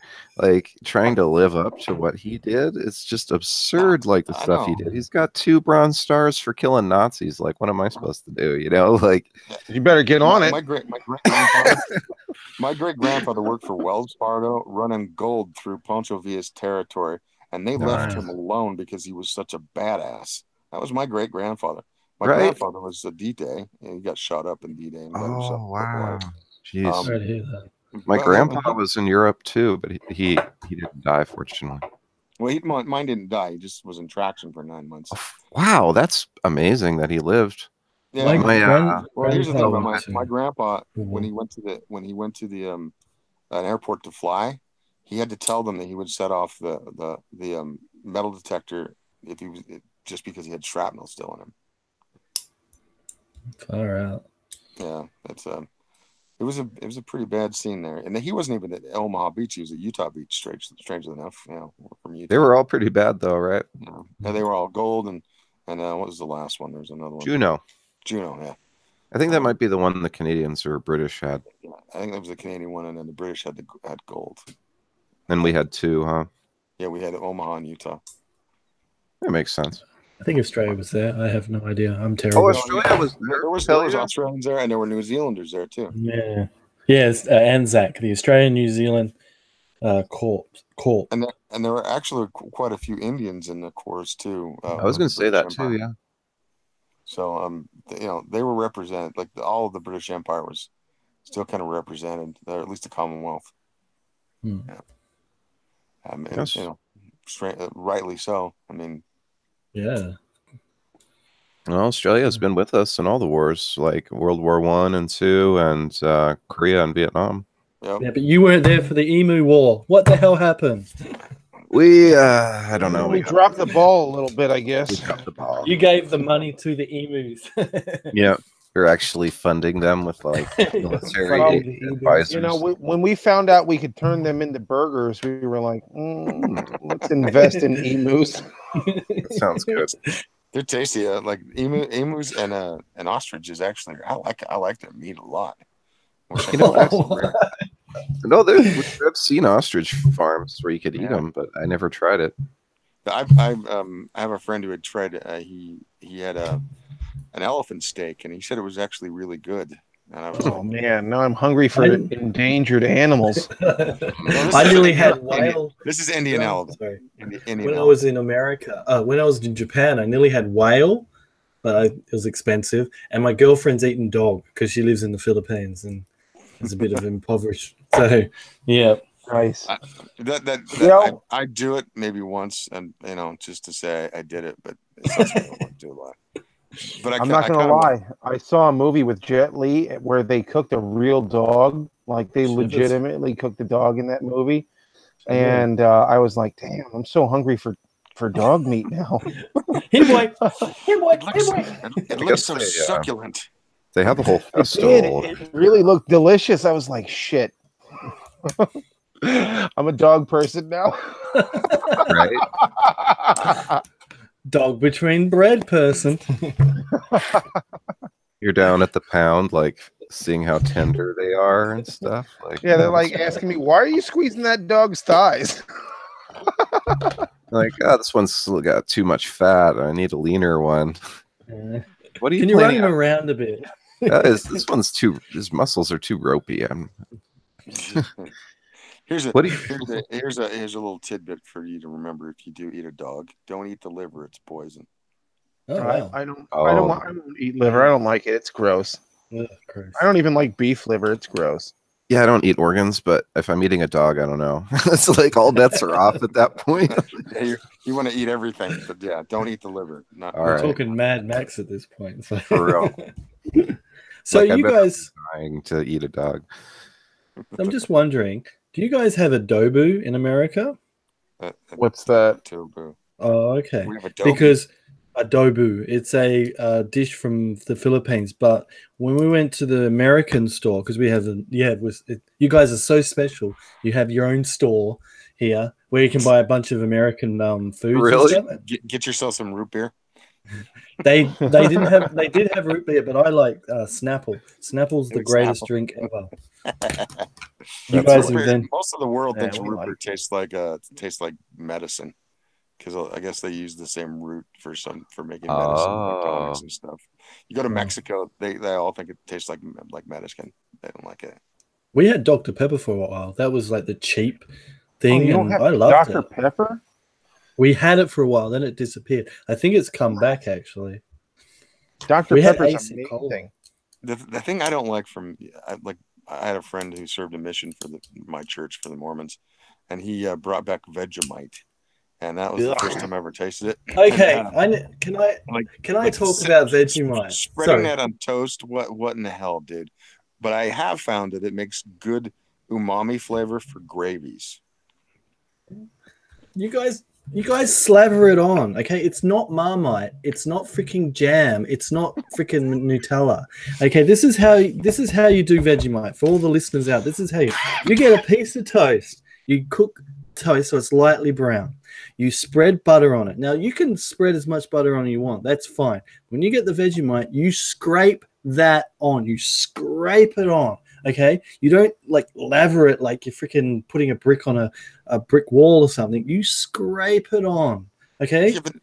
trying to live up to what he did. It's just absurd, the stuff he did. He's got 2 Bronze Stars for killing Nazis. What am I supposed to do? You better get on it. My great grandfather worked for Wells Fargo, running gold through Pancho Villa's territory, and they left him alone because he was such a badass. That was my great grandfather. My grandfather was a D-Day, and he got shot up in D-Day. And got himself wow. Jeez. Sorry to hear that. My grandpa was in Europe too, but he didn't die, fortunately. Well, mine didn't die. He just was in traction for 9 months. Oh, wow, that's amazing that he lived. Yeah. Well, here's the thing about my grandpa. When he went to the an airport to fly, he had to tell them that he would set off the metal detector if he was just because he had shrapnel still in him. Far out. Yeah, that's it was a pretty bad scene there, and he wasn't even at Omaha Beach; he was at Utah Beach. Strangely enough, from Utah. They were all pretty bad though, right? Yeah, they were all gold, and what was the last one? There was another one. Juno, yeah. I think that might be the one the Canadians or British had. Yeah, I think that was the Canadian one, and then the British had gold. Then we had two, huh? Yeah, we had Omaha and Utah. That makes sense. I think Australia was there. I have no idea. I'm terrible. Oh, Australia was there. There was Australians there, and there were New Zealanders there too. Yeah. Yes, ANZAC, the Australian New Zealand Corps. And there were actually quite a few Indians in the Corps too. I was going to say that too, yeah. So they were represented, like all of the British Empire was still kind of represented there, at least the Commonwealth. Yeah. Yes. Rightly so. I mean, yeah. Well, Australia has been with us in all the wars, like World War I and II, and Korea and Vietnam. Yep. Yeah, but you weren't there for the EMU War. What the hell happened? I don't know. We dropped the ball a little bit, I guess. We dropped the ball. You gave the money to the emus. Yeah, we're actually funding them with like military advisors. When we found out we could turn them into burgers, we were like, let's invest in emus. That sounds good. They're tasty. Like emus and ostriches. Actually, I like their meat a lot. No, I've seen ostrich farms where you could eat them, but I never tried it. I have a friend who had tried. He had an elephant steak, and he said it was actually really good. And I was man, now I'm hungry for endangered animals. I nearly had whale. This is Indian elephant. When I was in America, when I was in Japan, I nearly had whale, but it was expensive. And my girlfriend's eating dog because she lives in the Philippines and is a bit of impoverished. So, yeah. Nice. I do it maybe once, and just to say I did it, but it's not something I want to do a lot. But I'm not gonna lie. I saw a movie with Jet Li where they cooked a real dog. Like they legitimately cooked the dog in that movie, and I was like, "Damn, I'm so hungry for dog meat now." Hey boy. It looks so succulent. They have a whole festival. It really looked delicious. I was like, "Shit." I'm a dog person now. Right? Dog between bread person. You're down at the pound, like seeing how tender they are and stuff. Like, yeah, they're like asking me, "Why are you squeezing that dog's thighs?" Like, this one's still got too much fat. I need a leaner one. What are you? Can you run him around a bit? This one's too. His muscles are too ropey. Here's a little tidbit for you to remember if you do eat a dog. Don't eat the liver; it's poison. Oh, wow. I don't eat liver. I don't like it. It's gross. Ugh, I don't even like beef liver. It's gross. Yeah, I don't eat organs, but if I'm eating a dog, I don't know. It's like all bets are off at that point. You want to eat everything, but yeah, don't eat the liver. We're talking Mad Max at this point. So. For real. So you guys trying to eat a dog. I'm just wondering, do you guys have adobo in America? What's that? Adobo. Oh, okay. Because adobo, it's a dish from the Philippines. But when we went to the American store, because we have you guys are so special. You have your own store here where you can buy a bunch of American foods. Really? Get yourself some root beer. They did have root beer, but I like Snapple. Snapple's the greatest drink ever. Most of the world thinks root beer tastes like medicine, because I guess they use the same root for making medicine, like tonics and stuff. You go to Mexico, they all think it tastes like medicine. They don't like it. We had Dr. Pepper for a while. That was like the cheap thing, and I Dr. loved it. Dr. Pepper? We had it for a while, then it disappeared. I think it's come back actually. Dr. Pepper's amazing. The thing I don't like I had a friend who served a mission for my church for the Mormons, and he brought back Vegemite, and that was the first time I ever tasted it. Okay, can I talk about Vegemite? Spreading that on toast, what in the hell, dude? But I have found that it makes good umami flavor for gravies. You guys slaver it on, okay? It's not Marmite. It's not freaking jam. It's not freaking Nutella. Okay, this is how you do Vegemite. For all the listeners out, this is how you get a piece of toast. You cook toast so it's lightly brown. You spread butter on it. Now, you can spread as much butter on as you want. That's fine. When you get the Vegemite, you scrape that on. You scrape it on. Okay, you don't like lather it like you're freaking putting a brick on a brick wall or something. You scrape it on. Okay. Yeah, but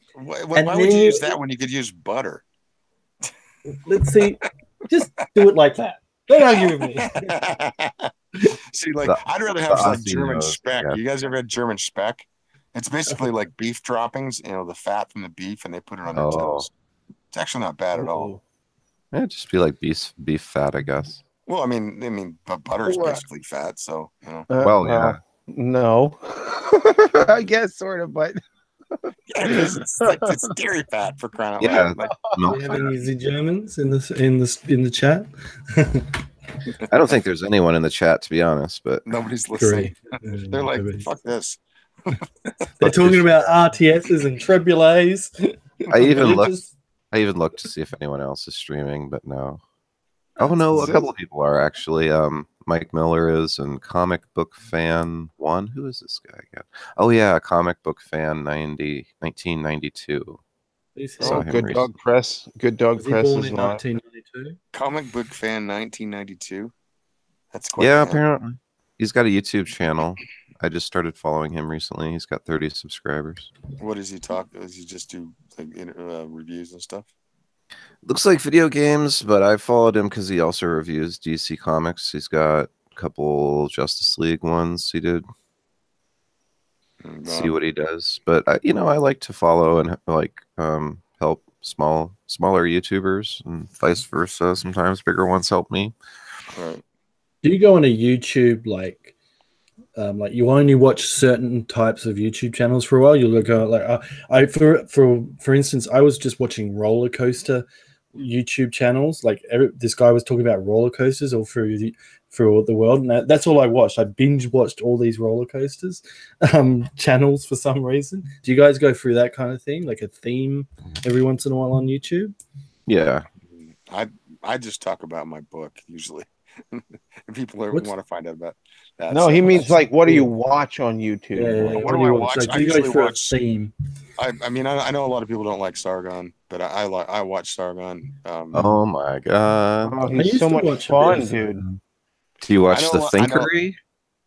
why would you use that when you could use butter? Let's see. Just do it like that. Don't argue with me. See, I'd rather have like German speck. Yeah. You guys ever had German speck? It's basically like beef droppings. You know, the fat from the beef, and they put it on their toast. It's actually not bad at all. Yeah, just be like beef fat, I guess. Well, I mean, but butter is basically fat, so you know. Yeah. No, I guess sort of, but it's dairy fat for crying out loud. Like, do you have any easy Germans in the chat? I don't think there's anyone in the chat, to be honest, but nobody's listening. They're like, "Fuck this." They're talking about RTSs and Trebulets. I even looked to see if anyone else is streaming, but no. Oh no, a couple of people are actually. Mike Miller is, and Comic Book Fan 1. Who is this guy again? Oh yeah, Comic Book Fan 1992. Good Dog Press. Good Dog Press born in 1992. Comic Book Fan 1992. That's quite apparently. He's got a YouTube channel. I just started following him recently. He's got 30 subscribers. What does he talk? Does he just do like reviews and stuff? Looks like video games, but I followed him because he also reviews DC Comics. He's got a couple Justice League ones he did. See what he does. But I like to follow and help smaller YouTubers and vice versa. Sometimes bigger ones help me. Right. Do you go on a YouTube like you only watch certain types of YouTube channels for a while? You'll go for instance, I was just watching roller coaster YouTube channels. Like this guy was talking about roller coasters all through the world, and that's all I watched. I binge watched all these roller coasters channels for some reason. Do you guys go through that kind of thing, like a theme every once in a while on YouTube? Yeah, I just talk about my book usually. People want to find out about that. No, he means like, what do you watch on YouTube? Yeah, what do I watch? Like, I usually watch theme. I mean, I know a lot of people don't like Sargon, but I watch Sargon. Oh my god! Oh, he's so much fun, dude. Do you watch the Thinkery?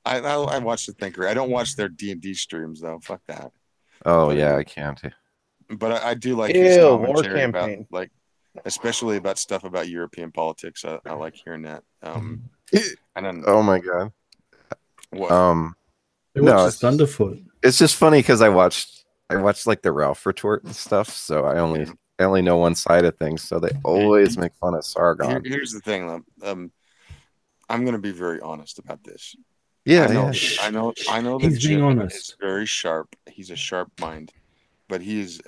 I watch the Thinkery. I don't watch their D&D streams though. Fuck that. Oh yeah, I can't. But I do like his commentary about especially about stuff about European politics. I like hearing that. And then, oh my god. What? It's Thunderfoot. It's just funny because I watched like the Ralph retort and stuff, so I only know one side of things. So they always make fun of Sargon. Here's the thing, I'm going to be very honest about this. Yeah, I know that he's being honest. Is very sharp. He's a sharp mind, but he is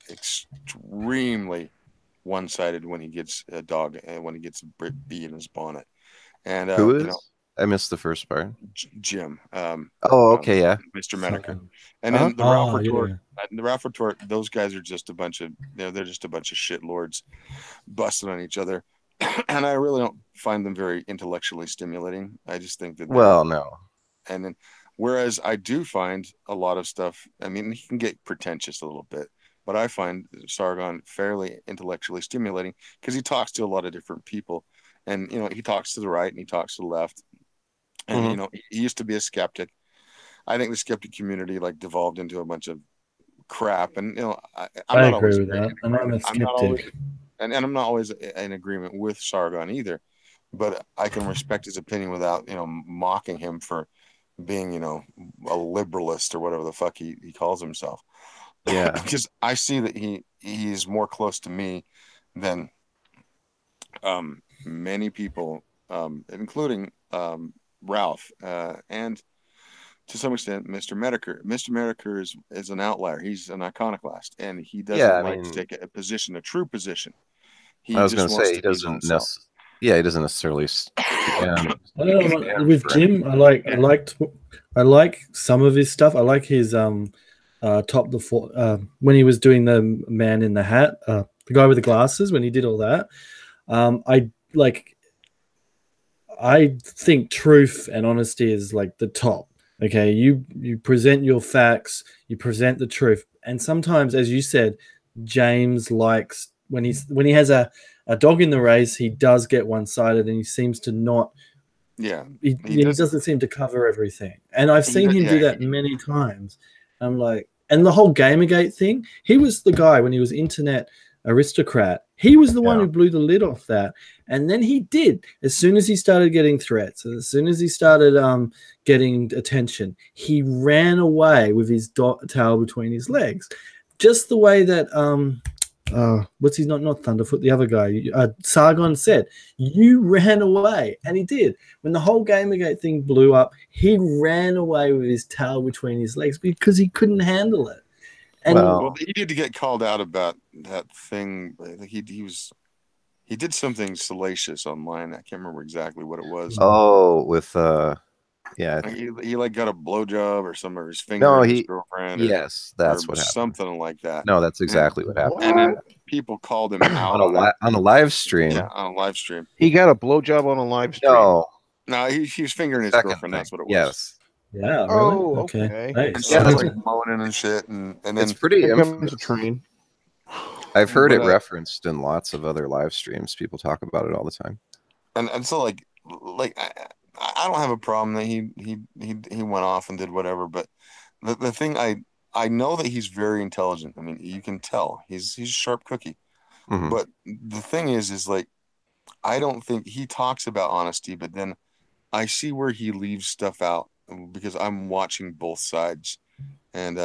extremely one-sided when he gets a dog and when he gets a bee in his bonnet. And who is? I missed the first part. Jim. Okay, yeah. Mr. Menaker. And then the Ralph retort. The Ralph retort. Those guys are just a bunch of. They're just a bunch of shitlords, busting on each other, and I really don't find them very intellectually stimulating. I just think that. Well, no. And then, whereas I do find a lot of stuff. I mean, he can get pretentious a little bit, but I find Sargon fairly intellectually stimulating because he talks to a lot of different people, and he talks to the right and he talks to the left. And he used to be a skeptic. I think the skeptic community devolved into a bunch of crap. And I agree with that. And I'm a skeptic. And I'm not always in agreement with Sargon either. But I can respect his opinion without mocking him for being a liberalist or whatever the fuck he calls himself. Yeah, because I see that he's more close to me than many people, including Ralph, and to some extent, Mr. Medicare. Mr. Medicare is an outlier. He's an iconoclast, and he doesn't like to take a position, a true position. I was going to say he doesn't necessarily. Yeah, he doesn't necessarily. I don't know, with Jim, I like some of his stuff. I like his top the four when he was doing the man in the hat, the guy with the glasses, when he did all that. I think truth and honesty is like the top. Okay, you present your facts, you present the truth, and sometimes, as you said, James likes when he has a dog in the race, he does get one-sided, and he seems to not. Yeah, he doesn't seem to cover everything, and I've seen him do that many times. I'm like, and the whole Gamergate thing, he was the guy when he was internet aristocrat. He was the one who blew the lid off that, and then he did. As soon as he started getting threats, as soon as he started getting attention, he ran away with his tail between his legs, just the way that what's his not Thunderfoot, the other guy, Sargon said, you ran away, and he did. When the whole Gamergate thing blew up, he ran away with his tail between his legs because he couldn't handle it. And well, he did to get called out about that thing. He did something salacious online. I can't remember exactly what it was. Oh, with yeah, he like got a blowjob or some of his finger in his girlfriend. Yes, that's what happened. Something like that. No, that's exactly what happened. And then people called him out on a live stream. Yeah, on a live stream. He got a blowjob on a live stream. No, he was fingering his girlfriend. That's what it was. Yes. Yeah. Really? Oh, okay. Nice. And like moaning and shit, and then it's pretty infamous. A train. I've heard it referenced in lots of other live streams. People talk about it all the time. And so like I don't have a problem that he went off and did whatever, but the thing I know that he's very intelligent. I mean, you can tell he's a sharp cookie. Mm-hmm. But the thing is like I don't think he talks about honesty, but then I see where he leaves stuff out because I'm watching both sides, and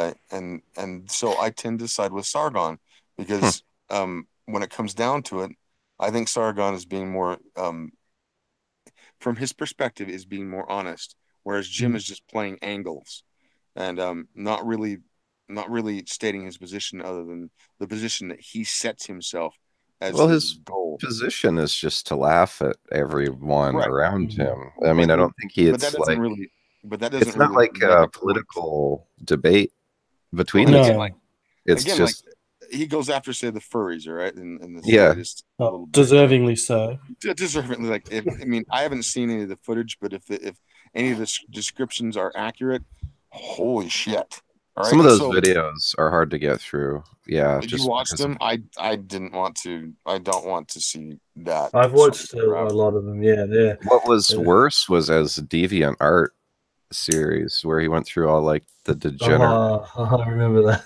so I tend to side with Sargon because when it comes down to it, I think Sargon is being more from his perspective is being more honest, whereas Jim is just playing angles and not really stating his position other than the position that he sets himself as his goal. Position is just to laugh at everyone around him. I mean, I don't think it's it's not like a political debate between the two. It's again, just he goes after, say, the furries, all right? And deservingly so. Deservingly, like I mean, I haven't seen any of the footage, but if any of the descriptions are accurate, holy shit! All right? Some of those videos are hard to get through. Yeah, did you watch them? I didn't want to. I don't want to see that. I've watched a lot of them. Yeah. What was worse was as Deviant Art series where he went through all like the degenerate. I remember that.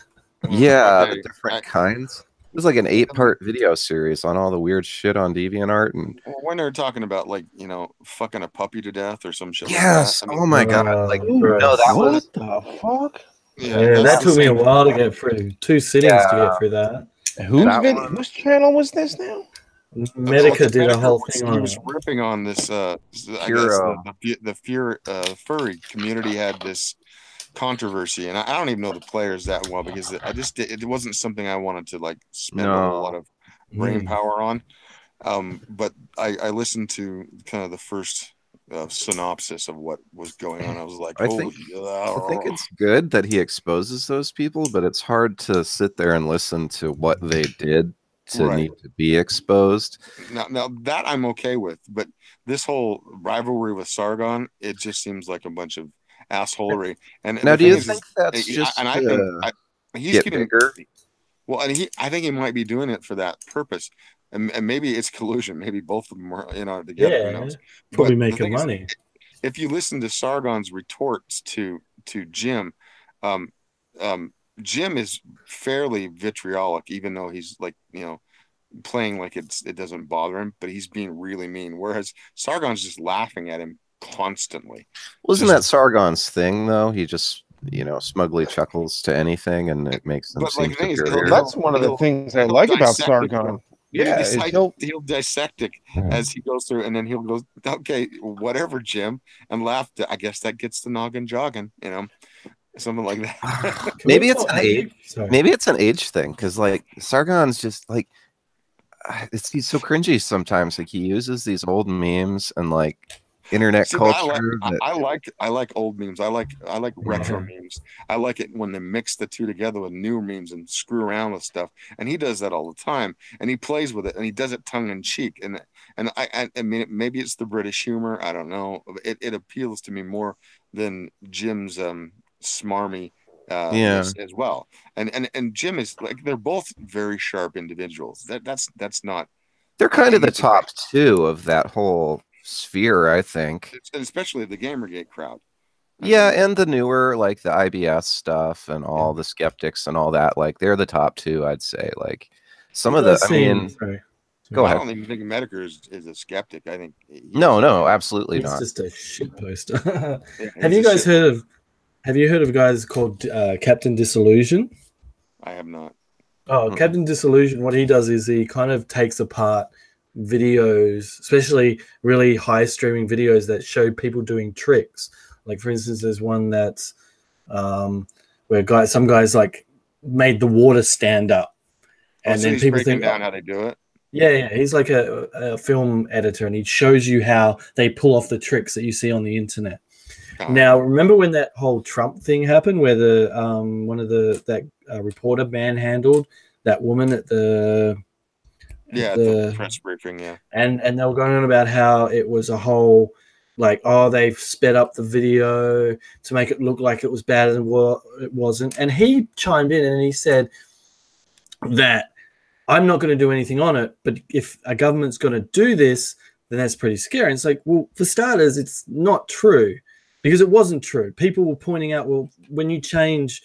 Yeah, the different kinds. It was like an 8-part video series on all the weird shit on DeviantArt, and when they're talking about like fucking a puppy to death or some shit. Yes. Like that. I mean, oh my god! Like no, that was what the fuck. Yeah, that took me a while to get through. 2 sittings to get through that. Whose channel was this now? Medica did a whole thing on it. He was ripping on this. I guess the fear furry community had this controversy, and I don't even know the players that well because it wasn't something I wanted to like spend a whole lot of brain power on. But I listened to kind of the first synopsis of what was going on. I was like, I think it's good that he exposes those people, but it's hard to sit there and listen to what they did to need to be exposed. Now that I'm okay with, but this whole rivalry with Sargon, it just seems like a bunch of assholery. And now, do you think that's just and I think he's getting bigger? Well, and I think he might be doing it for that purpose. And maybe it's collusion. Maybe both of them are, together. Yeah, who knows? Probably making money. If you listen to Sargon's retorts to Jim, Jim is fairly vitriolic, even though he's like, playing like it doesn't bother him, but he's being really mean. Whereas Sargon's just laughing at him constantly. Wasn't that Sargon's thing though? He just smugly chuckles to anything, and it makes them seem superior. That's one of the things I like about Sargon. Yeah, he'll dissect it as he goes through, and then he'll go, okay, whatever, Jim, and laugh. I guess that gets the noggin jogging, something like that. Maybe it's an age thing, because like Sargon's just like he's so cringy sometimes. Like he uses these old memes and like internet culture. I like old memes. I like retro memes. I like it when they mix the two together with new memes and screw around with stuff. And he does that all the time. And he plays with it, and he does it tongue in cheek. And I mean, maybe it's the British humor. I don't know. It appeals to me more than Jim's smarmy as well. And Jim is like, they're both very sharp individuals. That's not. They're kind of the top two of that whole sphere, I think, especially the Gamergate crowd. And the newer, like the IBS stuff and all the skeptics and all that, like they're the top two, I'd say. Like some of the, go ahead. I don't even think Medicare is a skeptic. I think no, absolutely not. It's just a shit poster. Have you guys heard of guys called Captain Disillusion? I have not. Oh, Captain Disillusion, what he does is he kind of takes apart videos, especially really high streaming videos that show people doing tricks. Like, for instance, there's one that's where some guys like made the water stand up, and then people think down how they do it. Yeah, he's like a film editor, and he shows you how they pull off the tricks that you see on the internet. Now, remember when that whole Trump thing happened, where the one of that reporter manhandled that woman at the press briefing, and they were going on about how it was a whole like, oh, they've sped up the video to make it look like it was bad and it wasn't. And he chimed in and he said that I'm not going to do anything on it, but if a government's going to do this, then that's pretty scary. And it's like, well, for starters, it's not true, because it wasn't true. People were pointing out, well, when you change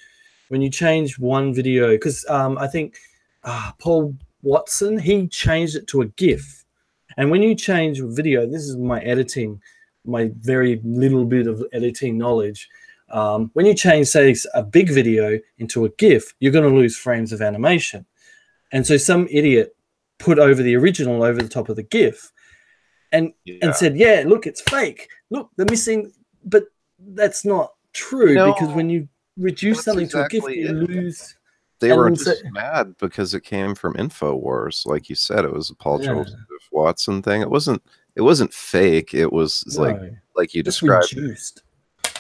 one video, because I think Paul Watson, he changed it to a GIF. And when you change a video, this is my very little bit of editing knowledge. When you change, say, a big video into a GIF, you're going to lose frames of animation. And so some idiot put over the original over the top of the GIF and said, yeah, look, it's fake. Look, they're missing. But that's not true, because when you reduce something to a GIF, you lose. They were just mad because it came from InfoWars. Like you said, it was a Paul Joseph Watson thing. It wasn't fake. It was like you described. Reduced.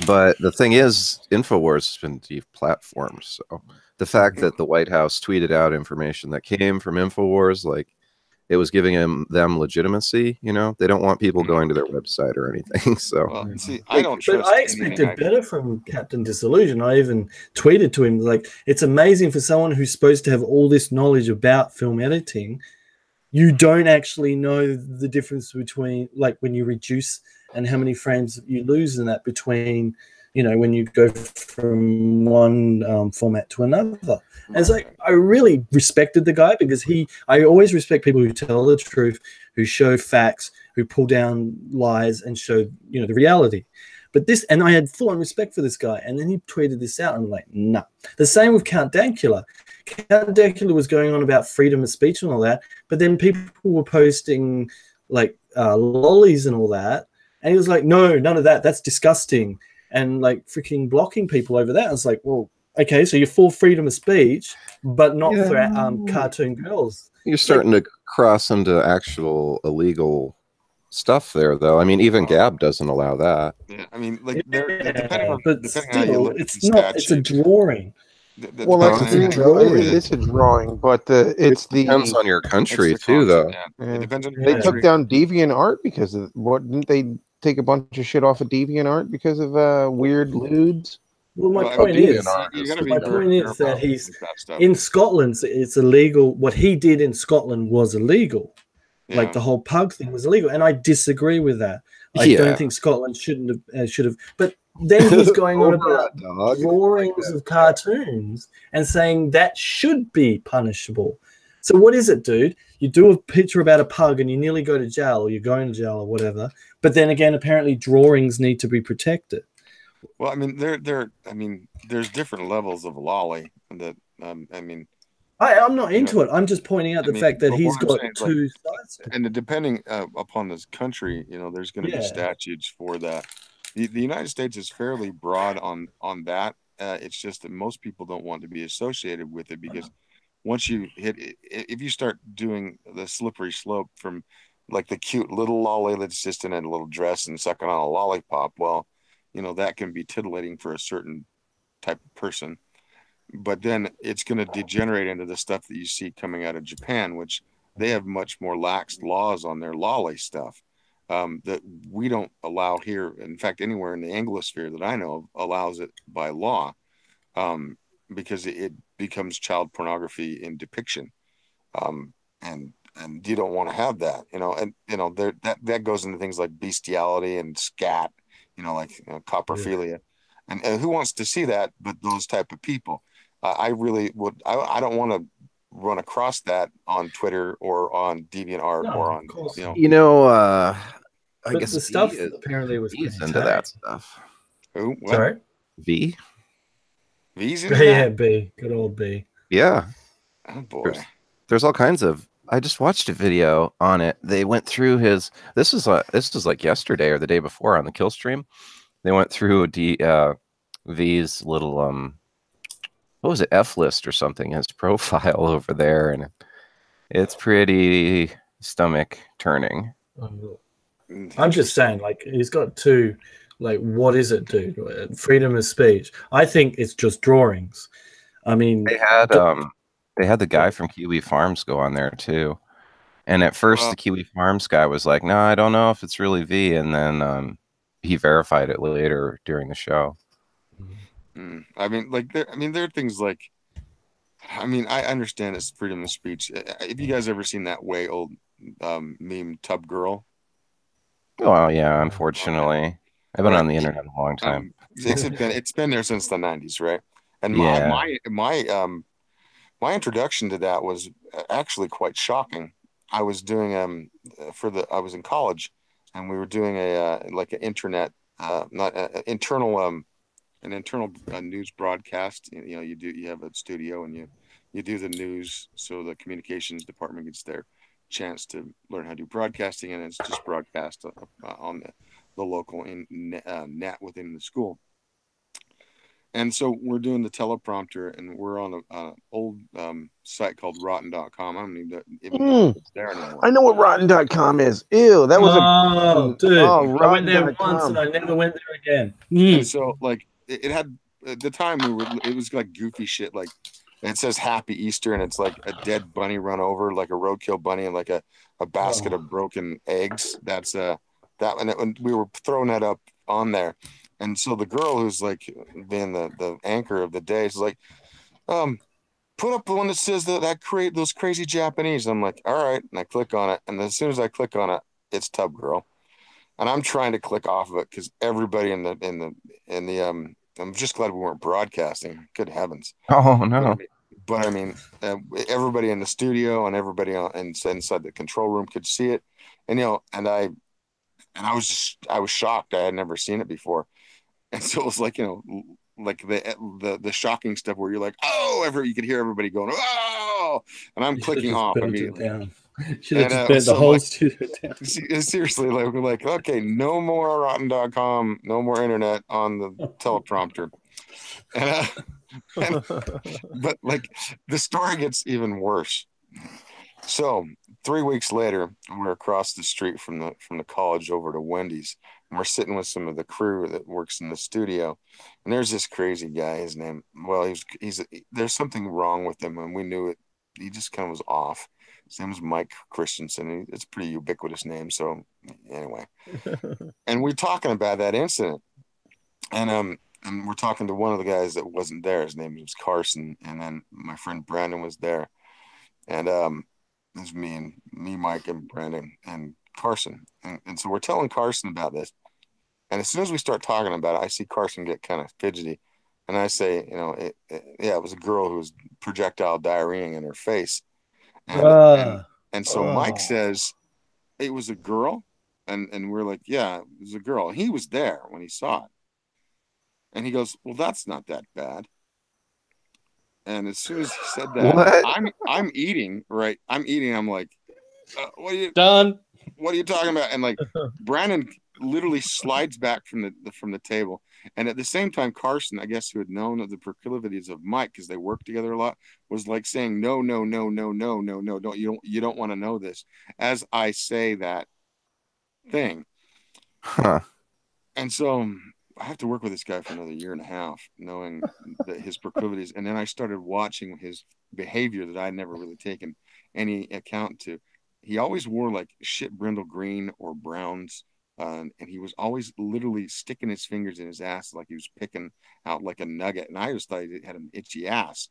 But the thing is, InfoWars has been deplatformed. So the fact that the White House tweeted out information that came from InfoWars, like, it was giving them legitimacy. They don't want people going to their website or anything. So, I expected better from Captain Disillusion. I even tweeted to him, like, it's amazing for someone who's supposed to have all this knowledge about film editing, you don't actually know the difference between, like, when you reduce and how many frames you lose in that between, when you go from one format to another. And it's like, I really respected the guy, because I always respect people who tell the truth, who show facts, who pull down lies and show, the reality. But and I had full on respect for this guy. And then he tweeted this out, and I'm like, nah. The same with Count Dankula. Count Dankula was going on about freedom of speech and all that, but then people were posting like lollies and all that. And he was like, no, none of that. That's disgusting. And like freaking blocking people over that. I was like, well, okay, so you're for freedom of speech, but not for cartoon girls. You're starting to cross into actual illegal stuff there, though. I mean, even Gab doesn't allow that. Yeah, I mean, like, but still, it's a drawing. It's a drawing, but it depends on your country too, though. It depends on your country. They took down DeviantArt because of didn't they take a bunch of shit off of DeviantArt because of weird lewds? Well, my point is that he's in Scotland. It's illegal. What he did in Scotland was illegal. Yeah. Like the whole pug thing was illegal, and I disagree with that. I don't think Scotland should have. But then he's going on about drawings of cartoons and saying that should be punishable. So what is it, dude? You do a picture about a pug and you nearly go to jail, or you're going to jail or whatever. But then again, apparently drawings need to be protected. Well, I mean, there's different levels of lolly that, I mean, I'm not into it. I'm just pointing out the fact that he's got two sides. And depending upon this country, there's going to be statutes for that. The United States is fairly broad on that. It's just that most people don't want to be associated with it because once you hit, if you start doing the slippery slope from like the cute little lolly that's just in a little dress and sucking on a lollipop, well, that can be titillating for a certain type of person. But then it's going to degenerate into the stuff that you see coming out of Japan, which they have much more lax laws on their lolly stuff that we don't allow here. In fact, anywhere in the Anglosphere that I know of allows it by law because it becomes child pornography in depiction. And you don't want to have that, that goes into things like bestiality and scat, coprophilia. And who wants to see that but those type of people? I really would. I don't want to run across that on Twitter or on DeviantArt or on, I guess the stuff apparently was into that stuff. Who? What? Sorry? V? V's in that? B. Good old B. Yeah. Oh, boy. There's all kinds of... I just watched a video on it. They went through his... This was like yesterday or the day before on the kill stream. They went through V's little... what was it, F list or something, his profile over there, and it's pretty stomach turning. I'm just saying, like, he's got two, like, what is it, dude? Freedom of speech. I think it's just drawings. I mean, they had the guy from Kiwi Farms go on there too, and at first the Kiwi Farms guy was like, "No, I don't know if it's really V," and then he verified it later during the show. I mean, there are things like, I understand it's freedom of speech. Have you guys ever seen that way old meme tub girl? Oh yeah, unfortunately, I've been on the internet a long time. It's been there since the 90s, right? And my introduction to that was actually quite shocking. I was doing I was in college, and we were doing an internet an internal news broadcast. You have a studio and you do the news, so the communications department gets their chance to learn how to do broadcasting, and it's just broadcast on the local net within the school. And so we're doing the teleprompter, and we're on an old site called rotten.com. I don't even know if it's there anymore. I know what rotten.com is. Ew, that was dude. I went there once and I never went there again. And so, like, it had, at the time it was like goofy shit. Like, it says Happy Easter, and it's like a dead bunny run over, like a roadkill bunny, and like a basket of broken eggs. That's and we were throwing that up on there. And so the girl who's like being the anchor of the day is like, put up the one that says that create those crazy Japanese. I'm like, all right, and I click on it, and as soon as I click on it, it's Tub Girl, and I'm trying to click off of it because everybody in the I'm just glad we weren't broadcasting. Good heavens! Oh no! But I mean, everybody in the studio and everybody inside the control room could see it, and I was shocked. I had never seen it before. And so it was like, like the shocking stuff where you're like, oh, you could hear everybody going, oh, and I'm clicking off immediately. Should have just burnt the whole studio down. Seriously, like, we're like, okay, no more rotten.com, no more internet on the teleprompter. But like the story gets even worse. So 3 weeks later, we're across the street from the college over to Wendy's, and we're sitting with some of the crew that works in the studio. And there's this crazy guy. His name, well, there's something wrong with him, and we knew it. He just kind of was off. His name was Mike Christensen. It's a pretty ubiquitous name. So anyway, and we're talking about that incident, and we're talking to one of the guys that wasn't there. His name was Carson, and then my friend Brandon was there, and it was me, Mike, and Brandon, and Carson. And so we're telling Carson about this. And as soon as we start talking about it, I see Carson get kind of fidgety. And I say, it was a girl who was projectile diarrheaing in her face. And so Mike says, it was a girl? And we're like, yeah, it was a girl. He was there when he saw it. And he goes, well, that's not that bad. And as soon as he said that, What? I'm eating, right? I'm eating. I'm like, what are you done? What are you talking about? And like Brandon literally slides back from the table, and at the same time, Carson, I guess, who had known of the proclivities of Mike because they worked together a lot, was like saying, "No, no, no, no, no, no, no, don't you don't want to know this." As I say that thing, Huh. and so I have to work with this guy for another year and a half, knowing that his proclivities. And then I started watching his behavior that I'd never really taken any account to. He always wore like shit brindle green or browns. And he was always literally sticking his fingers in his ass like he was picking out like a nugget. And I just thought he had an itchy ass.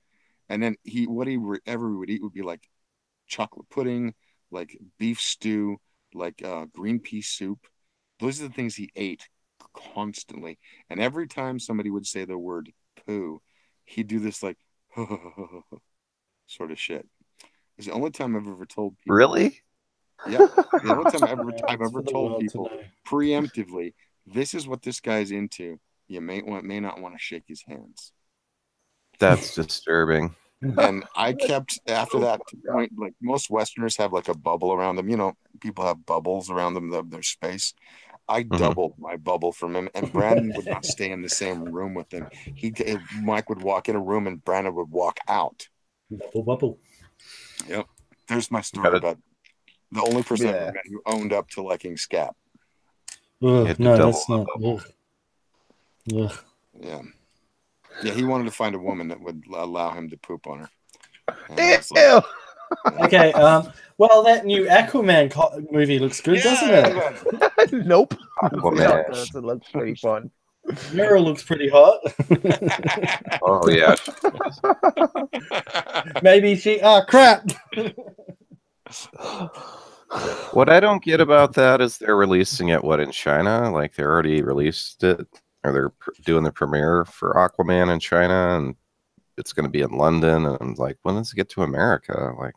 And then whatever he would eat would be like chocolate pudding, like beef stew, like green pea soup. Those are the things he ate constantly. And every time somebody would say the word poo, he'd do this like sort of shit. It's the only time I've ever told people. Really? Yeah. The only time I've ever told people preemptively, this is what this guy's into. You may not want to shake his hands. That's disturbing. And I kept after that point, like most Westerners have like a bubble around them. You know, people have bubbles around them, their space. I doubled my bubble from him, and Brandon would not stay in the same room with him. Mike would walk in a room, and Brandon would walk out. Bubble. Yep. There's my story about the only person I ever met who owned up to liking Scap. No, that's not. Yeah. Yeah, he wanted to find a woman that would allow him to poop on her. Ew. Okay, well, that new Aquaman movie looks good, doesn't it? Nope. Aquaman. It looks pretty fun. Mira looks pretty hot. Oh yeah. Maybe she. Oh crap! What I don't get about that is they're releasing it in China? Like they already released it, or they're doing the premiere for Aquaman in China, and it's going to be in London. And I'm like, when does it get to America? Like,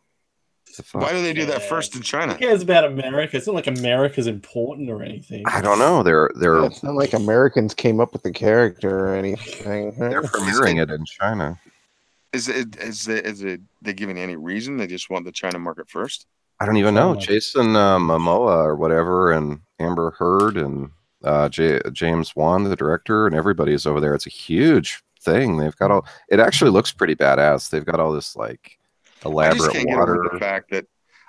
why do they do that first in China? Who cares about America? It's not like America's important or anything. I don't know. They're it's not like Americans came up with the character or anything. They're premiering it in China. Is they giving any reason? They just want the China market first? I don't even know. Jason Momoa or whatever, and Amber Heard and James Wan, the director, and everybody's over there. It's a huge thing. They've got all. It actually looks pretty badass. They've got all this like elaborate water.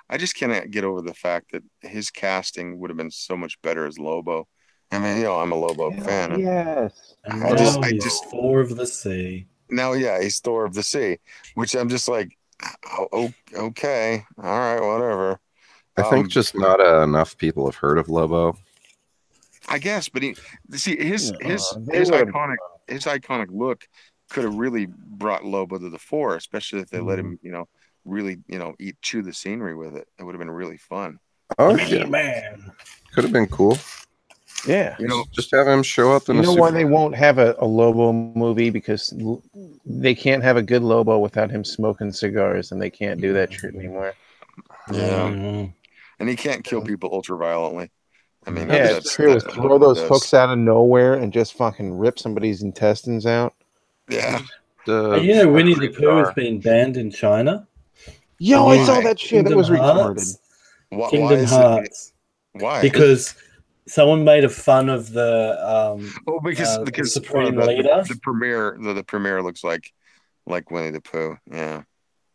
I just cannot get over the fact that his casting would have been so much better as Lobo. I mean, you know, I'm a Lobo fan. Yes. I just Thor of the Sea. Now, yeah, he's Thor of the Sea, which I'm just like, oh, okay, all right, whatever. I think just not enough people have heard of Lobo. I guess, but his iconic look could have really brought Lobo to the fore, especially if they let him, really, chew the scenery with it. It would have been really fun. Oh yeah, man, could have been cool. Yeah, just have him show up in. You know why they won't have a Lobo movie? Because they can't have a good Lobo without him smoking cigars, and they can't do that shit anymore. Yeah, and he can't kill people ultra violently. I mean, it's true. Throw those hooks out of nowhere and just fucking rip somebody's intestines out. Yeah. Winnie the Pooh has been banned in China. Yo, I saw that shit. That was retarded. Kingdom Hearts. Why? Because someone made a fun of the because Supreme Leader. The premiere looks like Winnie the Pooh. Yeah.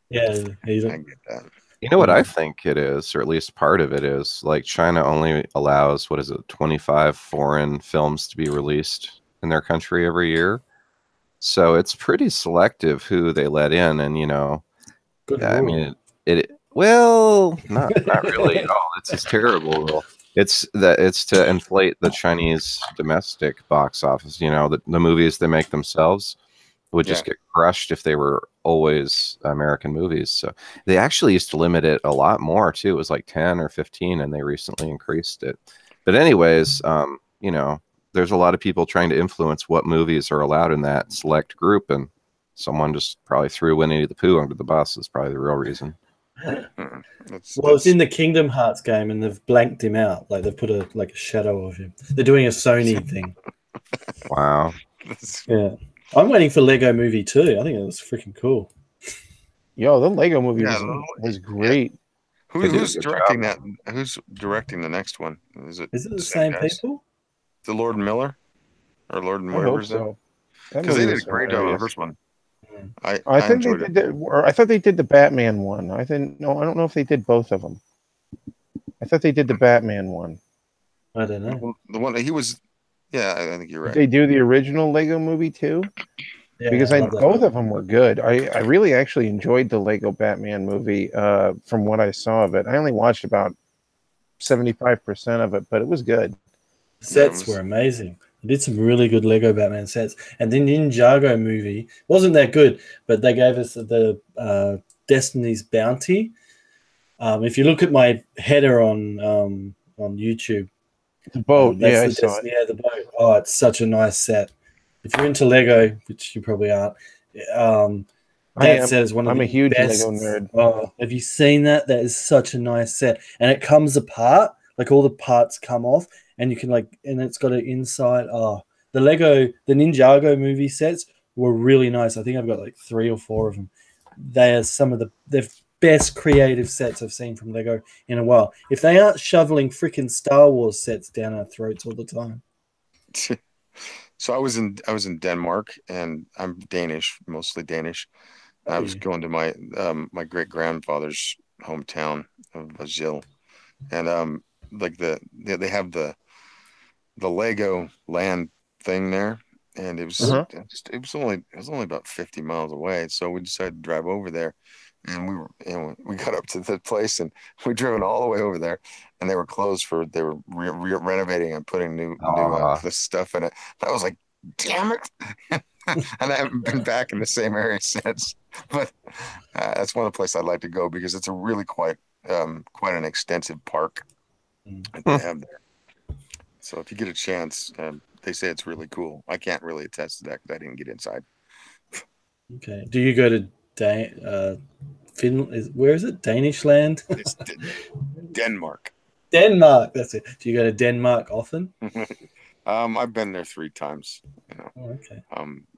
Yeah, I get that. You know what I think it is, or at least part of it is, like China only allows, 25 foreign films to be released in their country every year. So it's pretty selective who they let in, and I mean, not really at all. It's a terrible rule. It's to inflate the Chinese domestic box office. The movies they make themselves would just get crushed if they were always American movies. So they actually used to limit it a lot more too. It was like 10 or 15, and they recently increased it. But anyways, there's a lot of people trying to influence what movies are allowed in that select group, and someone just probably threw Winnie the Pooh under the bus is probably the real reason. It's in the Kingdom Hearts game, and they've blanked him out. Like they've put a shadow of him. They're doing a Sony thing. Wow. Yeah. I'm waiting for Lego Movie 2. I think it was freaking cool. Yo, the Lego movie was great. Yeah. Who's directing that? Who's directing the next one? Is it the same people? The Lord Miller or Lord and I whatever hope his name? so. Because they did a great job on the first one. I think they did I thought they did the Batman one. I don't know if they did both of them. I thought they did the Batman one. I don't know. The one he was. Yeah, I think you're right. Did they do the original Lego movie too? Yeah, because both of them were good. I really actually enjoyed the Lego Batman movie. From what I saw of it, I only watched about 75% of it, but it was good. Sets were amazing. They did some really good Lego Batman sets, and the Ninjago movie wasn't that good, but they gave us the Destiny's Bounty. If you look at my header on YouTube, the boat, that's the Destiny, the boat. Oh, it's such a nice set. If you're into Lego, which you probably aren't, that set is one of the I'm a huge best. Lego nerd. Oh, have you seen that? That is such a nice set, and it comes apart. Like all the parts come off, and you can and it's got an inside. Oh, the Ninjago movie sets were really nice. I think I've got like 3 or 4 of them. They are some of the best creative sets I've seen from Lego in a while. If they aren't shoveling freaking Star Wars sets down our throats all the time. So I was in Denmark, and I'm Danish, mostly Danish. I was going to my my great grandfather's hometown of Evasion, and they have the Lego land thing there, and it was only about 50 miles away. So we decided to drive over there, and we got up to the place, and we driven all the way over there, and they were closed they were renovating and putting new stuff in it. I was like, damn it. And I haven't been back in the same area since, but that's one of the places I'd like to go because it's a really quite an extensive park that they have there. So if you get a chance, they say it's really cool. I can't really attest to that because I didn't get inside. Okay. Do you go to Finland? Where is it? Danish land? It's Denmark. Denmark. That's it. Do you go to Denmark often? I've been there 3 times. Oh, okay.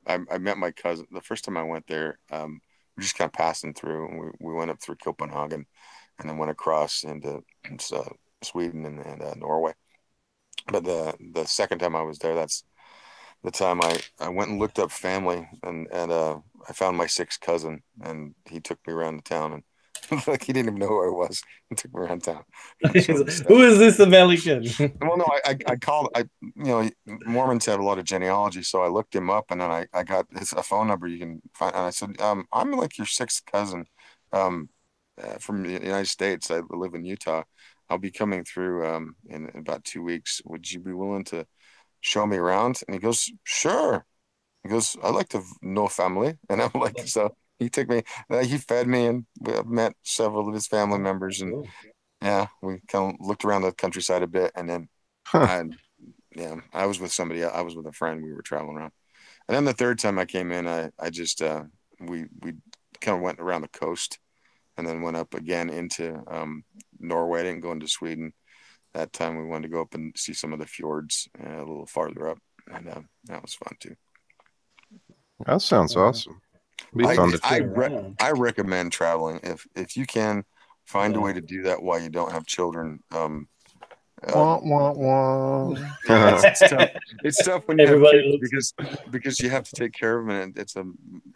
I met my cousin the first time I went there. We're just kind of passing through, and we went up through Copenhagen, and then went across into Sweden and Norway. But the second time I was there, that's the time I went and looked up family, and I found my 6th cousin, and he took me around the town, and like he didn't even know who I was. He took me around town. Who is this American? Well, no, I called. Mormons have a lot of genealogy, so I looked him up, and then I got a phone number you can find, and I said, I'm like your 6th cousin, from the United States. I live in Utah. I'll be coming through in about 2 weeks. Would you be willing to show me around? And he goes, sure. He goes, I like to know family, and I'm like, so. He took me. He fed me, and we met several of his family members, and yeah, we kind of looked around the countryside a bit, and then, I was with somebody. I was with a friend. We were traveling around, and then the 3rd time I came in, I just we kind of went around the coast, and then went up again into Norway. I didn't go into Sweden that time. We wanted to go up and see some of the fjords a little farther up, and that was fun too. That sounds awesome. I recommend traveling if you can find a way to do that while you don't have children. It's tough when you have kids because you have to take care of them, and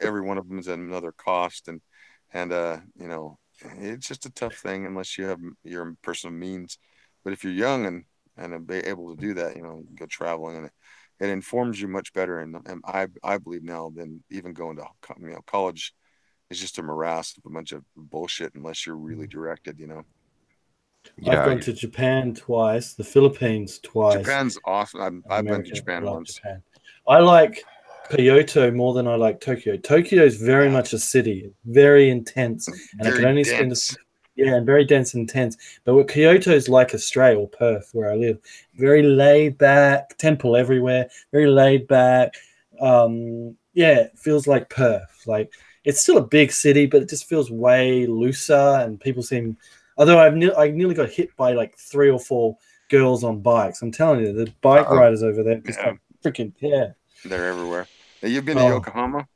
every one of them is at another cost, and it's just a tough thing unless you have your personal means. But if you're young and be able to do that, you can go traveling, and it informs you much better, and I believe now than even going to college is just a morass of a bunch of bullshit unless you're really directed. Yeah, I've gone to Japan twice, the Philippines twice. Japan's awesome. I've been to Japan once. Japan. I like Kyoto more than I like Tokyo. Tokyo is very much a city, very intense, and I can only spend and very dense and intense. But what Kyoto is like Australia or Perth, where I live, very laid back, temple everywhere, very laid back. It feels like Perth. Like it's still a big city, but it just feels way looser, and people seem. Although I nearly got hit by like 3 or 4 girls on bikes. I'm telling you, the bike riders over there just freaking They're everywhere. You've been to Yokohama?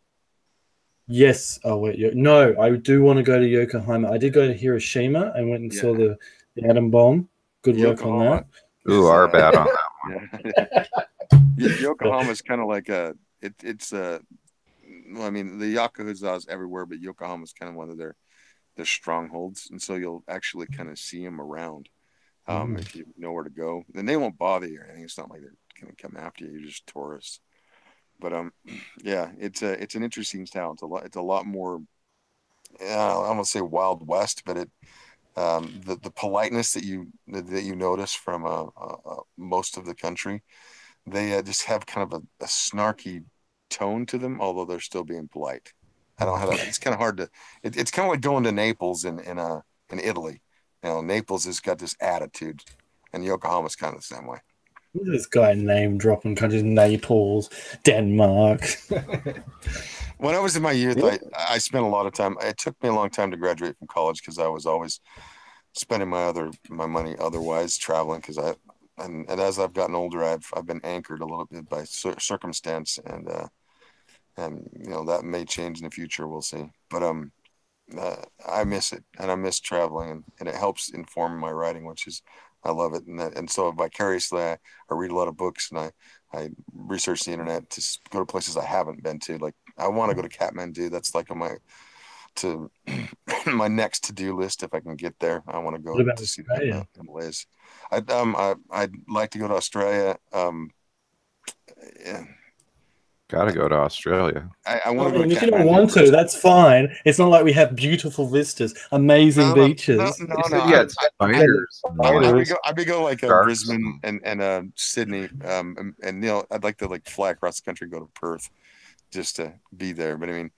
Yes. Oh wait, no, I do want to go to Yokohama. I did go to Hiroshima and went and saw the atom bomb. Good work on that. Ooh, our bad on that one. Yokohama's kind of like it's well, I mean, the Yakuza's everywhere, but Yokohama's kind of one of their strongholds, and so you'll actually kind of see them around. If you know where to go, then they won't bother you or anything. It's not like they're gonna come after you. You're just tourists. But yeah, it's an interesting town. It's a lot more. I don't want to say Wild West, but the politeness that you notice from most of the country, they just have kind of a snarky tone to them, although they're still being polite. I don't have. It's kind of hard to. It's kind of like going to Naples in Italy. You know, Naples has got this attitude, and Yokohama's kind of the same way. Look at this guy name dropping countries: Naples, Denmark. When I was in my youth, I spent a lot of time. It took me a long time to graduate from college because I was always spending my money otherwise traveling. And as I've gotten older, I've been anchored a little bit by circumstance, and you know, that may change in the future. We'll see. But I miss it, and I miss traveling, and it helps inform my writing, which is, I love it. And so vicariously, I read a lot of books, and I research the internet to go to places I haven't been to. Like, I want to go to Kathmandu. That's like on my next to-do list. If I can get there, I want to go to see the Himalayas. I'd like to go to Australia. Yeah. Gotta go to Australia. I want to go. If you don't want to, that's fine. It's not like we have beautiful vistas, amazing beaches. No. I'd be go like Brisbane and Sydney, and you know, I'd like to like fly across the country, go to Perth, just to be there. But I mean,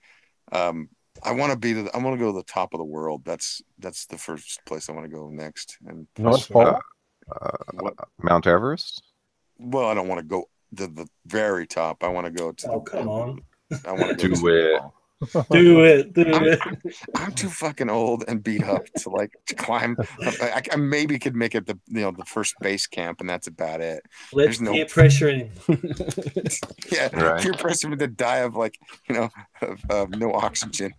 I want to go to the top of the world. That's the first place I want to go next. And North Pole, Mount Everest. Well, I don't want to go to the very top. I want to go to. Oh, come on! I want to do it. Do it. I'm too fucking old and beat up to climb. I maybe could make it the first base camp, and that's about it. Let's peer pressure him. Yeah, right. Peer pressure him to die of no oxygen.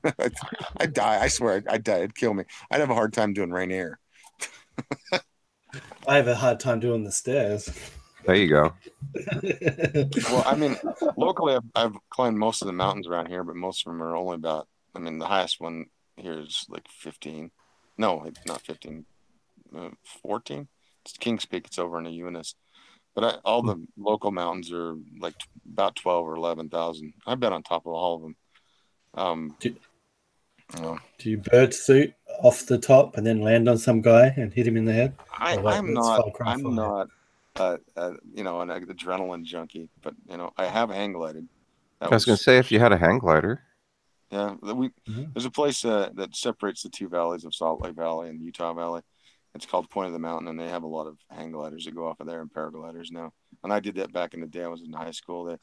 I'd die. I swear, I'd die. It'd kill me. I'd have a hard time doing Rainier. I have a hard time doing the stairs. There you go. Well, I mean, locally, I've climbed most of the mountains around here, but most of them are only about. I mean, the highest one here is like 15. No, not 15. 14. It's Kings Peak. It's over in the Uintas. But all the local mountains are like about 12 or 11,000. I've been on top of all of them. Do you bird suit off the top and then land on some guy and hit him in the head? I'm not an adrenaline junkie, but I have hang glided. I was going to say, if you had a hang glider. Yeah, there's a place that separates the two valleys of Salt Lake Valley and Utah Valley. It's called Point of the Mountain, and they have a lot of hang gliders that go off of there and paragliders now. And I did that back in the day. I was in high school. They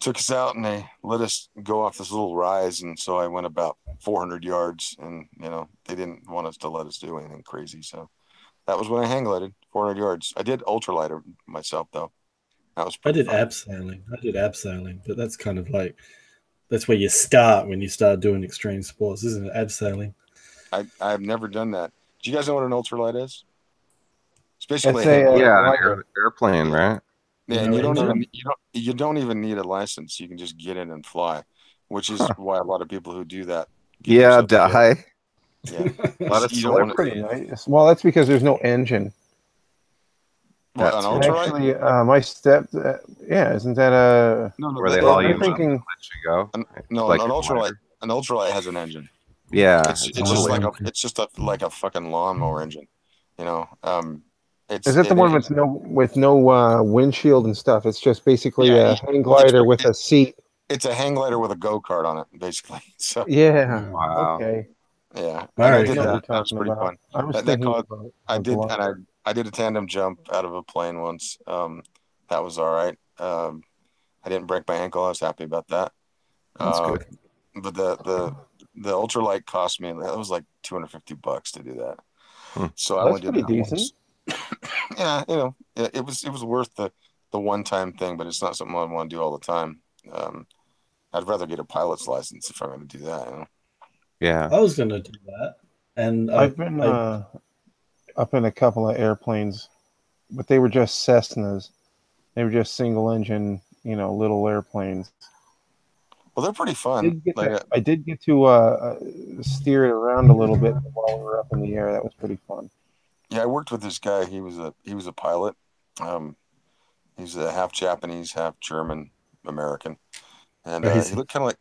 took us out and they let us go off this little rise, and so I went about 400 yards, and they didn't want us to let us do anything crazy, so that was when I hang glided 400 yards. I did ultralight myself though. I did abseiling, but that's kind of like that's where you start when you start doing extreme sports, isn't it? Abseiling. I've never done that. Do you guys know what an ultralight is? It's basically an airplane, right? Yeah, and you don't even need a license. You can just get in and fly, which is why a lot of people who do that die. Yeah, they're pretty nice. Well, that's because there's no engine. What, an ultralight? Actually, my step, isn't that a? No, where they all use thinking, let you go. No, like an ultralight. An ultralight has an engine. Yeah, it's just like a fucking lawnmower engine. Is it the one with no windshield and stuff? It's just basically a hang glider with a seat. It's a hang glider with a go-kart on it, basically. So yeah. Wow. Okay. Yeah. I did that. That was pretty fun. I did a tandem jump out of a plane once. That was all right. I didn't break my ankle. I was happy about that. That's good. But the ultralight cost me, that was like $250 to do that. So I only did that once. Yeah, it was worth the one-time thing, but it's not something I want to do all the time. I'd rather get a pilot's license if I'm going to do that. You know? Yeah. I was going to do that. And I've been up in a couple of airplanes, but they were just Cessnas. They were just single engine, little airplanes. Well, they're pretty fun. I did get to steer it around a little bit while we were up in the air. That was pretty fun. Yeah, I worked with this guy. He was a pilot. He's a half Japanese, half German American, and he looked kind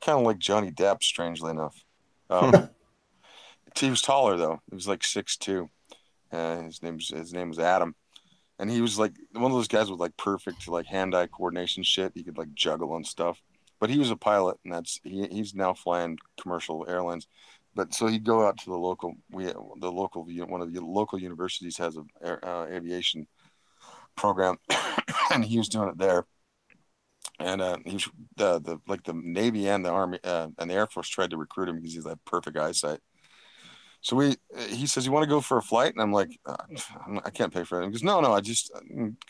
of like Johnny Depp. Strangely enough, he was taller though. He was like 6'2". His name was Adam, and he was like one of those guys with like perfect like hand-eye coordination shit. He could like juggle and stuff. But he was a pilot, and he's now flying commercial airlines. But so he'd go out to one of the local universities has an aviation program, and he was doing it there. And he was the Navy and the Army and the Air Force tried to recruit him because he's like perfect eyesight. So he says, "You want to go for a flight?" And I'm like, "I can't pay for it." He goes, "No, I just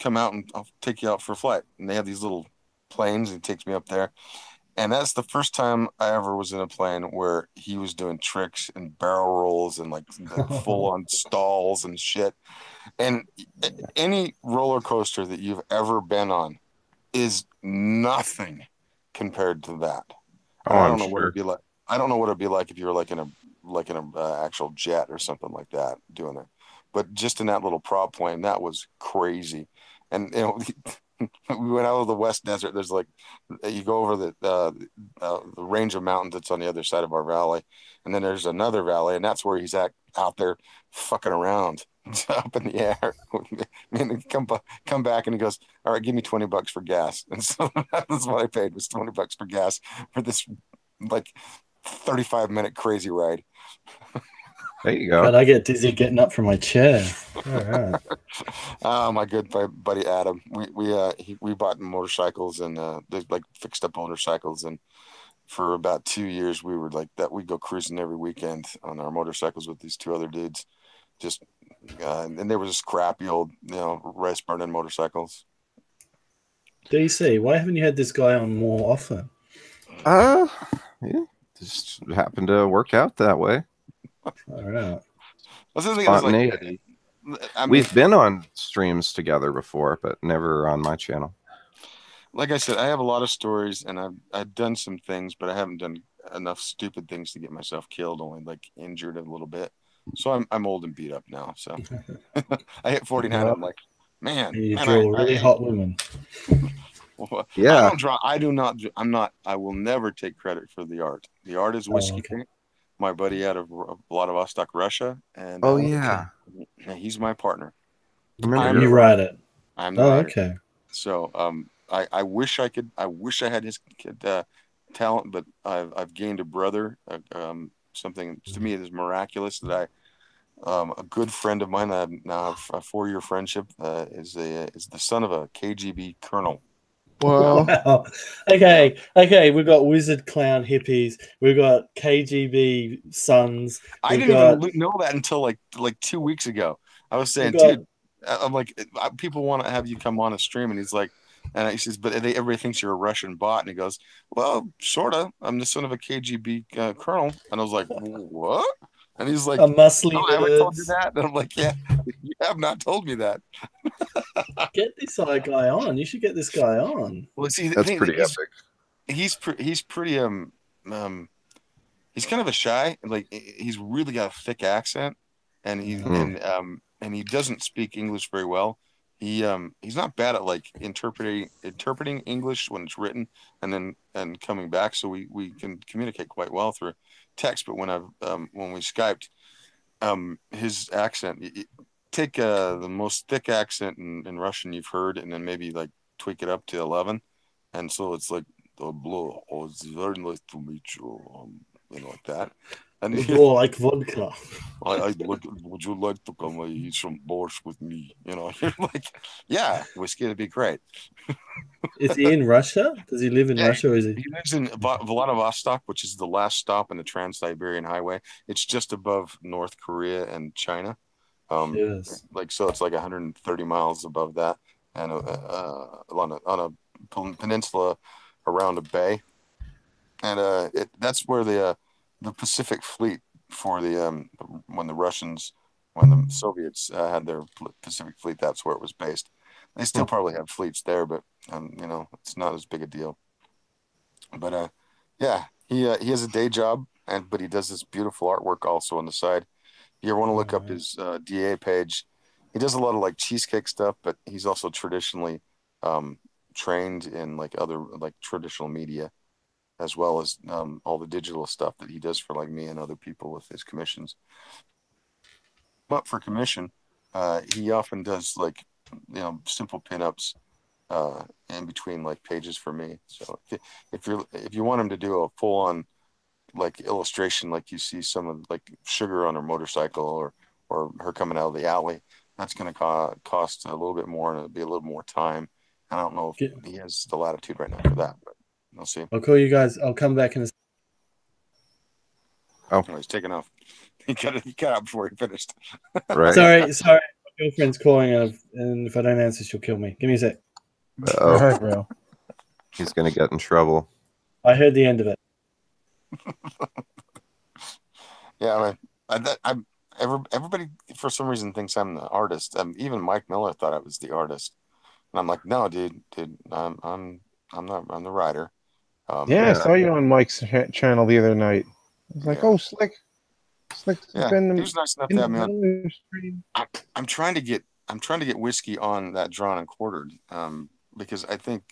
come out and I'll take you out for a flight." And they have these little planes, and he takes me up there. And that's the first time I ever was in a plane where he was doing tricks and barrel rolls and like full on stalls and shit. And any roller coaster that you've ever been on is nothing compared to that. I don't know what it'd be like. I don't know what it'd be like if you were like in an actual jet or something like that doing it. But just in that little prop plane, that was crazy. And we went out of the West Desert. There's like you go over the range of mountains that's on the other side of our valley, and then there's another valley, and that's where he's out there fucking around up in the air. And come back, and he goes, "All right, give me $20 for gas." And so that's what I paid, was $20 for gas for this like 35-minute crazy ride. There you go. God, I get dizzy getting up from my chair. All right. My good buddy Adam. We bought motorcycles and like fixed up motorcycles, and for about 2 years we were like that. We'd go cruising every weekend on our motorcycles with these two other dudes. Just and they were just crappy old, rice burning motorcycles. DC, why haven't you had this guy on more often? Yeah, just happened to work out that way. All right. Spontaneity. We've been on streams together before, but never on my channel. Like I said, I have a lot of stories, and I've done some things, but I haven't done enough stupid things to get myself killed. Only like injured a little bit. So I'm old and beat up now. So I hit 49. I'm like, man, you draw really hot women. Yeah. I will never take credit for the art. The art is whiskey paint. My buddy out of Vladivostok, Russia, and he's my partner. You write it. I'm the writer. Okay. So I wish I had his talent, but I've gained a brother. Something to me is miraculous that a good friend of mine, now a 4-year friendship, is the son of a KGB colonel. Wow. Okay. We've got wizard clown hippies. We've got KGB sons. I didn't even know that until like 2 weeks ago. I was saying, dude, I'm like, people want to have you come on a stream, and he's like, and he says, but everybody thinks you're a Russian bot, and he goes, well, sorta. I'm the son of a KGB colonel, and I was like, what? And he's like, a muscly. I haven't told you that. And I'm like, yeah, you have not told me that. Get this guy on. You should get this guy on. Well, see, that's pretty epic. He's pretty he's kind of a shy, like he's really got a thick accent, and he doesn't speak English very well. He's not bad at like interpreting English when it's written and coming back, so we can communicate quite well through text. But when we Skyped, his accent, take the most thick accent in Russian you've heard, and then maybe like tweak it up to 11, and so it's like, oh, it's very nice to meet you, like that. And like vodka. Would you like to come eat some borscht with me? You're like, yeah, whiskey would be great. Is he in Russia? Does he live in Russia? Or is he lives in Vladivostok, which is the last stop in the Trans-Siberian Highway. It's just above North Korea and China. Yes. So it's like 130 miles above that, and on a peninsula around a bay. and that's where the Pacific Fleet for the when the Soviets had their Pacific Fleet, that's where it was based. They still probably have fleets there, but you know, it's not as big a deal. But yeah, he has a day job, but he does this beautiful artwork also on the side. You ever want to look up his DA page? He does a lot of like cheesecake stuff, but he's also traditionally trained in like other like traditional media, as well as all the digital stuff that he does for like me and other people with his commissions. But for commission, he often does like, you know, simple pinups in between like pages for me. So if you want him to do a full on like illustration, like you see some of like Sugar on her motorcycle or her coming out of the alley, that's going to cost a little bit more and it'll be a little more time. I don't know if he has the latitude right now for that, but we'll see. I'll call you guys. I'll come back in a. Oh, he's taking off. He cut out before he finished. Right. Sorry. My girlfriend's calling, and if I don't answer, she'll kill me. Give me a sec. All right, bro. He's gonna get in trouble. I heard the end of it. Yeah, everybody for some reason thinks I'm the artist. Even Mike Miller thought I was the artist, and I'm like, no, dude, I'm not. I'm the writer. I saw you on Mike's channel the other night. I was like, oh, Slick. Yeah, he was nice enough to have me on. I'm trying to get Whiskey on that Drawn and Quartered, because I think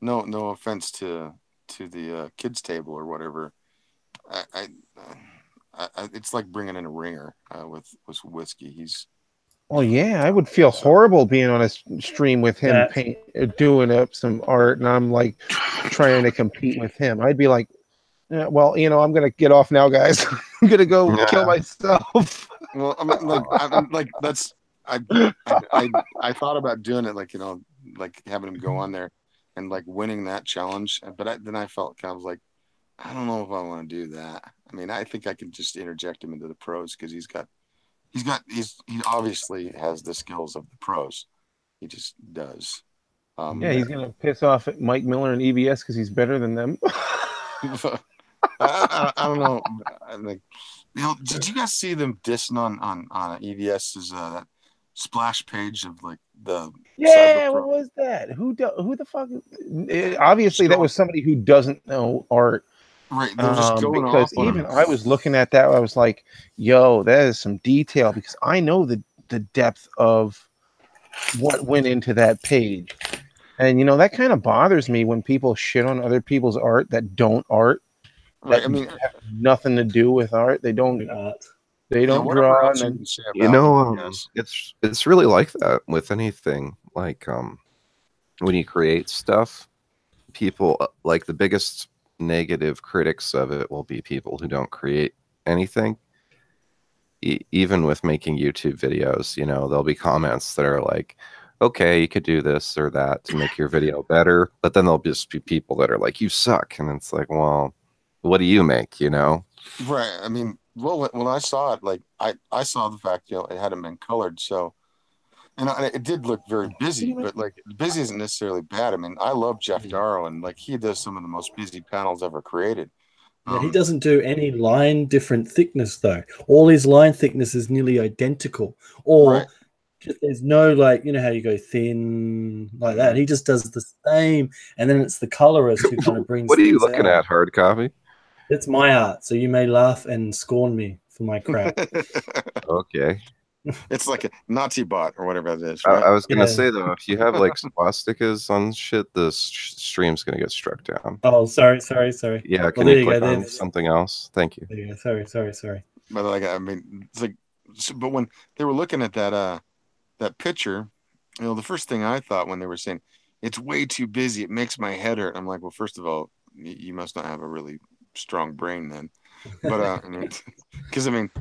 no offense to the kids table or whatever, I it's like bringing in a ringer with Whiskey. He's I would feel horrible being on a stream with him doing up some art, and I'm like trying to compete with him. I'd be like, yeah, well, you know, I'm gonna get off now, guys. I'm gonna go kill myself. Well, I mean, I thought about doing it, like, you know, like having him go on there and like winning that challenge, but then I felt kind of like, I don't know if I want to do that. I mean, I think I can just interject him into the pros because he obviously has the skills of the pros. He just does. He's gonna piss off at Mike Miller and EVS because he's better than them. I don't know. Like, you know, did you guys see them dissing on EVS's splash page of like the what was that? Who the fuck? Obviously, that was somebody who doesn't know art. Right, they're just going because off even I was looking at that, I was like, "Yo, that is some detail." Because I know the depth of what went into that page, and you know that kind of bothers me when people shit on other people's art that don't art. Right, I mean, have nothing to do with art. They don't. They don't draw. And you know, it's really like that with anything. Like when you create stuff, people like the biggest negative critics of it will be people who don't create anything. Even with making YouTube videos, you know, there'll be comments that are like, okay, you could do this or that to make your video better, but then there'll just be people that are like, you suck, and it's like, well, what do you make, you know? Right. I mean, well, when I saw it, like I saw the fact, you know, it hadn't been colored, so, and it did look very busy, but like busy isn't necessarily bad. I mean, I love Jeff Darrow, and like he does some of the most busy panels ever created. Yeah, he doesn't do any line different thickness though. All his line thickness is nearly identical, or there's no, like, you know how you go thin like that. He just does the same, and then it's the colorist who kind of brings. What are you looking at? Hard copy? It's my art, so you may laugh and scorn me for my crap. Okay. It's like a Nazi bot or whatever it is. Right? I was gonna say though, if you have like swastikas on shit, the stream's gonna get struck down. Oh, sorry. Yeah, can you click on something else? Thank you. Yeah, sorry. But like, I mean, it's like, but when they were looking at that picture, you know, the first thing I thought when they were saying it's way too busy, it makes my head hurt. I'm like, well, first of all, you must not have a really strong brain then. But because I mean,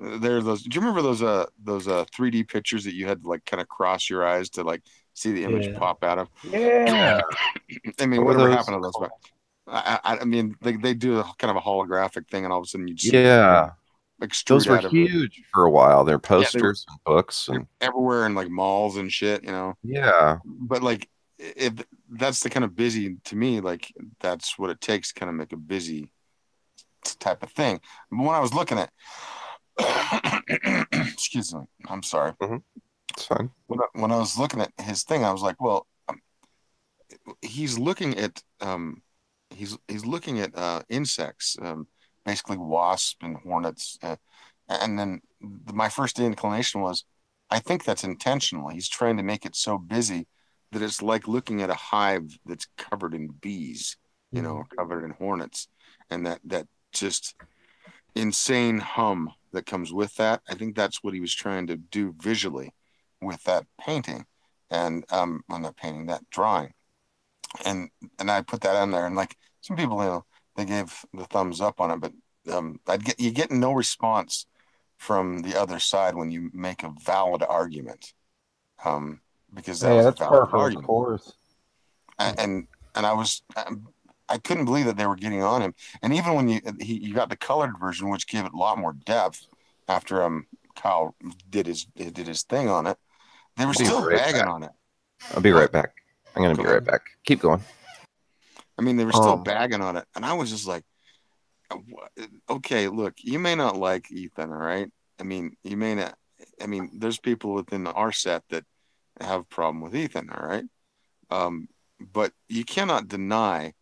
there are those. Do you remember those 3D pictures that you had to like kind of cross your eyes to like see the image pop out of? Yeah. I mean, whatever happened to those? But I mean, they do a kind of a holographic thing, and all of a sudden you just those were huge for a while. They're posters and books and everywhere in like malls and shit, you know. Yeah. But like that's the kind of busy, to me, like that's what it takes to kind of make a busy type of thing. But when I was looking at, excuse me, I'm sorry. It's fine. When I was looking at his thing, I was like, well, he's looking at insects, basically wasps and hornets, and then my first inclination was, I think that's intentional. He's trying to make it so busy that it's like looking at a hive that's covered in bees, you know, covered in hornets, and that just insane hum that comes with that. I think that's what he was trying to do visually with that painting, and on that painting, that drawing, and I put that on there, and like some people, you know, they gave the thumbs up on it, but you get no response from the other side when you make a valid argument, because that was that's a valid par for the argument. course. And I couldn't believe that they were getting on him. And even when you got the colored version, which gave it a lot more depth after Kyle did his thing on it, they were still bagging on it. I'll be right back. I'm gonna be right back. Keep going. I mean, they were still bagging on it, and I was just like, okay, look, you may not like Ethan, all right? I mean, you may not. I mean, there's people within our set that have a problem with Ethan, all right? But you cannot deny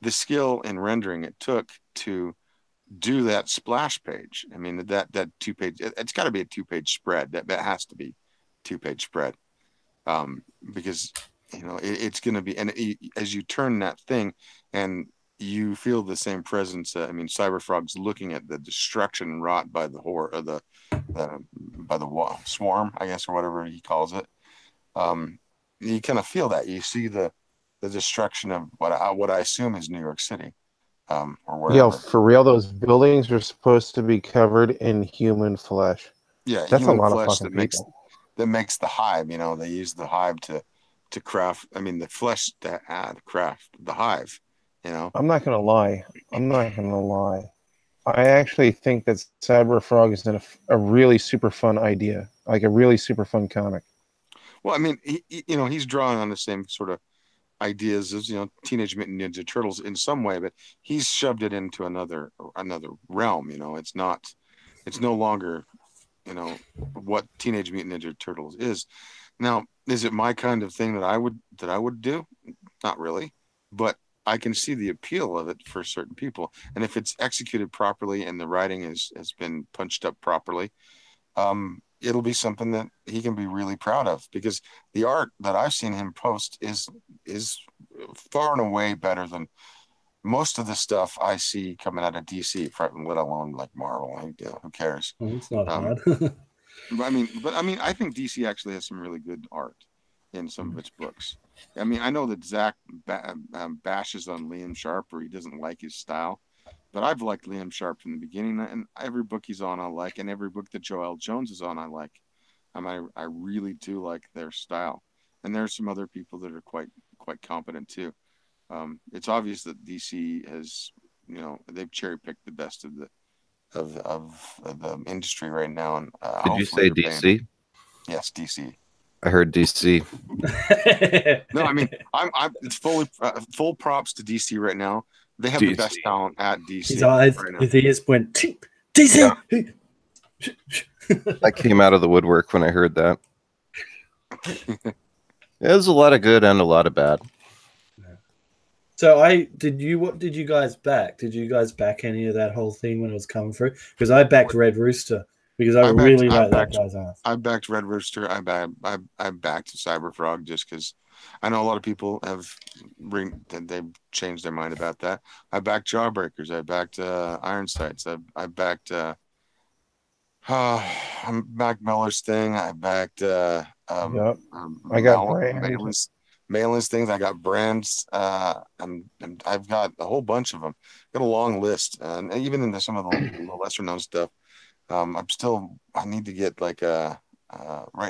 the skill in rendering it took to do that splash page. I mean, that 2-page, it's got to be a 2-page spread. That has to be 2-page spread, because you know it's going to be. And as you turn that thing, and you feel the same presence. I mean, Cyberfrog's looking at the destruction wrought by the by the swarm, I guess, or whatever he calls it. You kind of feel that. You see the destruction of what I assume is New York City, or wherever. Yeah, for real, those buildings are supposed to be covered in human flesh. Yeah, that's a lot of fucking people. That makes the hive. You know, they use the hive to craft. I mean, the flesh to craft the hive. You know, I'm not gonna lie. I actually think that Cyberfrog is a really super fun idea, like a really super fun comic. Well, I mean, he's drawing on the same sort of ideas as, you know, Teenage Mutant Ninja Turtles in some way, but he's shoved it into another realm. You know, it's no longer, you know, what Teenage Mutant Ninja Turtles is. Now, is it my kind of thing that I would do? Not really, but I can see the appeal of it for certain people, and if it's executed properly and the writing has been punched up properly, it'll be something that he can be really proud of, because the art that I've seen him post is far and away better than most of the stuff I see coming out of DC, let alone like Marvel. Who cares? Well, it's not hard. I mean, I think DC actually has some really good art in some of its books. I mean, I know that Zach bashes on Liam Sharp, or he doesn't like his style, but I've liked Liam Sharp from the beginning, and every book he's on I like, and every book that Joel Jones is on I like. I really do like their style, and there's some other people that are quite competent too. It's obvious that DC has, you know, they've cherry picked the best of the industry right now. And did you say DC? Yes, DC. I heard DC. No, I mean, it's full props to DC right now. They have the best talent at DC. His eyes, his ears went cheap. DC. Yeah. I came out of the woodwork when I heard that. There's a lot of good and a lot of bad. So what did you guys back? Did you guys back any of that whole thing when it was coming through? Because I backed Red Rooster because I really like that guy's ass. I backed Red Rooster. I backed Cyberfrog just because I know a lot of people they've changed their mind about that. I backed Jawbreakers. I backed Iron Sights. I backed Mac Miller's thing. I backed I got Malin's things. I got brands, and I've got a whole bunch of them. Got a long list, and even into some of the lesser known stuff. I need to get like right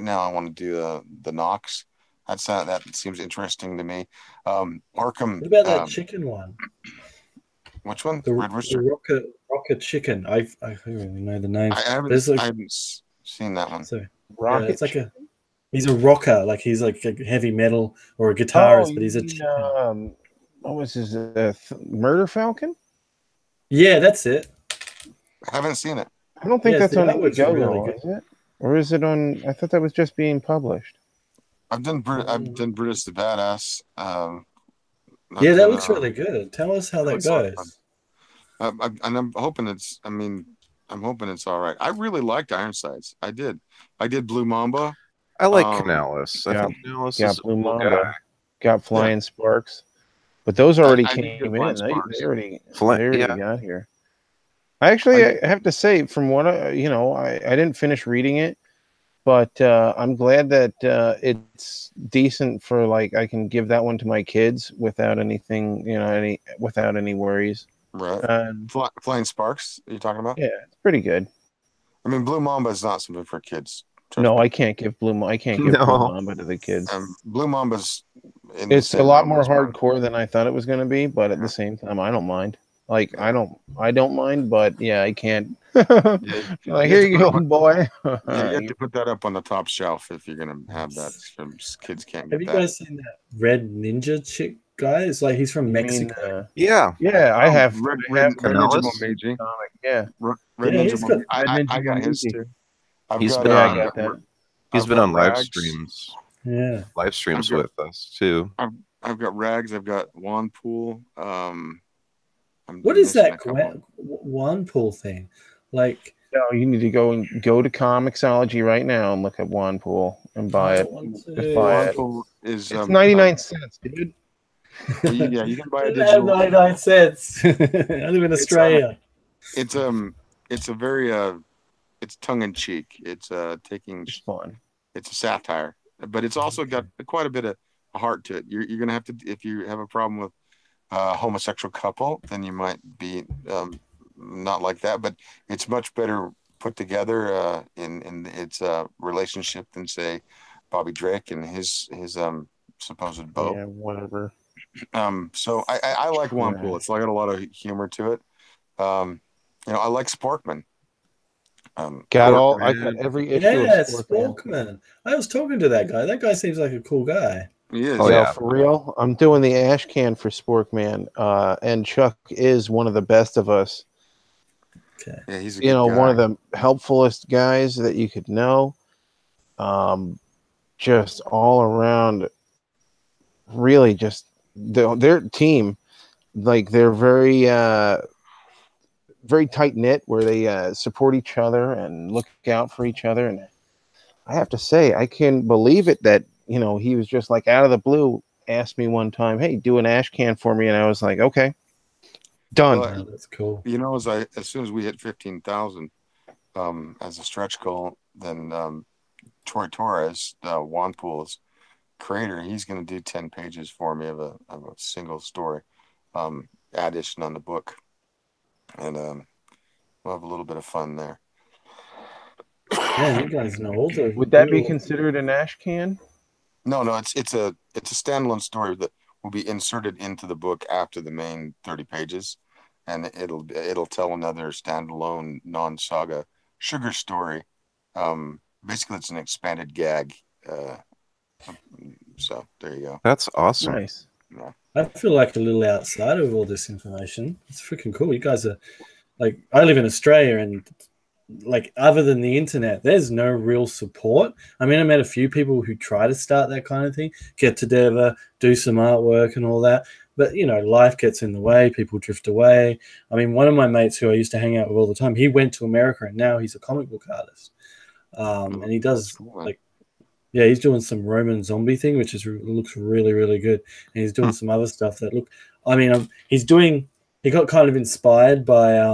now I want to do the Nox. That seems interesting to me. Arkham. What about that chicken one? Which one? The Red Rooster. Rocket Chicken. I don't really know the name. I haven't seen that one. So, Rocket. it's like He's a rocker, like he's like a heavy metal or a guitarist, but he's a what was his Murder Falcon? Yeah, that's it. I haven't seen it. I don't think that's on Indiegogo, is it? Or is it on? I thought that was just being published. I've done Brutus the Badass. Yeah, that looks really good. Tell us how that goes. And I'm hoping it's. I mean, I'm hoping it's all right. I really liked Ironsides. I did. I did Blue Mamba. I like Canales. I think Canales is Blue Mamba. Got Flying Sparks. But those already came in. They already got here. I have to say, from what I didn't finish reading it, but I'm glad that it's decent for like I can give that one to my kids without anything, without any worries. Right. Flying Sparks, are you talking about? Yeah, it's pretty good. I mean, Blue Mamba is not something for kids. No, I can't give Blue Mamba to the kids. Blue Mamba's it's a lot more hardcore than I thought it was going to be, but at the same time, I don't mind. Like I don't mind, but yeah, I can't. Like here you go, boy. You have to put that up on the top shelf if you're going to have that. Kids can't get that. Have you guys seen that Red Ninja chick guy? It's like he's from Mexico. Yeah, I have. Red Ninja Momeji. Yeah, Red Ninja. I got his too. He's been on live streams. Yeah, live streams with us too. I've got Rags. I've got Wanpool. What is that Wanpool thing? Like, no, you need to go to Comixology right now and look at Wanpool and buy it. Wanpool is it's 99 cents, dude. Yeah, you can buy a digital. 99 cents. I live in Australia. It's a very it's tongue in cheek. It's fun. It's a satire, but it's also got quite a bit of heart to it. You're gonna have to, if you have a problem with a homosexual couple, then you might be not like that. But it's much better put together in its relationship than say Bobby Drake and his supposed beau. Yeah, whatever. So I like Wanpool. It's got a lot of humor to it. I like Sporkman. I got every issue. Yeah, Sporkman. I was talking to that guy. That guy seems like a cool guy. He is. For real. I'm doing the ash can for Sporkman, and Chuck is one of the best of us. Okay. Yeah, he's a good guy. One of the helpfulest guys that you could know. Just all around, really, just their team, like they're very very tight knit, where they support each other and look out for each other. And I have to say, I can't believe it that he was just like out of the blue asked me one time, "Hey, do an ash can for me," and I was like, "Okay, done." Well, that's cool. As soon as we hit 15,000 as a stretch goal, then Troy Torres, Wanpool's creator, he's going to do 10 pages for me of a single story addition on the book. And we'll have a little bit of fun there. Yeah, you guys know all the. Would that be considered an ash can? No, it's a standalone story that will be inserted into the book after the main 30 pages, and it'll tell another standalone non-saga sugar story. Basically, it's an expanded gag. So there you go. That's awesome. Nice. Yeah. I feel like a little outside of all this information. It's freaking cool. You guys are like, I live in Australia, and like, other than the internet, there's no real support. I mean, I met a few people who try to start that kind of thing, get together, do some artwork and all that. But, life gets in the way. People drift away. I mean, one of my mates who I used to hang out with all the time, he went to America, and now he's a comic book artist. And he does he's doing some Roman zombie thing, which looks really, really good. And he's doing some other stuff that he got kind of inspired by,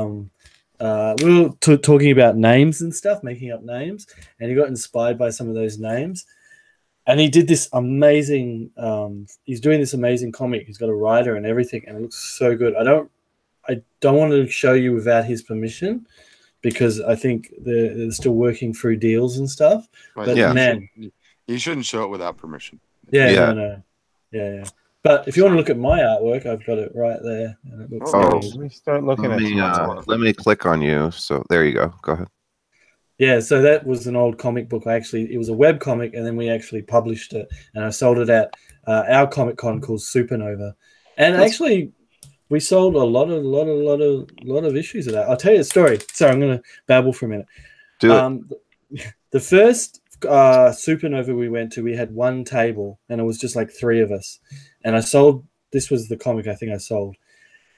we were talking about names and stuff, making up names, and he got inspired by some of those names. And he did this amazing, he's doing this amazing comic. He's got a writer and everything, and it looks so good. I don't want to show you without his permission, because I think they're still working through deals and stuff. Right. But man, you shouldn't show it without permission. Yeah. But if you want to look at my artwork, I've got it right there. And it looks let me start looking let me click on you. So there you go. Go ahead. Yeah, so that was an old comic book. It was a web comic, and then we actually published it, and I sold it at our Comic Con called Supernova, and actually we sold a lot of issues of that. I'll tell you a story. Sorry, I'm going to babble for a minute. Do it. The first Supernova we went to, we had one table, and it was just like three of us, and I sold. This was the comic I think I sold,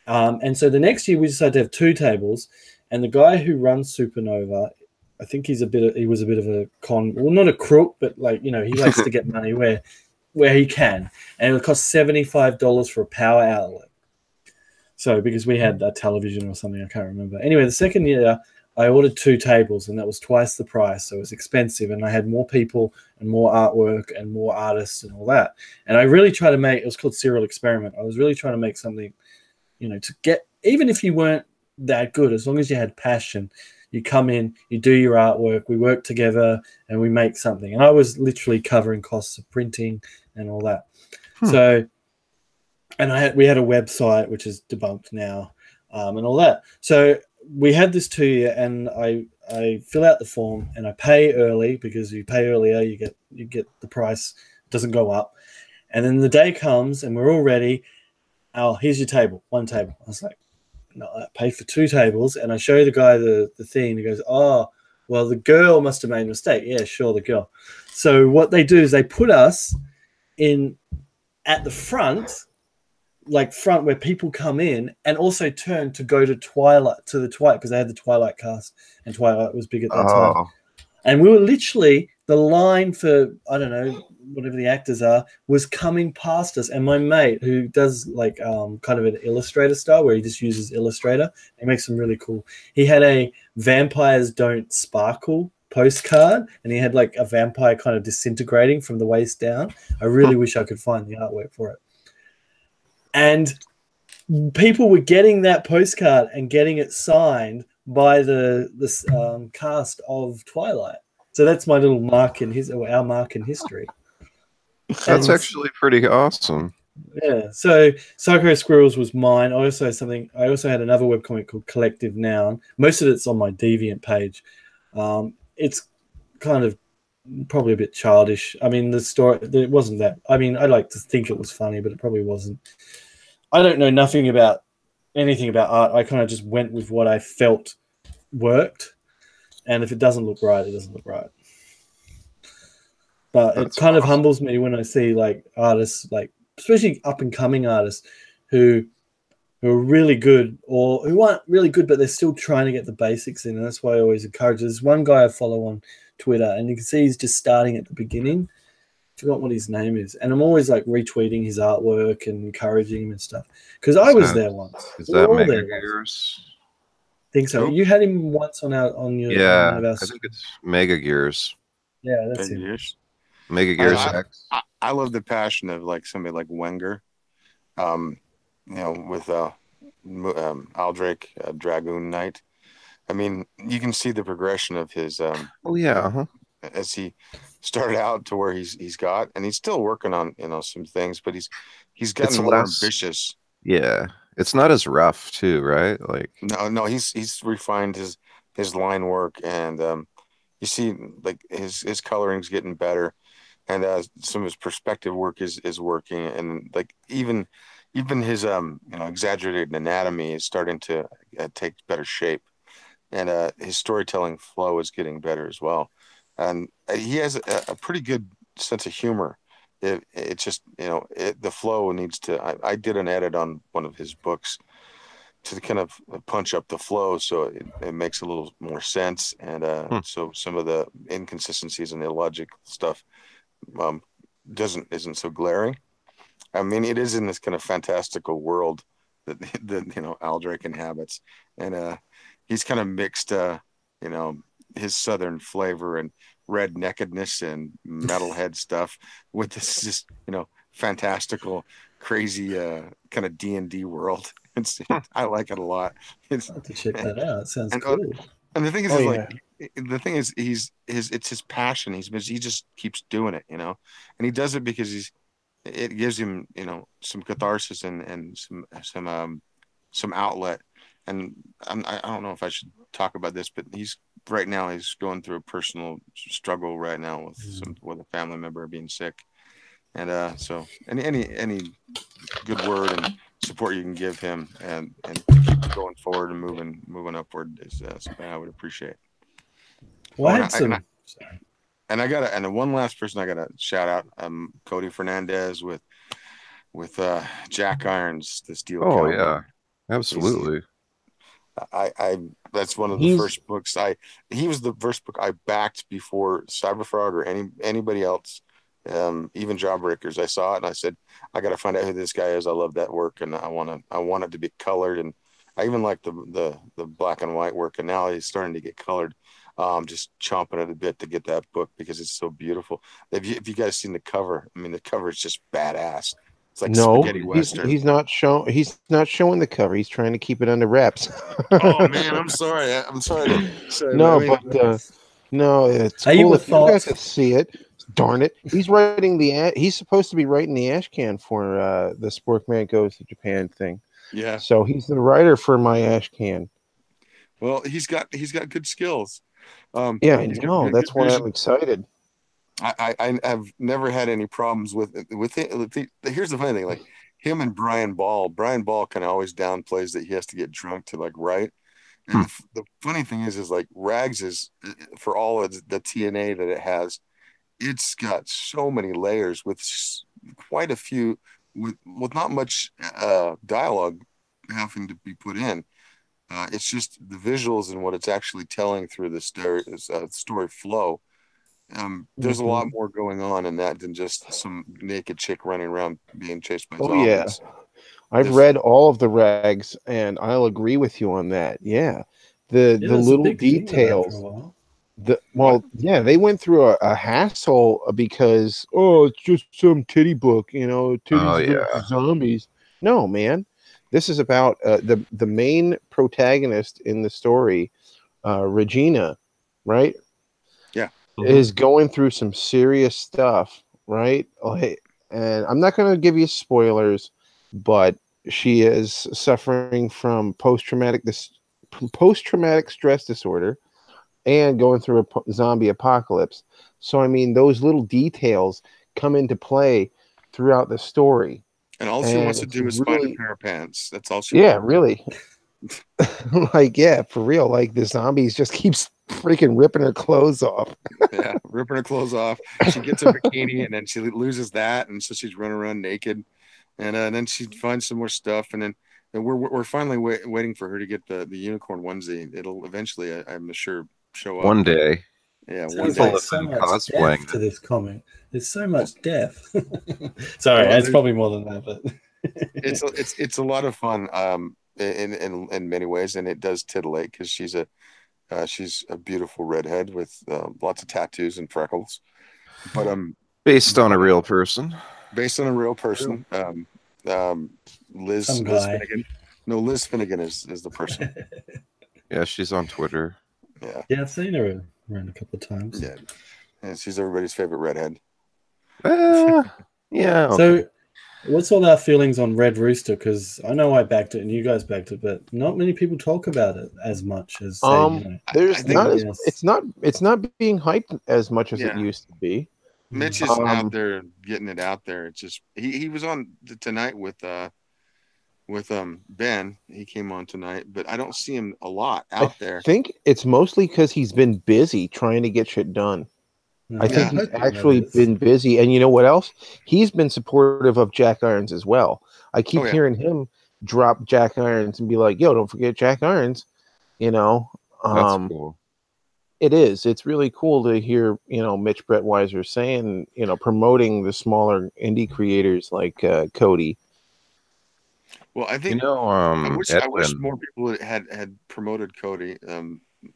and so the next year we decided to have two tables, and the guy who runs Supernova, I think he was a bit of a well, not a crook, but like, he likes to get money where he can. And it would cost $75 for a power outlet. So because we had a television or something, I can't remember. Anyway, the second year I ordered two tables, and that was twice the price. So it was expensive, and I had more people and more artwork and more artists and all that. And I really tried to it was called Serial Experiment. I was really trying to make something, to get, even if you weren't that good, as long as you had passion, you come in, you do your artwork, we work together, and we make something. And I was literally covering costs of printing and all that. So, and we had a website which is debunked now, and all that. So we had this 2 year, and I fill out the form and I pay early, because you pay earlier, you get the price, it doesn't go up. And then the day comes and we're all ready. Oh, here's your table, one table. I was like, no, I paid for two tables, and I show the guy the thing. He goes, "Oh, well, the girl must have made a mistake." Yeah, sure, the girl. So what they do is they put us in at the front, where people come in, and also turn to go to the Twilight, because they had the Twilight cast, and Twilight was big at that time. And we were literally, the line for, I don't know, whatever the actors are, was coming past us. And my mate, who does kind of an Illustrator style, where he just uses Illustrator, he makes them really cool. He had a Vampires Don't Sparkle postcard, and he had like a vampire kind of disintegrating from the waist down. I really wish I could find the artwork for it. And people were getting that postcard and getting it signed by the cast of Twilight. So that's my little mark in our mark in history. That's actually pretty awesome. Yeah. So Psycho Squirrels was mine. I also had another webcomic called Collective Noun. Most of it's on my Deviant page. It's kind of probably a bit childish. I mean, the story, it wasn't that. I mean, I like to think it was funny, but it probably wasn't. I don't know anything about art. I kind of just went with what I felt worked, and if it doesn't look right, it doesn't look right. But it kind of humbles me when I see like artists, like especially up and coming artists who are really good, or who aren't really good, but they're still trying to get the basics in. And that's why I always encourage. There's one guy I follow on Twitter, and you can see he's just starting at the beginning. I forgot what his name is, and I'm always like retweeting his artwork and encouraging him and stuff, because I was there once. Is that Mega Gears? I think so. You had him once on your one of our... I think it's Mega Gears. Yeah, that's it. Mega Gears X. I love the passion of like somebody like Wenger, with Aldrake, Dragoon Knight. I mean, you can see the progression of his. As he started out to where he's got, and he's still working on some things, but he's gotten more ambitious. Yeah, it's not as rough too, right? Like no, he's refined his line work, and you see like his coloring's getting better, and some of his perspective work is working, and like even his exaggerated anatomy is starting to take better shape, and his storytelling flow is getting better as well. And he has a pretty good sense of humor. It just, the flow needs to, I did an edit on one of his books to kind of punch up the flow so it makes a little more sense. And so some of the inconsistencies and illogical stuff isn't so glaring. I mean, it is in this kind of fantastical world that Aldrake inhabits. And he's kind of mixed, his southern flavor and redneckedness and metalhead stuff with this just fantastical, crazy kind of D&D world. I like it a lot. I have to check that out. It sounds cool. And the thing is, it's his passion. He just keeps doing it, and he does it because it gives him some catharsis and some outlet. And I don't know if I should talk about this, but he's right now he's going through a personal struggle right now with a family member being sick, and so any good word and support you can give him and to keep going forward and moving upward is something I would appreciate. Well, I had some. Sorry. And one last person I got to shout out, Cody Fernandez with Jack Irons, the Steel Cowboy. Yeah, absolutely. That's one of the first books he was the first book I backed before Cyberfrog or anybody else, even Jawbreakers. I saw it and I said, I got to find out who this guy is. I love that work and I want it to be colored, and I even like the black and white work, and now he's starting to get colored. Just chomping at a bit to get that book because it's so beautiful. If you guys seen the cover, I mean, the cover is just badass. It's like spaghetti western. He's not showing the cover. He's trying to keep it under wraps. Oh man, I'm sorry. No, it's cool if you guys could see it. Darn it, he's supposed to be writing the Ashcan for the Sporkman Goes to Japan thing. Yeah. So he's the writer for my Ashcan. Well, he's got good skills. Yeah, I know. That's why I'm excited. I have never had any problems with it. Here's the funny thing, like him and Brian Ball kind of always downplays that he has to get drunk to like write. And the funny thing is like Rags is, for all of the TNA that it has, it's got so many layers with quite a few with not much dialogue having to be put in. It's just the visuals and what it's actually telling through the story flow. There's a lot more going on in that than just some naked chick running around being chased by zombies. Yeah. I've read all of the Rags, and I'll agree with you on that. Yeah. The little details. They went through a hassle because, it's just some titty book, titties zombies. No, man. This is about the main protagonist in the story, Regina, right? Yeah. Is going through some serious stuff, right? And I'm not going to give you spoilers, but she is suffering from post-traumatic stress disorder and going through a zombie apocalypse. So, I mean, those little details come into play throughout the story. And all she wants to do is find a pair of pants. That's all she wants. Yeah, really. For real. Like, the zombies just keeps freaking ripping her clothes off. Yeah, ripping her clothes off. She gets a bikini, and then she loses that, and so she's running around naked. And then she finds some more stuff, and we're finally waiting for her to get the unicorn onesie. It'll eventually, I'm sure, show up. One day. Yeah, one day. So much depth to this comic. There's so much depth. Sorry, it's probably more than that, but it's a lot of fun in many ways, and it does titillate because she's a beautiful redhead with lots of tattoos and freckles. But based on a real person. Based on a real person. Liz Finnegan. No, Liz Finnegan is the person. Yeah, she's on Twitter. Yeah, I've seen her around a couple of times. Yeah, and she's everybody's favorite redhead. Yeah. Okay. So, what's all our feelings on Red Rooster? Because I know I backed it and you guys backed it, but not many people talk about it as much as. It's not being hyped as much as it used to be. Mitch is out there getting it out there. It's just he was on tonight with Ben. He came on tonight, but I don't see him a lot out there. I think it's mostly because he's been busy trying to get shit done. I think he's actually been busy. And you know what else? He's been supportive of Jack Irons as well. I keep hearing him drop Jack Irons and be like, yo, don't forget Jack Irons. That's cool. It is. It's really cool to hear, Mitch Brettweiser saying, promoting the smaller indie creators like Cody. Well, I think I wish more people had promoted Cody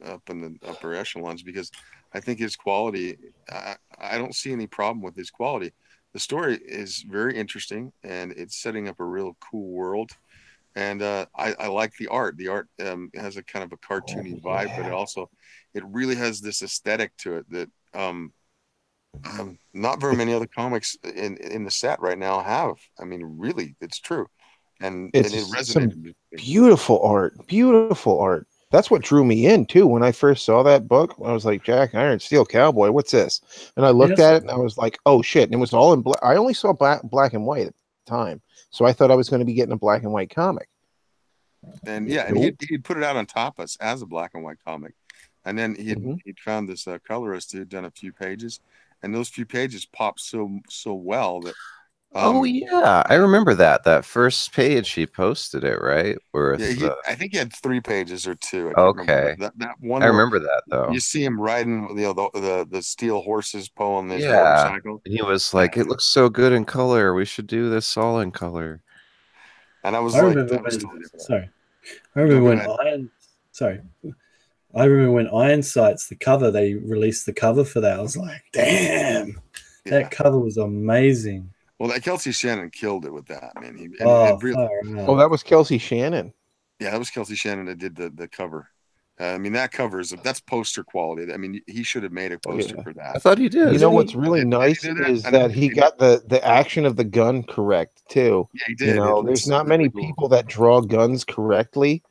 up in the upper echelons, because I think his quality, I don't see any problem with his quality. The story is very interesting, and it's setting up a real cool world. And I like the art. The art has a kind of a cartoony vibe, but it really has this aesthetic to it that not very many other comics in the set right now have. I mean, really, it's true. And it resonated. Beautiful art. That's what drew me in too. When I first saw that book, I was like, Jack Iron Steel Cowboy, what's this? And I looked at it and I was like, oh shit. And it was all in black. I only saw black and white at the time. So I thought I was going to be getting a black and white comic. And yeah, and he'd put it out on top of us as a black and white comic. And then he'd found this colorist who'd done a few pages, and those few pages popped so well that oh yeah, I remember that first page he posted it, right? Where I think he had 3 pages or 2. Okay, that one. I remember that though. You see him riding, the steel horses poem. His yeah, motorcycle. And he was like, "It looks so good in color. We should do this all in color." And I was sorry. I remember when I remember when Ironsight's the cover, they released the cover for that. I was like, damn, that cover was amazing. Well, that Kelsey Shannon killed it with that, man. That was Kelsey Shannon. Yeah, that was Kelsey Shannon that did the cover. I mean, that cover that's poster quality. I mean, he should have made a poster for that. I thought he did. You know what's really nice is that he got the action of the gun correct too. Yeah, he did. You know, there's not many people that draw guns correctly.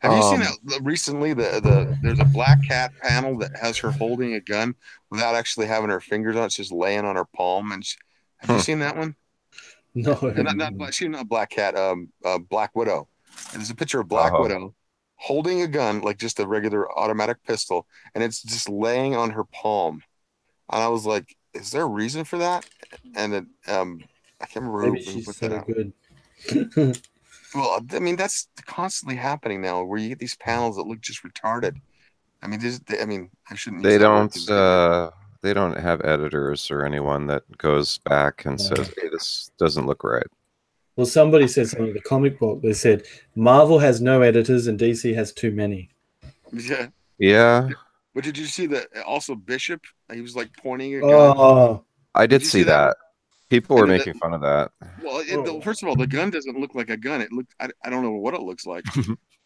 Have you seen that recently? There's a Black Cat panel that has her holding a gun without actually having her fingers on it. It's just laying on her palm. And have you seen that one? No, not Black Cat. Black Widow. And there's a picture of Black Widow holding a gun, like just a regular automatic pistol, and it's just laying on her palm. And I was like, "Is there a reason for that?" And then I can't remember who put that out. Good. Well, I mean, that's constantly happening now, where you get these panels that look just retarded. I mean, I shouldn't. They don't have editors or anyone that goes back and says, "Hey, this doesn't look right." Well, somebody said something in the comic book. They said Marvel has no editors and DC has too many. Yeah. Yeah. But did you see that? Also, Bishop, he was like pointing a gun. Oh, I did see that. People were making fun of that. Well, first of all, the gun doesn't look like a gun. It looked. I don't know what it looks like.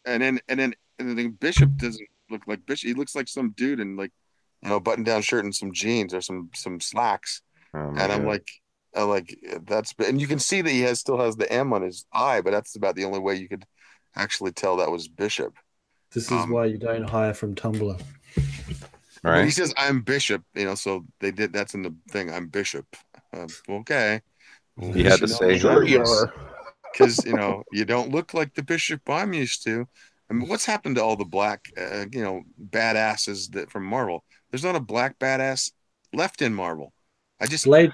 and then Bishop doesn't look like Bishop. He looks like some dude in like, button-down shirt and some jeans or some slacks. And I'm like that's. And you can see that he still has the M on his eye, but that's about the only way you could actually tell that was Bishop. This is why you don't hire from Tumblr. Right. He says, "I'm Bishop," so they did. That's in the thing. I'm Bishop. Okay. Well, he had to say, "Sure you are," because you don't look like the Bishop I'm used to. I mean, what's happened to all the black, badasses from Marvel? There's not a black badass left in Marvel. Blade.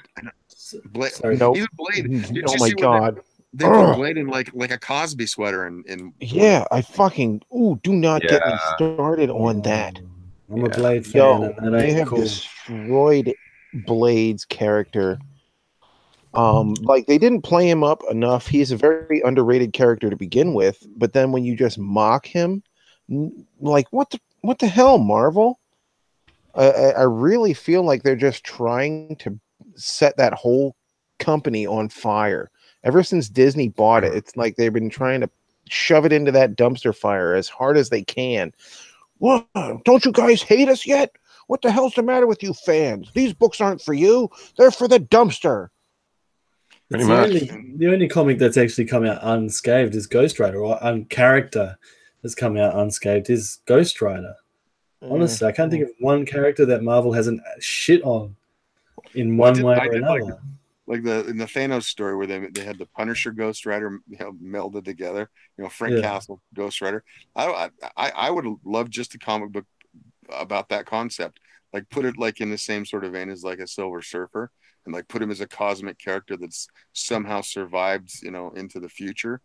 Sorry, nope. Even Blade. Oh my god. They put Blade in like a Cosby sweater in yeah, I fucking do not get me started on that. I'm a Blade fan. They have destroyed Blade's character. Like they didn't play him up enough. He's a very underrated character to begin with, but then when you just mock him, like what the hell, Marvel? I really feel like they're just trying to set that whole company on fire. Ever since Disney bought it, it's like they've been trying to shove it into that dumpster fire as hard as they can. What? Don't you guys hate us yet? What the hell's the matter with you fans? These books aren't for you. They're for the dumpster. Pretty much. The only comic that's actually come out unscathed is Ghost Rider, or character that's come out unscathed is Ghost Rider. Honestly, I can't think of one character that Marvel hasn't shit on in one way or another. Like in the Thanos story where they had the Punisher Ghost Rider melded together, Frank Castle Ghost Rider. I would love just a comic book about that concept. Like put it like in the same sort of vein as like a Silver Surfer, and like put him as a cosmic character that's somehow survived, into the future.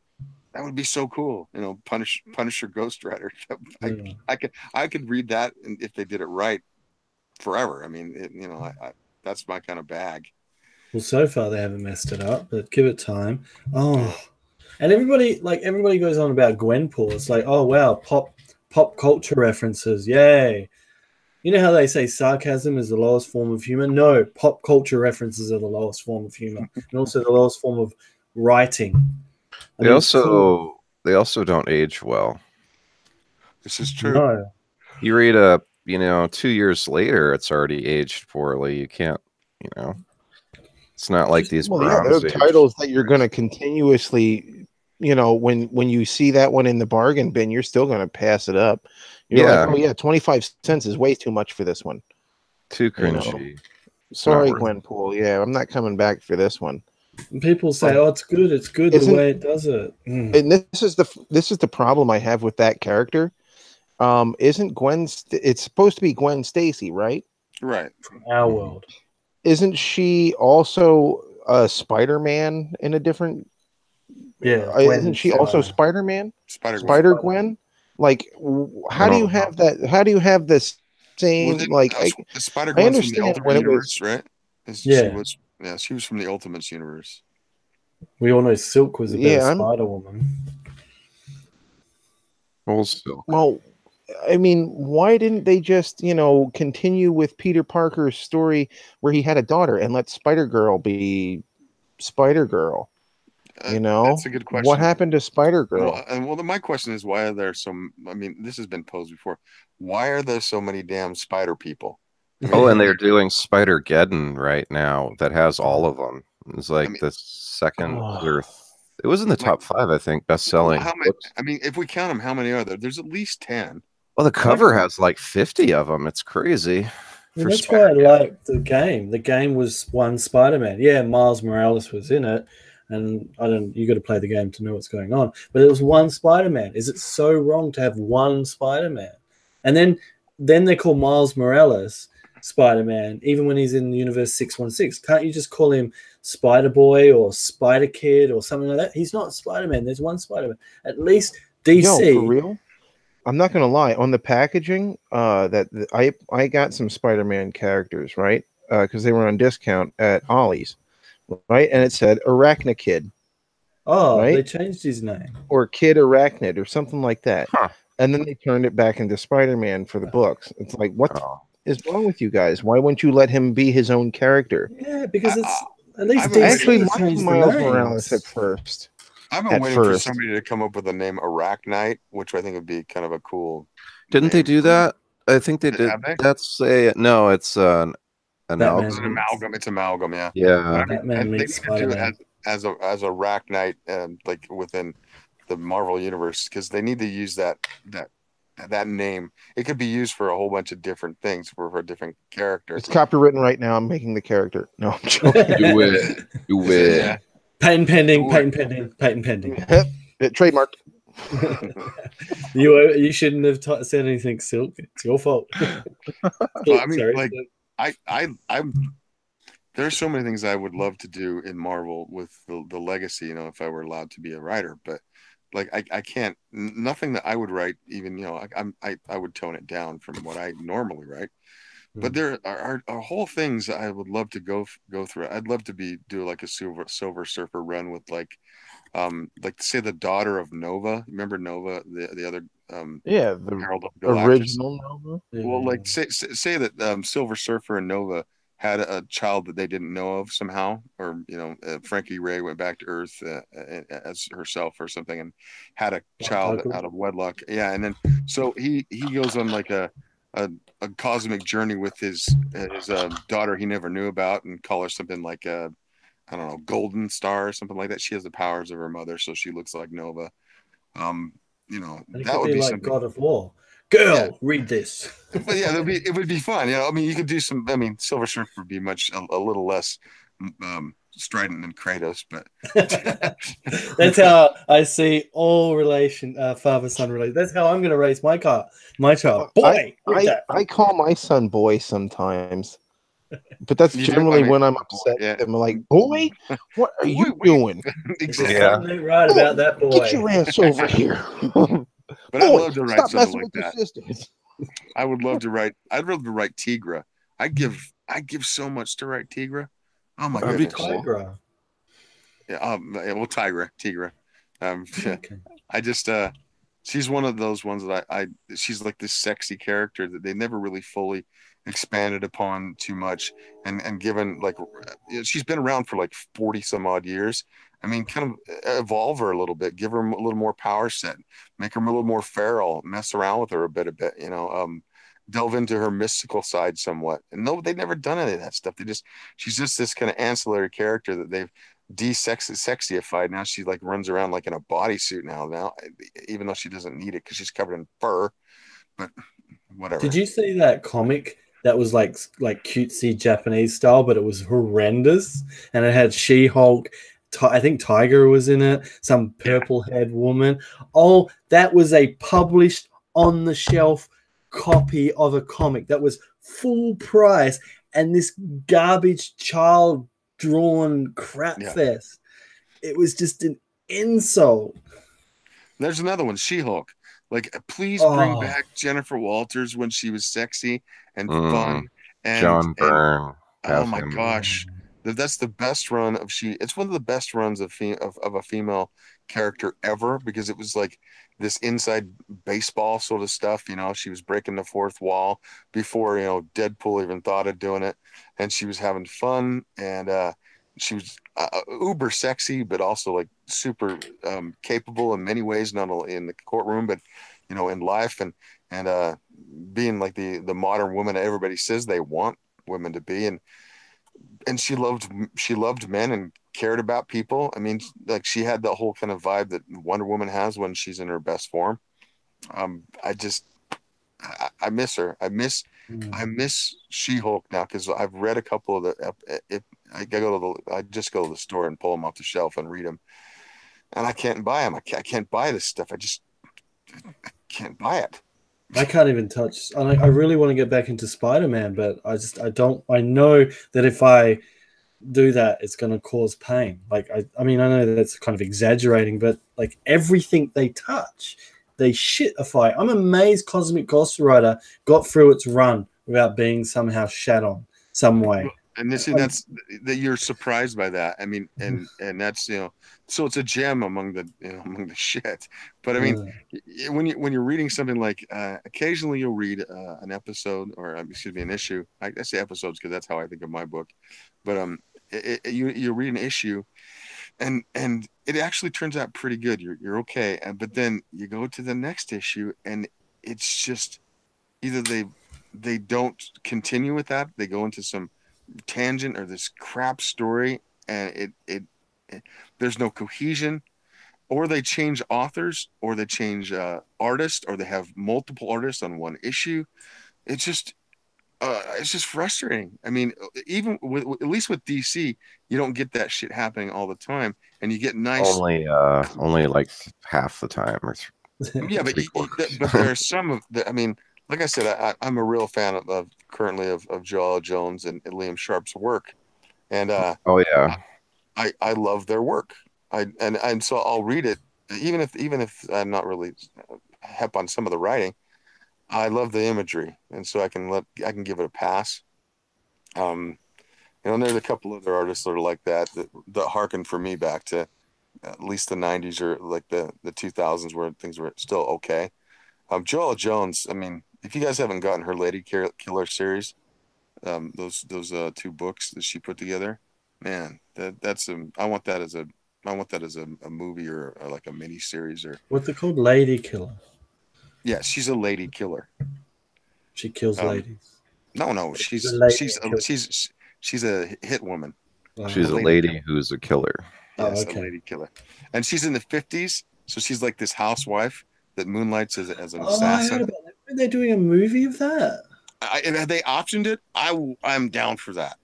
That would be so cool, Punisher Ghost Rider. I could read that, and if they did it right, forever. I mean, that's my kind of bag. Well, so far they haven't messed it up, but give it time. Oh, and everybody goes on about Gwenpool. It's like, oh wow, pop culture references, yay! You know how they say sarcasm is the lowest form of humor? No, pop culture references are the lowest form of humor, and also the lowest form of writing. They also don't age well. This is true. No. You read 2 years later, it's already aged poorly. You can't, It's not like these. Well, yeah, they're titles that you're going to continuously when you see that one in the bargain bin, you're still going to pass it up. You're like, oh yeah, 25 cents is way too much for this one. Too cringy. Sorry, Gwenpool. Yeah, I'm not coming back for this one. And people say, "Oh, it's good the way it does it." And this is the problem I have with that character. Isn't Gwen? It's supposed to be Gwen Stacy, right? Right. From our world. Isn't she also a Spider-Man in a different? Yeah. Isn't she also Spider-Man? Spider Gwen. Like, how do you have that? How do you have this same the Spider Gwen's from the Ultimate Universe, right? She was from the Ultimates universe. We all know Silk was a better Spider-Woman. Well, I mean, why didn't they just, continue with Peter Parker's story where he had a daughter and let Spider-Girl be Spider-Girl? That's a good question. What happened to Spider-Girl? Well, my question is, why are there this has been posed before. Why are there so many damn spider people? And they're doing Spider-Geddon right now that has all of them. It's like the second or it was in the top 5, I think, best-selling. If we count them, how many are there? There's at least 10. Well, the cover has like 50 of them. It's crazy. Well, that's why I like the game. The game was one Spider-Man. Yeah, Miles Morales was in it, and you got to play the game to know what's going on. But it was one Spider-Man. Is it so wrong to have one Spider-Man? And then they call Miles Morales Spider-Man, even when he's in the universe 616. Can't you just call him Spider-Boy or Spider-Kid or something like that? He's not Spider-Man. There's one Spider-Man. At least DC. Yo, for real? I'm not gonna lie. On the packaging, that I got some Spider-Man characters, right? Because they were on discount at Ollie's, right? And it said Arachnakid. Oh, right? They changed his name. Or Kid Arachnid or something like that. Huh. And then they turned it back into Spider-Man for the books. It's like, what is wrong with you guys? Why wouldn't you let him be his own character? Yeah, because it's at least I actually liked Miles Morales at first. I've been waiting for somebody to come up with the name Arachnite, which I think would be kind of a cool. Didn't they do that? I think they did. That's no, it's an amalgam. It's amalgam, yeah. Yeah. They need to do it as Arachnite, like within the Marvel universe, because they need to use that name. It could be used for a whole bunch of different things for different characters. It's copywritten right now. I'm making the character. No, I'm joking. Do it. Yeah. Patent pending. Trademark. You shouldn't have said anything, Silk. It's your fault. I'm there's so many things I would love to do in Marvel with the legacy, if I were allowed to be a writer, but like I can't. Nothing that I would write, even I would tone it down from what I normally write. But there are whole things I would love to go through. I'd love to do like a Silver Surfer run with like say the daughter of Nova. Remember Nova, the other the Herald of original Nova. Well, like say that Silver Surfer and Nova had a child that they didn't know of somehow, or Frankie Ray went back to Earth as herself or something and had a child out of wedlock. Yeah, and then so he goes on like a cosmic journey with his daughter he never knew about, and call her something like I don't know, Golden Star or something like that. She has the powers of her mother, so she looks like Nova. That would be like something. God of War. Girl, read this. But yeah, it would be fun. You could do some. Silver Surfer would be a little less strident than Kratos, but that's how I see all father-son relation. That's how I'm going to raise my child. Boy, I call my son boy sometimes, but that's generally when I'm upset. Yeah. I'm like, boy, what are you doing? Exactly. Yeah. Right about that, boy. Get your ass over here. But I'd love to write something like that. I would love to write. I'd love to write Tigra. I give so much to write Tigra. Oh my goodness. Tigra. Yeah. Well, Tigra. Okay. I just she's one of those ones that she's like this sexy character that they never really fully expanded upon too much, and given like she's been around for like 40 some odd years. Kind of evolve her a little bit, give her a little more power set, make her a little more feral, mess around with her a bit, delve into her mystical side somewhat. And no, they've never done any of that stuff. She's just this kind of ancillary character that de-sexified. Now she like runs around like in a bodysuit now, even though she doesn't need it because she's covered in fur. But whatever. Did you see that comic that was like cutesy Japanese style, but it was horrendous, and it had She-Hulk. I think Tiger was in it. Some purple-haired woman. Oh, that was a published on-the-shelf copy of a comic that was full price, and this garbage child-drawn crap fest. It was just an insult. There's another one, She-Hulk. Like, please bring back Jennifer Walters when she was sexy and fun. And John Byrne. Oh my gosh, that's the best run of It's one of the best runs of a female character ever, because it was like this inside baseball sort of stuff. You know, she was breaking the fourth wall before Deadpool even thought of doing it, and she was having fun, and she was uber sexy, but also like super capable in many ways, not only in the courtroom, but in life, and being like the modern woman everybody says they want women to be, and she loved men and cared about people. I mean, like, she had the whole kind of vibe that Wonder Woman has when she's in her best form. I miss her. I miss She-Hulk now, because I've read a couple of the. I just go to the store and pull them off the shelf and read them, and I can't buy them. I can't buy this stuff. I can't buy it. I can't even touch. I really want to get back into Spider-Man, but I don't. I know that if I do that, it's going to cause pain. Like, I mean, I know that's kind of exaggerating, but like everything they touch, they shitify. I'm amazed Cosmic Ghost Rider got through its run without being somehow shat on some way. And that's that you're surprised by that. I mean, and that's so it's a gem among the among the shit. But I mean, when you're reading something like occasionally you'll read an episode, or excuse me, an issue. I say episodes because that's how I think of my book. But you read an issue, and it actually turns out pretty good. You're okay, but then you go to the next issue, and it's just either they don't continue with that, they go into some tangent or this crap story, and it there's no cohesion, or they change authors, or they change artists, or they have multiple artists on one issue. It's just frustrating. I mean, even at least with DC, you don't get that shit happening all the time, and you get nice only like half the time, or yeah, but there are some of the. I mean, like I said, I'm a real fan currently of Joel Jones and Liam Sharp's work, and I love their work. And so I'll read it, even if I'm not really hep on some of the writing. I love the imagery, and so I can give it a pass. And there's a couple other artists that are like that harken for me back to at least the 90s, or like the 2000s, where things were still okay. Joel Jones, I mean, if you guys haven't gotten her Lady Killer series, those two books that she put together, man, I want that as a movie, or like a mini series, or what's it called? Lady Killer. Yeah, she's a lady killer. She kills ladies. No, she's a hit woman. She's a lady who's a killer. Yes, a lady killer, and she's in the 50s, so she's like this housewife that moonlights as an assassin. I heard about that. Are they doing a movie of that? Have they optioned it? I'm down for that.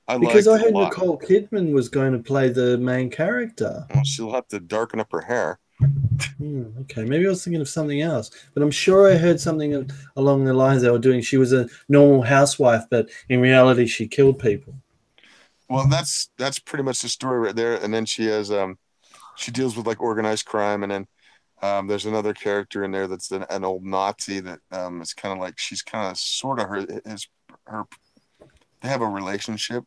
Because I heard Nicole Kidman was going to play the main character. Well, she'll have to darken up her hair. Okay, maybe I was thinking of something else, but I'm sure I heard something along the lines they were doing. She was a normal housewife, but in reality, she killed people. Well, that's pretty much the story right there. And then she has she deals with like organized crime, and then there's another character in there that's an old Nazi that is kind of like, she's kind of sort of her they have a relationship.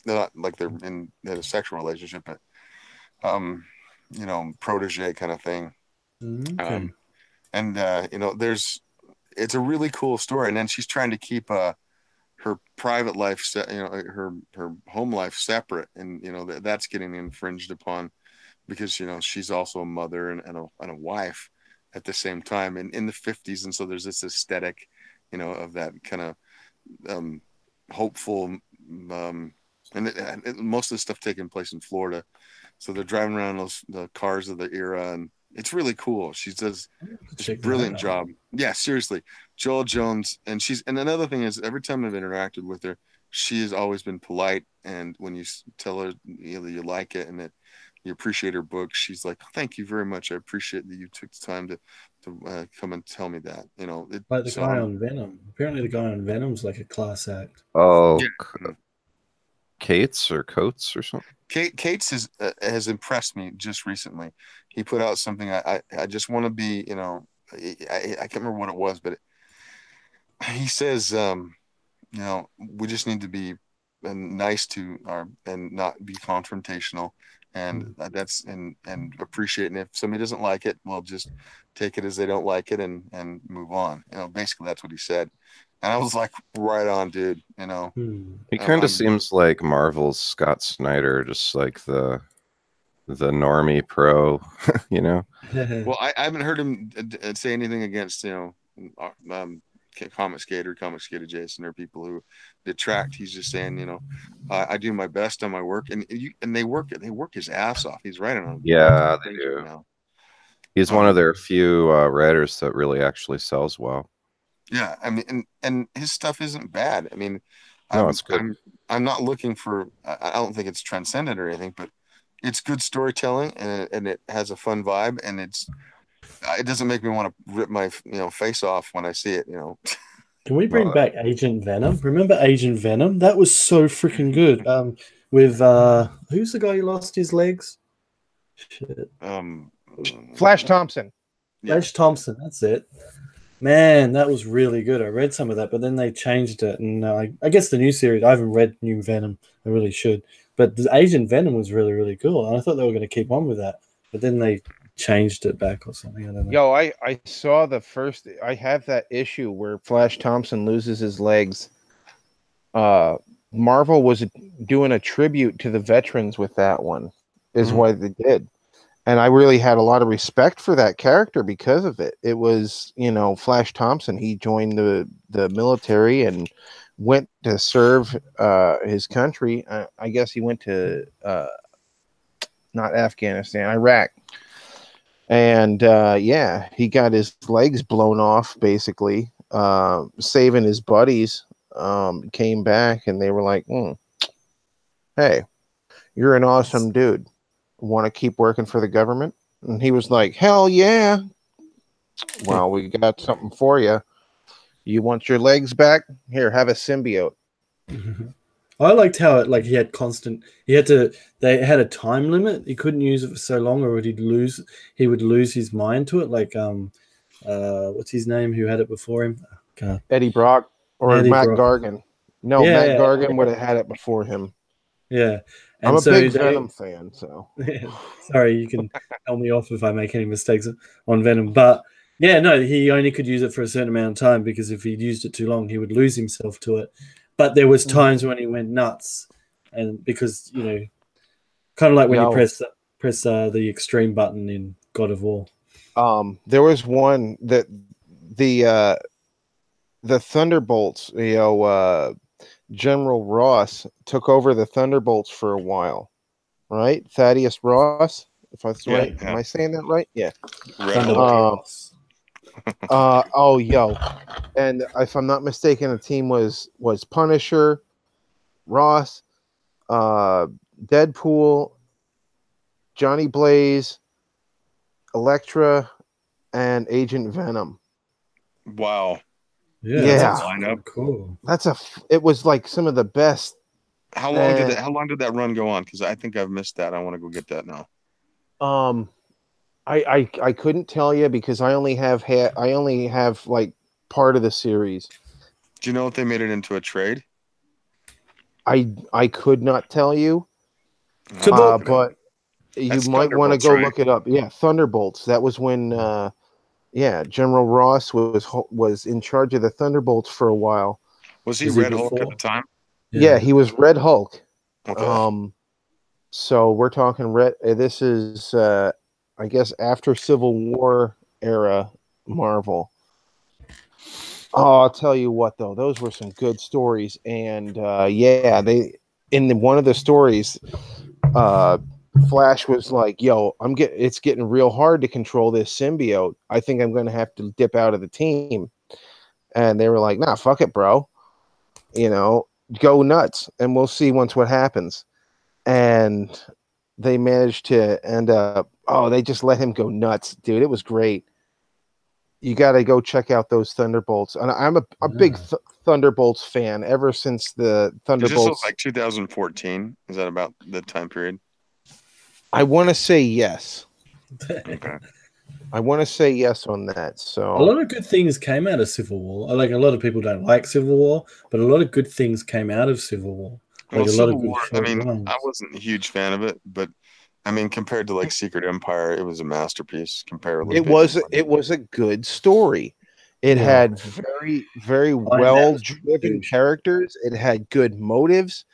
They're not like they're in a sexual relationship, but protege kind of thing. Okay. It's a really cool story. And then she's trying to keep her private life, her home life separate, and that's getting infringed upon, because she's also a mother and a wife at the same time, and in the 50s, and so there's this aesthetic, of that kind of hopeful and most of the stuff taking place in Florida. So they're driving around the cars of the era, and it's really cool. She does this brilliant job. Yeah, seriously, Joel Jones, and another thing is, every time I've interacted with her, she has always been polite, and when you tell her that you like it and that you appreciate her book, she's like, "Thank you very much. I appreciate that you took the time to come and tell me that." Like the guy on Venom. Apparently, the guy on Venom's like a class act. Oh, yeah. Cates or Coates or something. Cates has impressed me just recently. He put out something. I just want to be. I can't remember what it was, but he says, we just need to be nice to and not be confrontational, and that's and appreciate. And if somebody doesn't like it, well, just take it as they don't like it and move on. Basically that's what he said. And I was like, right on, dude. He kind of seems like Marvel's Scott Snyder, just like the normie pro, Well, I haven't heard him say anything against Comic Skater Jason, or people who detract. He's just saying, I do my best on my work, and they work his ass off. He's writing on. Yeah, they do. Now. He's one of their few writers that really actually sells well. Yeah, I mean, and his stuff isn't bad. I mean, no, it's good. I'm not looking for. I don't think it's transcendent or anything, but it's good storytelling, and it has a fun vibe, and it doesn't make me want to rip my face off when I see it. Can we bring back Agent Venom? Remember Agent Venom? That was so freaking good. With who's the guy who lost his legs? Shit. Flash Thompson. Flash Thompson. That's it. Man, that was really good. I read some of that, but then they changed it. And I guess the new series, I haven't read New Venom. I really should. But the Agent Venom was really, really cool. And I thought they were going to keep on with that. But then they changed it back or something. I don't know. Yo, I saw the first. I have that issue where Flash Thompson loses his legs. Marvel was doing a tribute to the veterans with that one, is what they did. And I really had a lot of respect for that character because of it. It was, Flash Thompson. He joined the military and went to serve his country. I guess he went to not Afghanistan, Iraq. And he got his legs blown off, basically, saving his buddies. Came back and they were like, "Hey, you're an awesome dude. Want to keep working for the government?" And he was like, "Hell yeah." "Well, we got something for you. You want your legs back? Here, have a symbiote." I liked how it they had a time limit. He couldn't use it for so long, or he would lose his mind to it. What's his name? Who had it before him? Eddie Brock or Matt Gargan. No, Matt Gargan would have had it before him. Yeah. And I'm a big Venom fan, so sorry, you can tell me off if I make any mistakes on Venom. But yeah, no, he only could use it for a certain amount of time, because if he'd used it too long, he would lose himself to it. But there was times when he went nuts, and because kind of like when you press the extreme button in God of War. There was one that the Thunderbolts, General Ross took over the Thunderbolts for a while, right? Thaddeus Ross, if that's right. Yeah. Am I saying that right? Yeah. And if I'm not mistaken, the team was Punisher, Ross, Deadpool, Johnny Blaze, Elektra, and Agent Venom. Wow. Yeah. That's lineup. Cool. It was like some of the best. How long did that run go on? Because I think I've missed that. I want to go get that now. I couldn't tell you because I only have like part of the series. Do you know if they made it into a trade? I could not tell you. But you might want to go look it up. Yeah, Thunderbolts. That was when General Ross was in charge of the Thunderbolts for a while. Was he Red Hulk at the time? Yeah, he was Red Hulk. Okay. So we're talking this is I guess after Civil War era Marvel. Oh, I'll tell you what though, those were some good stories, and in one of the stories, Flash was like, "Yo, it's getting real hard to control this symbiote. I think I'm going to have to dip out of the team." And they were like, "Nah, fuck it, bro. You know, go nuts, and we'll see what happens." And they managed to end up. Oh, they just let him go nuts, dude. It was great. You got to go check out those Thunderbolts. And I'm a big Thunderbolts fan ever since the Thunderbolts. Does this look like 2014? Is that about the time period? I want to say yes. Okay. I want to say yes on that. So a lot of good things came out of Civil War. Like a lot of people don't like Civil War, but a lot of good things came out of Civil War. Like Well, a lot Civil of good War, short runs. I wasn't a huge fan of it, but I mean, compared to like Secret Empire, it was a masterpiece. Comparatively, it was a good story. It had very, very well driven characters. It had good motives.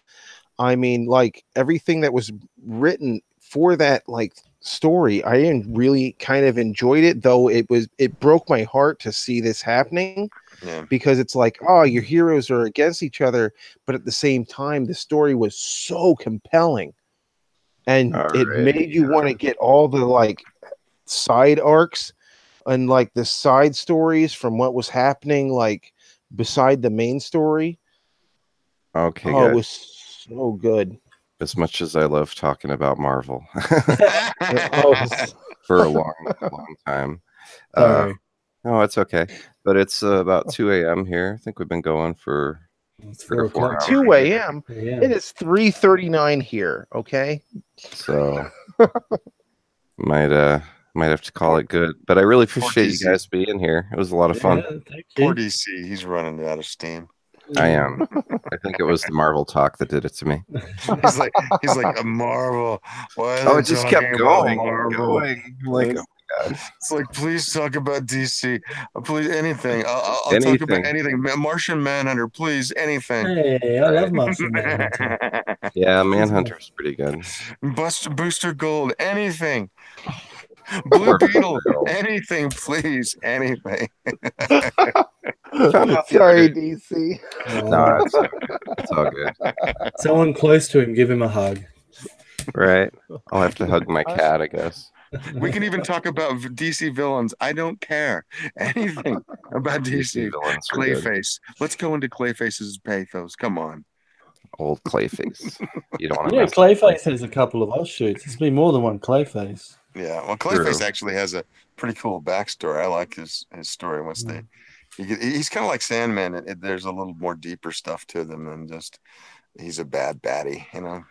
I mean, like everything that was written for that like story, I really kind of enjoyed it. Though it broke my heart to see this happening. Yeah. Because it's like, oh, your heroes are against each other, but at the same time, the story was so compelling. And it made you want to get all the like side arcs and like the side stories from what was happening, like beside the main story. Okay, it was so good. As much as I love talking about Marvel for a long time. No, it's okay. But it's about 2 a.m. here. I think we've been going for 3 or 4 hours. 2 a.m. It is 3:39 here. Okay. So might have to call it good. But I really appreciate you guys being here. It was a lot of fun. Poor DC, he's running out of steam. I am. I think it was the Marvel talk that did it to me. he's like a Marvel. It just kept going. Like, oh my God. It's like, please talk about DC. Please, anything. I'll talk about anything. Martian Manhunter, please, anything. Hey, I love Martian Manhunter. Yeah, Manhunter's pretty good. Booster Gold, anything. Blue Beetle, anything, please, anything. Sorry, DC. No, it's all good. Someone close to him, give him a hug. Right. I'll have to hug my cat, I guess. We can even talk about DC villains. I don't care. Anything about DC. Clayface. Let's go into Clayface's pathos. Come on. Old Clayface. You don't want to Clayface has a couple of offshoots. There's been more than one Clayface. Yeah, well, Clayface actually has a pretty cool backstory. I like his story. He's kind of like Sandman. There's a little more deeper stuff to them than just he's a bad baddie, you know.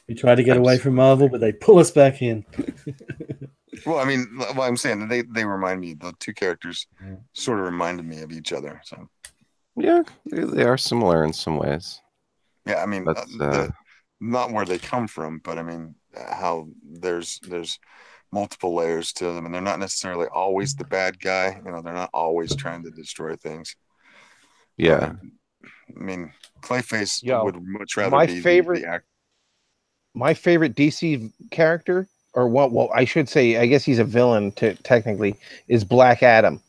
We try to get away from Marvel, but they pull us back in. Well, I mean, I'm saying they remind me. The two characters sort of reminded me of each other. So yeah, they are similar in some ways. Yeah, I mean, not where they come from, but I mean how there's multiple layers to them, and they're not necessarily always the bad guy. You know, they're not always trying to destroy things. Yeah, I mean, Clayface would much rather my be favorite. My favorite DC character, or well, I should say, I guess he's a villain technically, is Black Adam.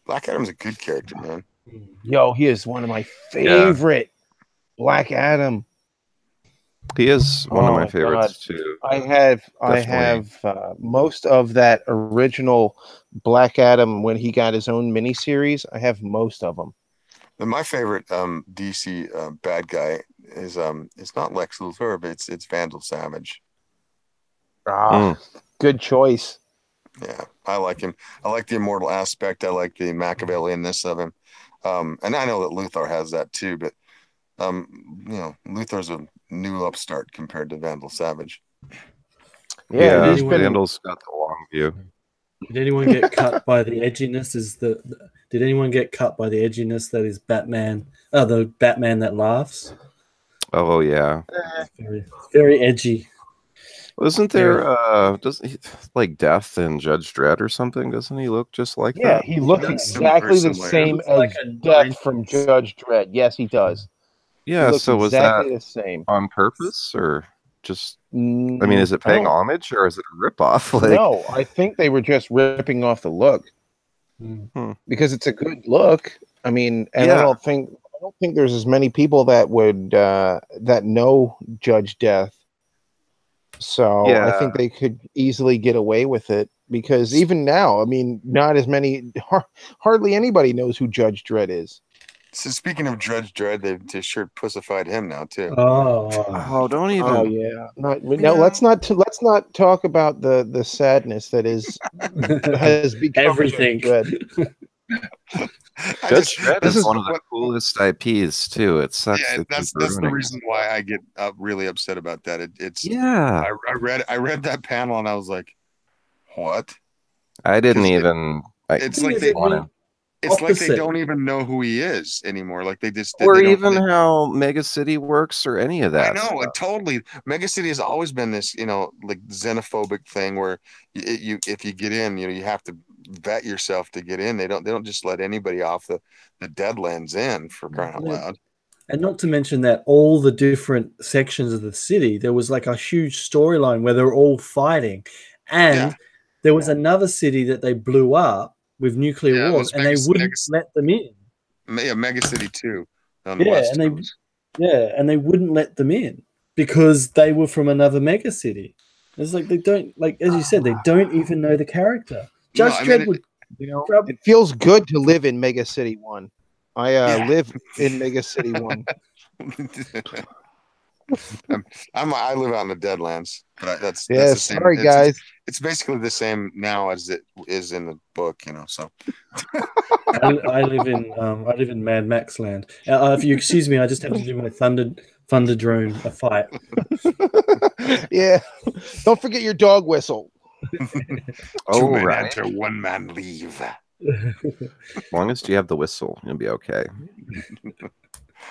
Black Adam's a good character, man. Yo, he is one of my favorite. Black Adam. He is one of my favorites too. I have most of that original Black Adam when he got his own miniseries. I have most of them. And my favorite DC bad guy is it's not Lex Luthor, but it's Vandal Savage. Good choice. Yeah, I like him. I like the immortal aspect. I like the Machiavellianness of him. And I know that Luthor has that too, but you know, Luthor's a new upstart compared to Vandal Savage. Yeah, Vandal's got the long view. Did anyone get cut by the edginess? Did anyone get cut by the edginess that is Batman? Oh, the Batman that laughs. Oh yeah, very, very edgy. Wasn't there doesn't he like Death and Judge Dredd or something? Doesn't he look just like that? Yeah, he looks exactly the same as Death from Judge Dredd. Yes, he does. Yeah, so was that the same on purpose or just? I mean, is it paying homage or is it a ripoff? Like, no, I think they were just ripping off the look because it's a good look. I mean, and I don't don't think there's as many people that would that know Judge Death. So Yeah. I think they could easily get away with it because even now, I mean, not as many, hardly anybody knows who Judge Dredd is. So speaking of Judge Dredd, they've just sure pussified him now too. Oh, don't even. Oh yeah. No, let's not talk about the sadness that is has become everything. Judge Dredd. Judge Dredd is one of the coolest IPs too. It sucks. Yeah, that's the reason why I get really upset about that. It's yeah. I read that panel and I was like, what? I didn't even. It's like they don't even know who he is anymore. Like they just or even how Mega City works or any of that. I know, totally. Mega City has always been this, like xenophobic thing where you if you get in, you have to vet yourself to get in. They don't just let anybody off the Deadlands in, for crying out loud. And not to mention that all the different sections of the city, there was like a huge storyline where they were all fighting, and there was another city that they blew up with nuclear wars, and they wouldn't let them in. Yeah, Mega City 2 on the West Coast. And they wouldn't let them in because they were from another mega city. It's like they don't, like as you said, they don't even know the character. Judge Dredd would, it feels good to live in Mega City 1. I live in Mega City 1. I live out in the Deadlands, but that's the same. Sorry, guys. It's basically the same now as it is in the book, So I live in Mad Max land. If you excuse me, I just have to do my thunder drone fight. Yeah, don't forget your dog whistle. Two men enter, one man leave. As long as you have the whistle, you'll be okay.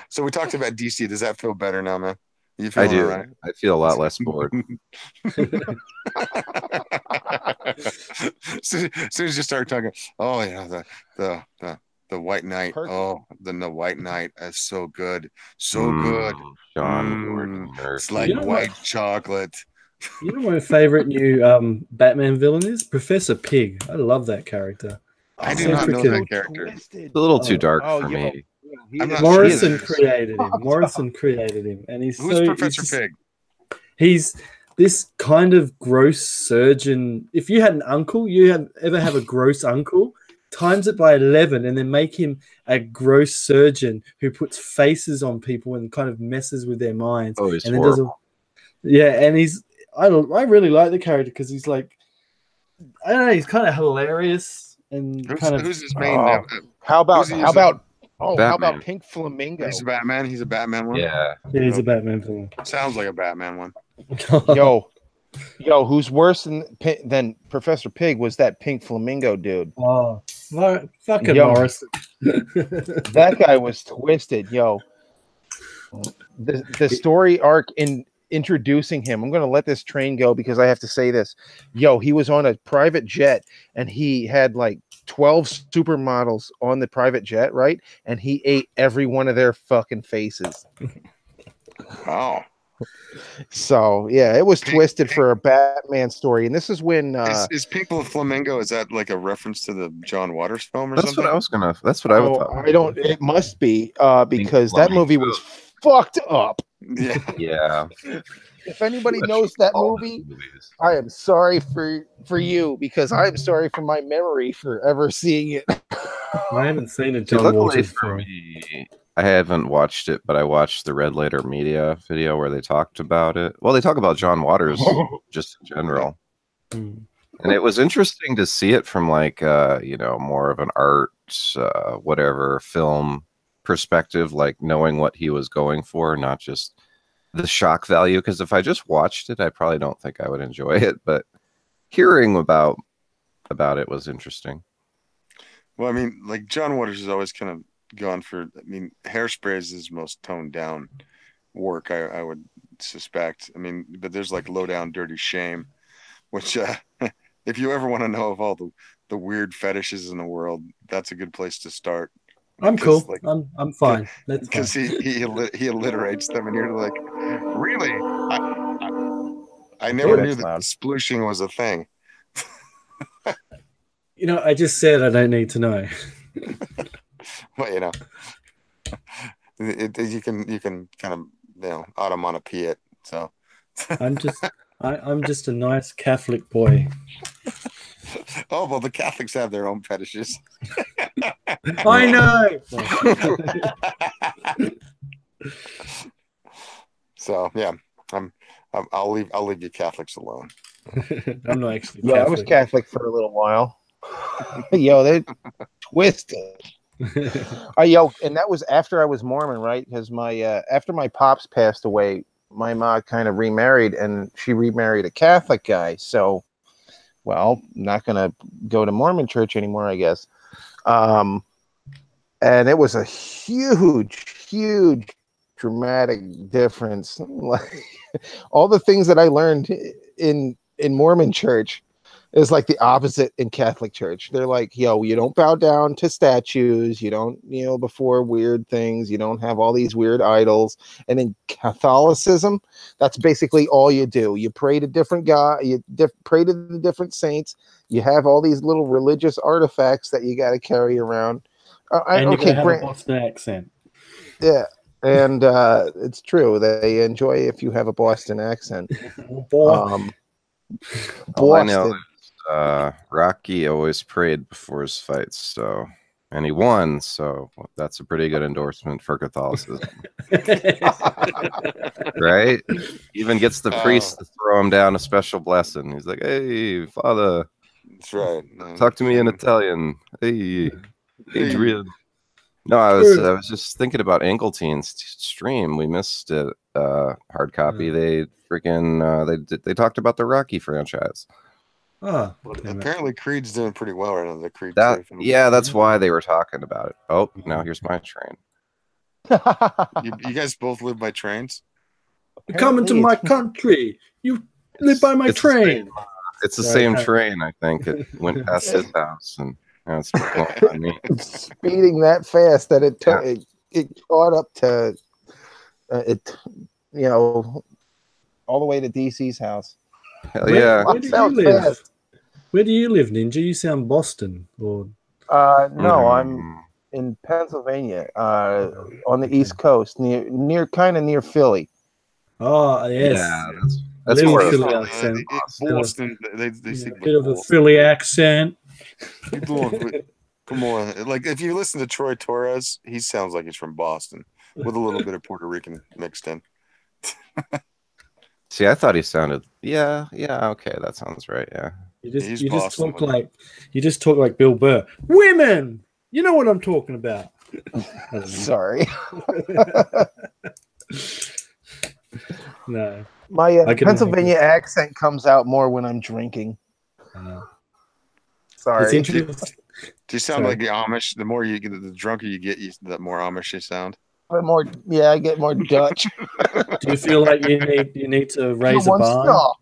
So we talked about DC. Does that feel better now, man? I do. Right? I feel a lot less bored. So as soon as you start talking, the White Knight. Oh, the White Knight is so good, good. John Gordon. It's like white chocolate. You know my favorite new Batman villain is Professor Pig. I love that character. I do not know that character. It's a little too dark for me. Morrison created him. And who's Professor Pig? He's this kind of gross surgeon. If you had an uncle, ever have a gross uncle, times it by 11 and then make him a gross surgeon who puts faces on people and kind of messes with their minds. Oh, he's and horrible. And I really like the character because he's like, I don't know, he's kind of hilarious and who's his main? How about Pink Flamingo? He's a Batman. He's a Batman one. Yeah, he's a Batman villain. Sounds like a Batman one. Yo, who's worse than Professor Pig was that Pink Flamingo dude. Oh, fucking Morrison. That guy was twisted. Yo, the story arc in introducing him. I'm going to let this train go because I have to say this. Yo, he was on a private jet and he had like 12 supermodels on the private jet, right? And he ate every one of their fucking faces. Wow. So yeah, it was twisted for a Batman story, and this is when is Pink Flamingo? Is that like a reference to the John Waters film or something? That's what I would thought. I don't. It must be because that movie was fucked up. Yeah. If anybody knows that movie, I am sorry for you because I'm sorry for my memory for ever seeing it. I haven't seen it. John Waters for me. I haven't watched it, but I watched the Red Letter Media video where they talked about it. Well, they talk about John Waters just in general. And it was interesting to see it from like, more of an art, whatever film perspective, like knowing what he was going for, not just the shock value. Because if I just watched it, I probably don't think I would enjoy it. But hearing about it was interesting. Well, I mean, like John Waters is always kind of gone for, Hairspray is his most toned down work, I would suspect. But there's like Low Down Dirty Shame, which if you ever want to know of all the weird fetishes in the world, that's a good place to start. I'm cool. Like, I'm fine. Because he alliterates them, and you're like, really? I never knew that splooshing was a thing. I just said I don't need to know. Well, You can kind of onomatopoeia it. So I'm just a nice Catholic boy. oh well, the Catholics have their own fetishes. I know. So yeah, I'll leave you Catholics alone. I'm not actually. Yeah, I was Catholic for a little while. Yo, they twisted. Yo, and that was after I was Mormon, right? Because after my pops passed away, my mom kind of remarried, and she remarried a Catholic guy. So, well, not gonna go to Mormon church anymore, I guess. And it was a huge dramatic difference. Like all the things that I learned in Mormon church is like the opposite in Catholic church. They're like, yo, you don't bow down to statues, you don't kneel before weird things, you don't have all these weird idols. And in Catholicism, that's basically all you do. You pray to different God, you pray to the different saints. You have all these little religious artifacts that you got to carry around. And you gotta have a Boston accent. Yeah. And it's true. They enjoy if you have a Boston accent. Boston. I know Rocky always prayed before his fights, so and he won, so that's a pretty good endorsement for Catholicism. Right? Even gets the priest to throw him down a special blessing. He's like, hey, Father. That's right. Talk to me in Italian. Hey, Adrian. No, I was just thinking about Engelteen's stream. We missed it. Hard copy. They freaking they talked about the Rocky franchise. Oh, well, apparently Creed's doing pretty well right now. The Creed. That's why they were talking about it. Oh, now here's my train. You guys both live by trains? You're coming to my country. You live by my train. It's the same train, I think. It went past his house, and now it's on me. Speeding that fast that it caught up to it, all the way to DC's house. Hell yeah! Where do you live? Where do you live, Ninja? You sound Boston or? No, I'm in Pennsylvania, on the East Coast, near Philly. Oh yes, yeah, that's more Philly accent. Boston, they say bit of a Philly accent. Come on, like if you listen to Troy Torres, he sounds like he's from Boston with a little bit of Puerto Rican mixed in. See, I thought he sounded. Yeah, okay, that sounds right. Yeah, you just talk like Bill Burr. Women, you know what I'm talking about. Sorry. No, my Pennsylvania accent comes out more when I'm drinking. Sorry. Do you sound like the Amish? The more you get, the drunker you get, the more Amish you sound. I get more Dutch. Do you feel like you need to raise a barn? No.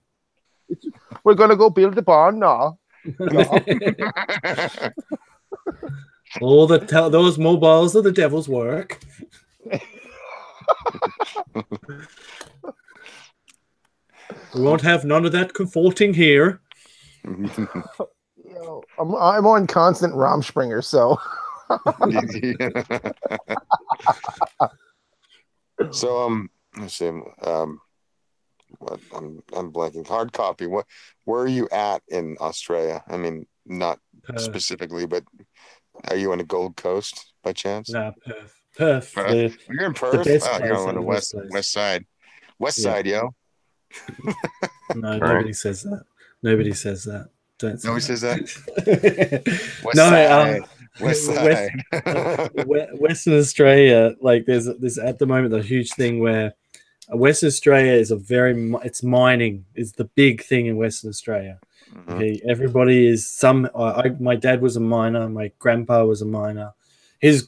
We're gonna go build a barn now. All those mobiles are the devil's work. We won't have none of that comforting here. I'm on constant Rammspringer, so. So let's see. What I'm blanking. Hard copy. Where are you at in Australia? I mean, not specifically, but are you on the Gold Coast by chance? Nah, Perth. You're in Perth. You're on the west side. West side, yo. No, nobody says that. Nobody says that. Nobody says that. West side. Western Australia, like there's at the moment a huge thing where Western Australia is it's mining is the big thing in Western Australia. Mm-hmm. Okay, everybody is my dad was a miner, my grandpa was a miner, his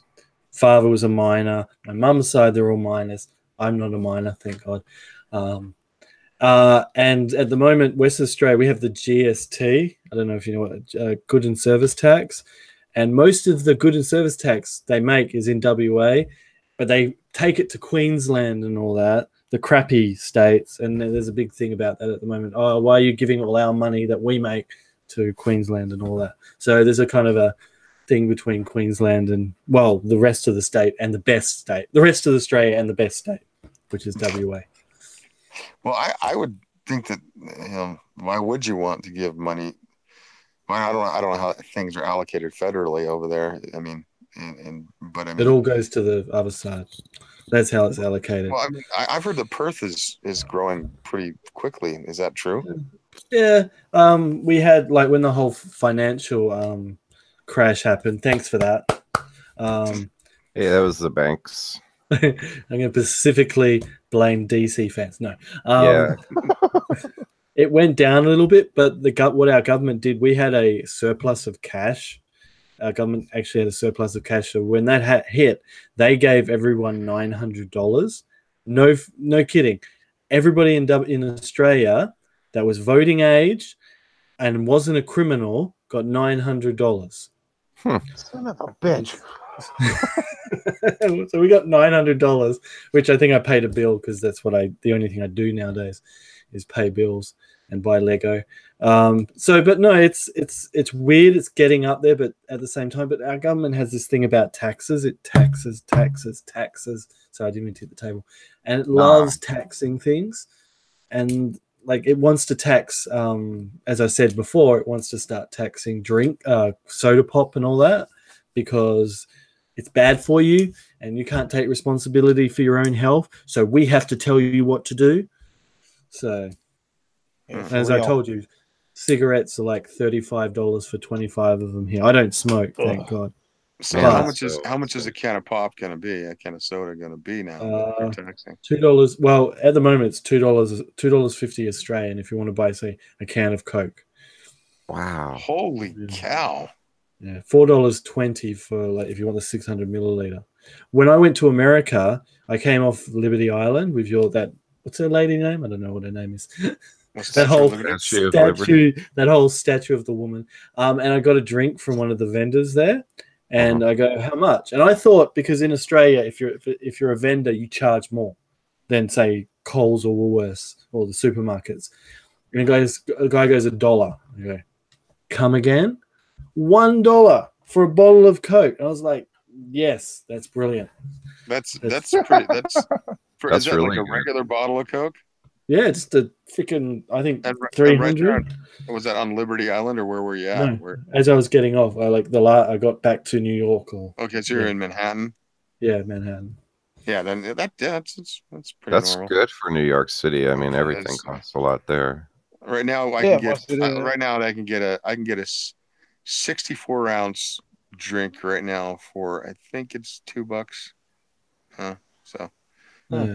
father was a miner, my mum's side they're all miners. I'm not a miner, thank God. And at the moment, Western Australia, we have the GST. I don't know if you know what good and service tax. And most of the good and service tax they make is in WA, but they take it to Queensland and all that, the crappy states. And there's a big thing about that at the moment. Oh, why are you giving all our money that we make to Queensland and all that? So there's a kind of thing between Queensland and, well, the rest of the state and the best state, the rest of Australia and the best state, which is WA. Well, I would think that, why would you want to give money? Well, I don't know how things are allocated federally over there. I mean, but I mean, it all goes to the other side. That's how it's allocated. Well, I mean, I've heard that Perth is growing pretty quickly. Is that true? Yeah. We had, like, when the whole financial crash happened. Thanks for that. Hey, that was the banks. I'm going to specifically blame DC fans. No. Yeah. It went down a little bit, but what our government did, we had a surplus of cash. Our government actually had a surplus of cash. So when that hit, they gave everyone $900. No kidding. Everybody in Australia that was voting age and wasn't a criminal got $900. Son of a bitch. So we got $900, which I think I paid a bill because that's the only thing I do nowadays is pay bills and buy Lego. But no, it's weird. It's getting up there, but at the same time, but our government has this thing about taxes. It taxes. So I didn't mean to hit the table, and it loves taxing things, and like it wants to tax. As I said before, it wants to start taxing soda pop and all that because it's bad for you, and you can't take responsibility for your own health. So we have to tell you what to do. So. As I told you, cigarettes are like $35 for 25 of them here. I don't smoke, thank God. So how much is a can of pop going to be? A can of soda going to be now? $2. Well, at the moment it's $2.50 Australian if you want to buy, say, a can of Coke. Wow! Holy cow! Yeah, $4.20 for like if you want the 600 milliliter. When I went to America, I came off Liberty Island with what's her lady name? I don't know what her name is. That whole statue of the woman, and I got a drink from one of the vendors there, and I go, "How much?" And I thought because in Australia, if you're a vendor, you charge more than say Coles or Woolworths or the supermarkets. And the guy goes $1. I go, "Come again? $1 for a bottle of Coke?" And I was like, "Yes, that's brilliant." That's pretty. That's is that really like a regular bottle of Coke? Yeah, just a freaking, I think 300. Was that on Liberty Island or where were you at? No, as I was getting off, I got back to New York. Okay, so you're in Manhattan. Yeah, Manhattan. Yeah, then that's pretty. That's normal. Good for New York City. I mean, everything costs a lot there. Right now, I can get a 64-ounce drink right now for I think it's $2. So.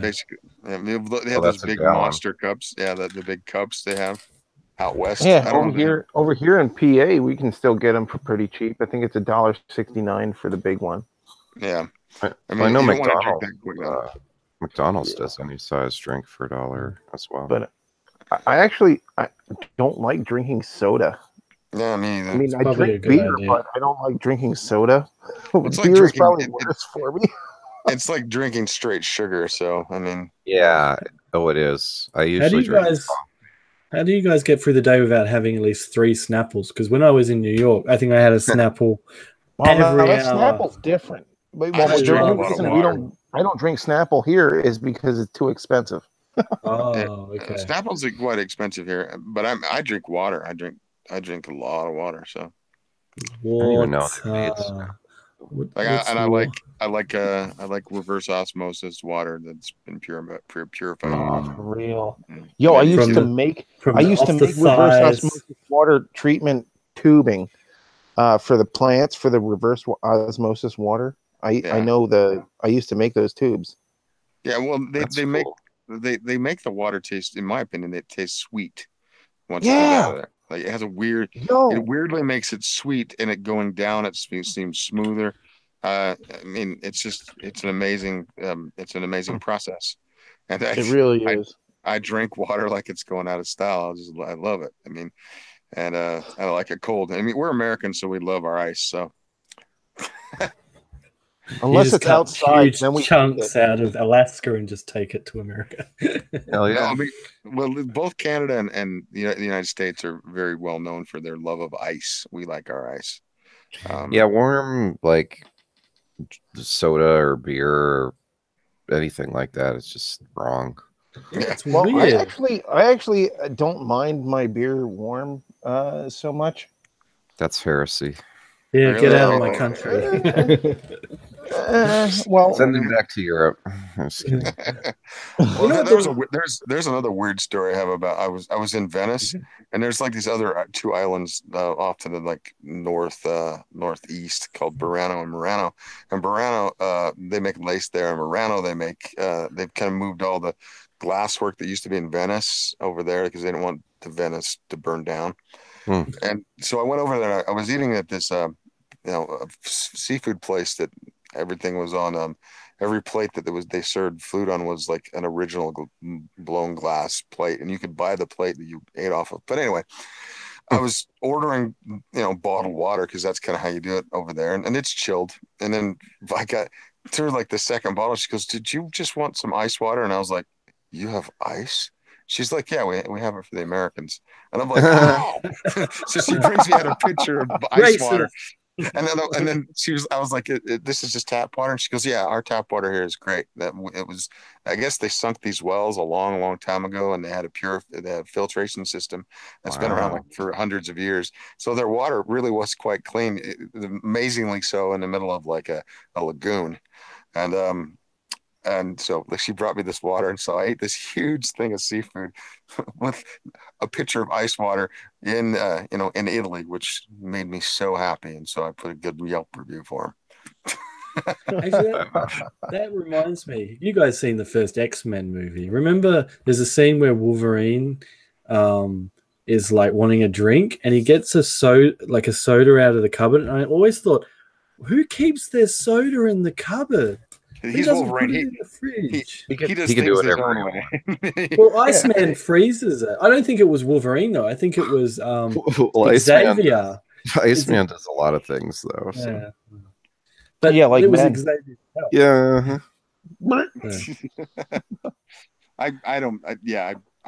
Basically, they have those big monster cups. Yeah, the big cups they have out west. Yeah, over here in PA, we can still get them for pretty cheap. I think it's $1.69 for the big one. Yeah, I know McDonald's does any size drink for $1 as well. But I don't like drinking soda. Yeah, me either. I mean, I drink beer, but I don't like drinking soda. Beer is probably worse for me. It's like drinking straight sugar. So I mean, yeah. Oh, it is. I usually drink. How do you guys get through the day without having at least 3 Snapples? Because when I was in New York, I think I had a Snapple every hour. Snapple's different. But the only reason I don't drink Snapple here is because it's too expensive. Oh, okay. Snapple's quite expensive here, but I drink water. I drink a lot of water. So I don't even know. I like reverse osmosis water that's been purified. Oh, for real. Yo, I used to make reverse osmosis water treatment tubing for the plants for the reverse osmosis water. I used to make those tubes. Yeah, well, they make the water taste, in my opinion, it tastes sweet once you get out of there. Like it has it weirdly makes it sweet, and it going down, it seems smoother. I mean, it's an amazing process, and it really is. I drink water like it's going out of style. I love it. I mean, and I like it cold. I mean, we're Americans, so we love our ice. So unless it's outside, then we chunks out of Alaska and just take it to America. Hell yeah! No, well, both Canada and the United States are very well known for their love of ice. We like our ice. Yeah, warm like soda or beer or anything like that is just wrong. Yeah, it's Well, weird. I actually don't mind my beer warm so much. That's heresy. Yeah, Really? get out of my country. Well, Send him back to Europe. I'm just kidding. Well, there's another weird story I have about I was in Venice, and there's like these other two islands off to the like northeast called Burano and Murano. And Burano, they make lace there, and Murano they've kind of moved all the glasswork that used to be in Venice over there because they didn't want the Venice to burn down. And so I went over there. I was eating at this a seafood place that everything was on. Every plate that they served food on was like an original blown glass plate, and you could buy the plate that you ate off of. But anyway, I was ordering, bottled water because that's kind of how you do it over there, and it's chilled. And then I got through like the second bottle. She goes, "Did you just want some ice water?" And I was like, "You have ice?" She's like, "Yeah, we have it for the Americans." And I'm like, "Oh!" So she brings me out a pitcher of ice water. And then I was like, "This is just tap water." And she goes, "Yeah, our tap water here is great." I guess they sunk these wells a long, long time ago, and they had a filtration system that's been around like for hundreds of years. So their water really was quite clean, amazingly so, in the middle of like a lagoon. And so she brought me this water, and so I ate this huge thing of seafood with a pitcher of ice water in Italy, which made me so happy. And so I put a good Yelp review for him. Actually, that reminds me. You guys seen the first X-Men movie? Remember, there's a scene where Wolverine is like wanting a drink, and he gets a soda out of the cupboard. And I always thought, who keeps their soda in the cupboard? He's Wolverine. He can do whatever. Well, Iceman freezes it. I don't think it was Wolverine though. I think it was Xavier. Iceman does a lot of things though. So. Yeah. But yeah, like it was Xavier. Yeah.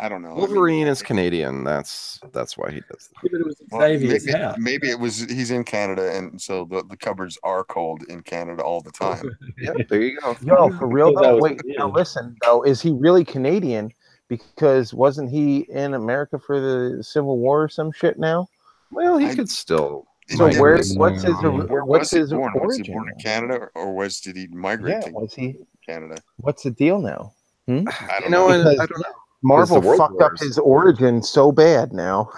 I don't know. Wolverine is Canadian. That's why he does that. Yeah, but it was Xavier's house. Maybe it was he's in Canada, and so the cupboards are cold in Canada all the time. Yeah, there you go. No, for real though. Wait, now listen though. Is he really Canadian? Because wasn't he in America for the Civil War or some shit now? Well, he could still. So what's his origin? Was he born in Canada, or did he migrate to Canada? What's the deal now? I don't know. I don't know. Marvel fucked up his origin so bad now.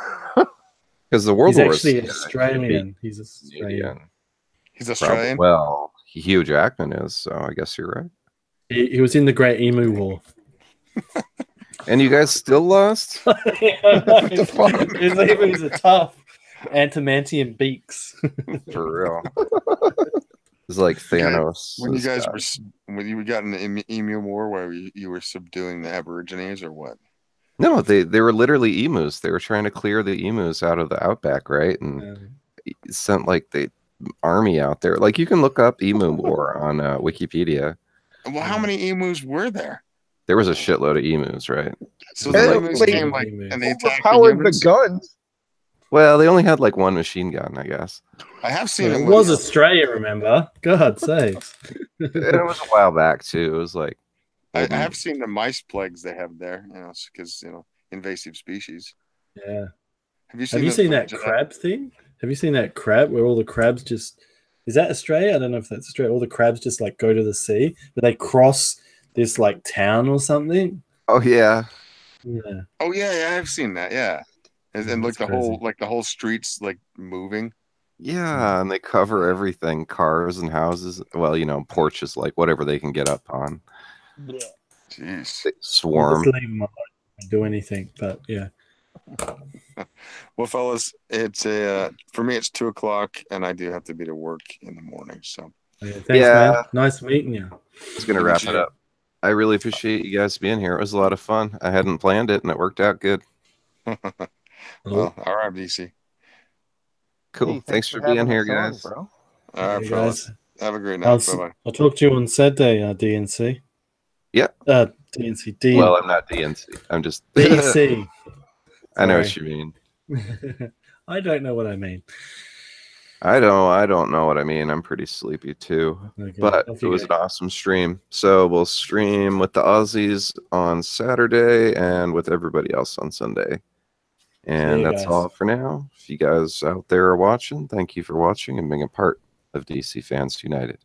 Because the World War is actually Australian. He's Australian. He's Australian? Well, Hugh Jackman is, so I guess you're right. He was in the Great EMU War. And you guys still lost? What the fuck? He's a tough antimantium beaks. For real. It's like Thanos. When you got in the EMU War where you were subduing the Aborigines or what? No, they were literally emus. They were trying to clear the emus out of the outback, right? And sent like the army out there. Like you can look up EMU War on Wikipedia. Well, how many emus were there? There was a shitload of emus, right? So the emus came and they attacked the guns. Well, they only had like one machine gun, I guess. I have seen it. Was Australia, remember? God sakes. It was a while back too. It was like I have seen the mice plagues they have there, because invasive species. Yeah. Have you seen that crab thing? Have you seen that crab where all the crabs just is that Australia? I don't know if that's Australia. All the crabs just like go to the sea, but they cross this like town or something. Oh yeah. Yeah. Oh yeah, I've seen that. Yeah. And like the whole streets like moving. Yeah, and they cover everything, cars and houses. Well, porches, like whatever they can get up on. Jeez. They swarm. Just leave them alone. Do anything, but yeah. Well, fellas, it's for me it's 2:00, and I do have to be to work in the morning. So thanks, man. Nice meeting you. I was gonna wrap it up. I really appreciate you guys being here. It was a lot of fun. I hadn't planned it, and it worked out good. Well, all right, DC. Cool. Hey, thanks for being here, guys. All right, fellas. Have a great night. Bye-bye. I'll talk to you on Saturday, DNC. Yeah. DNC. Well, I'm not DNC. I'm just DC. I know what you mean. I don't know what I mean. I don't know what I mean. I'm pretty sleepy too. Okay, but it was an awesome stream. So we'll stream with the Aussies on Saturday and with everybody else on Sunday. And that's all for now. If you guys out there are watching, thank you for watching and being a part of DC Fans United.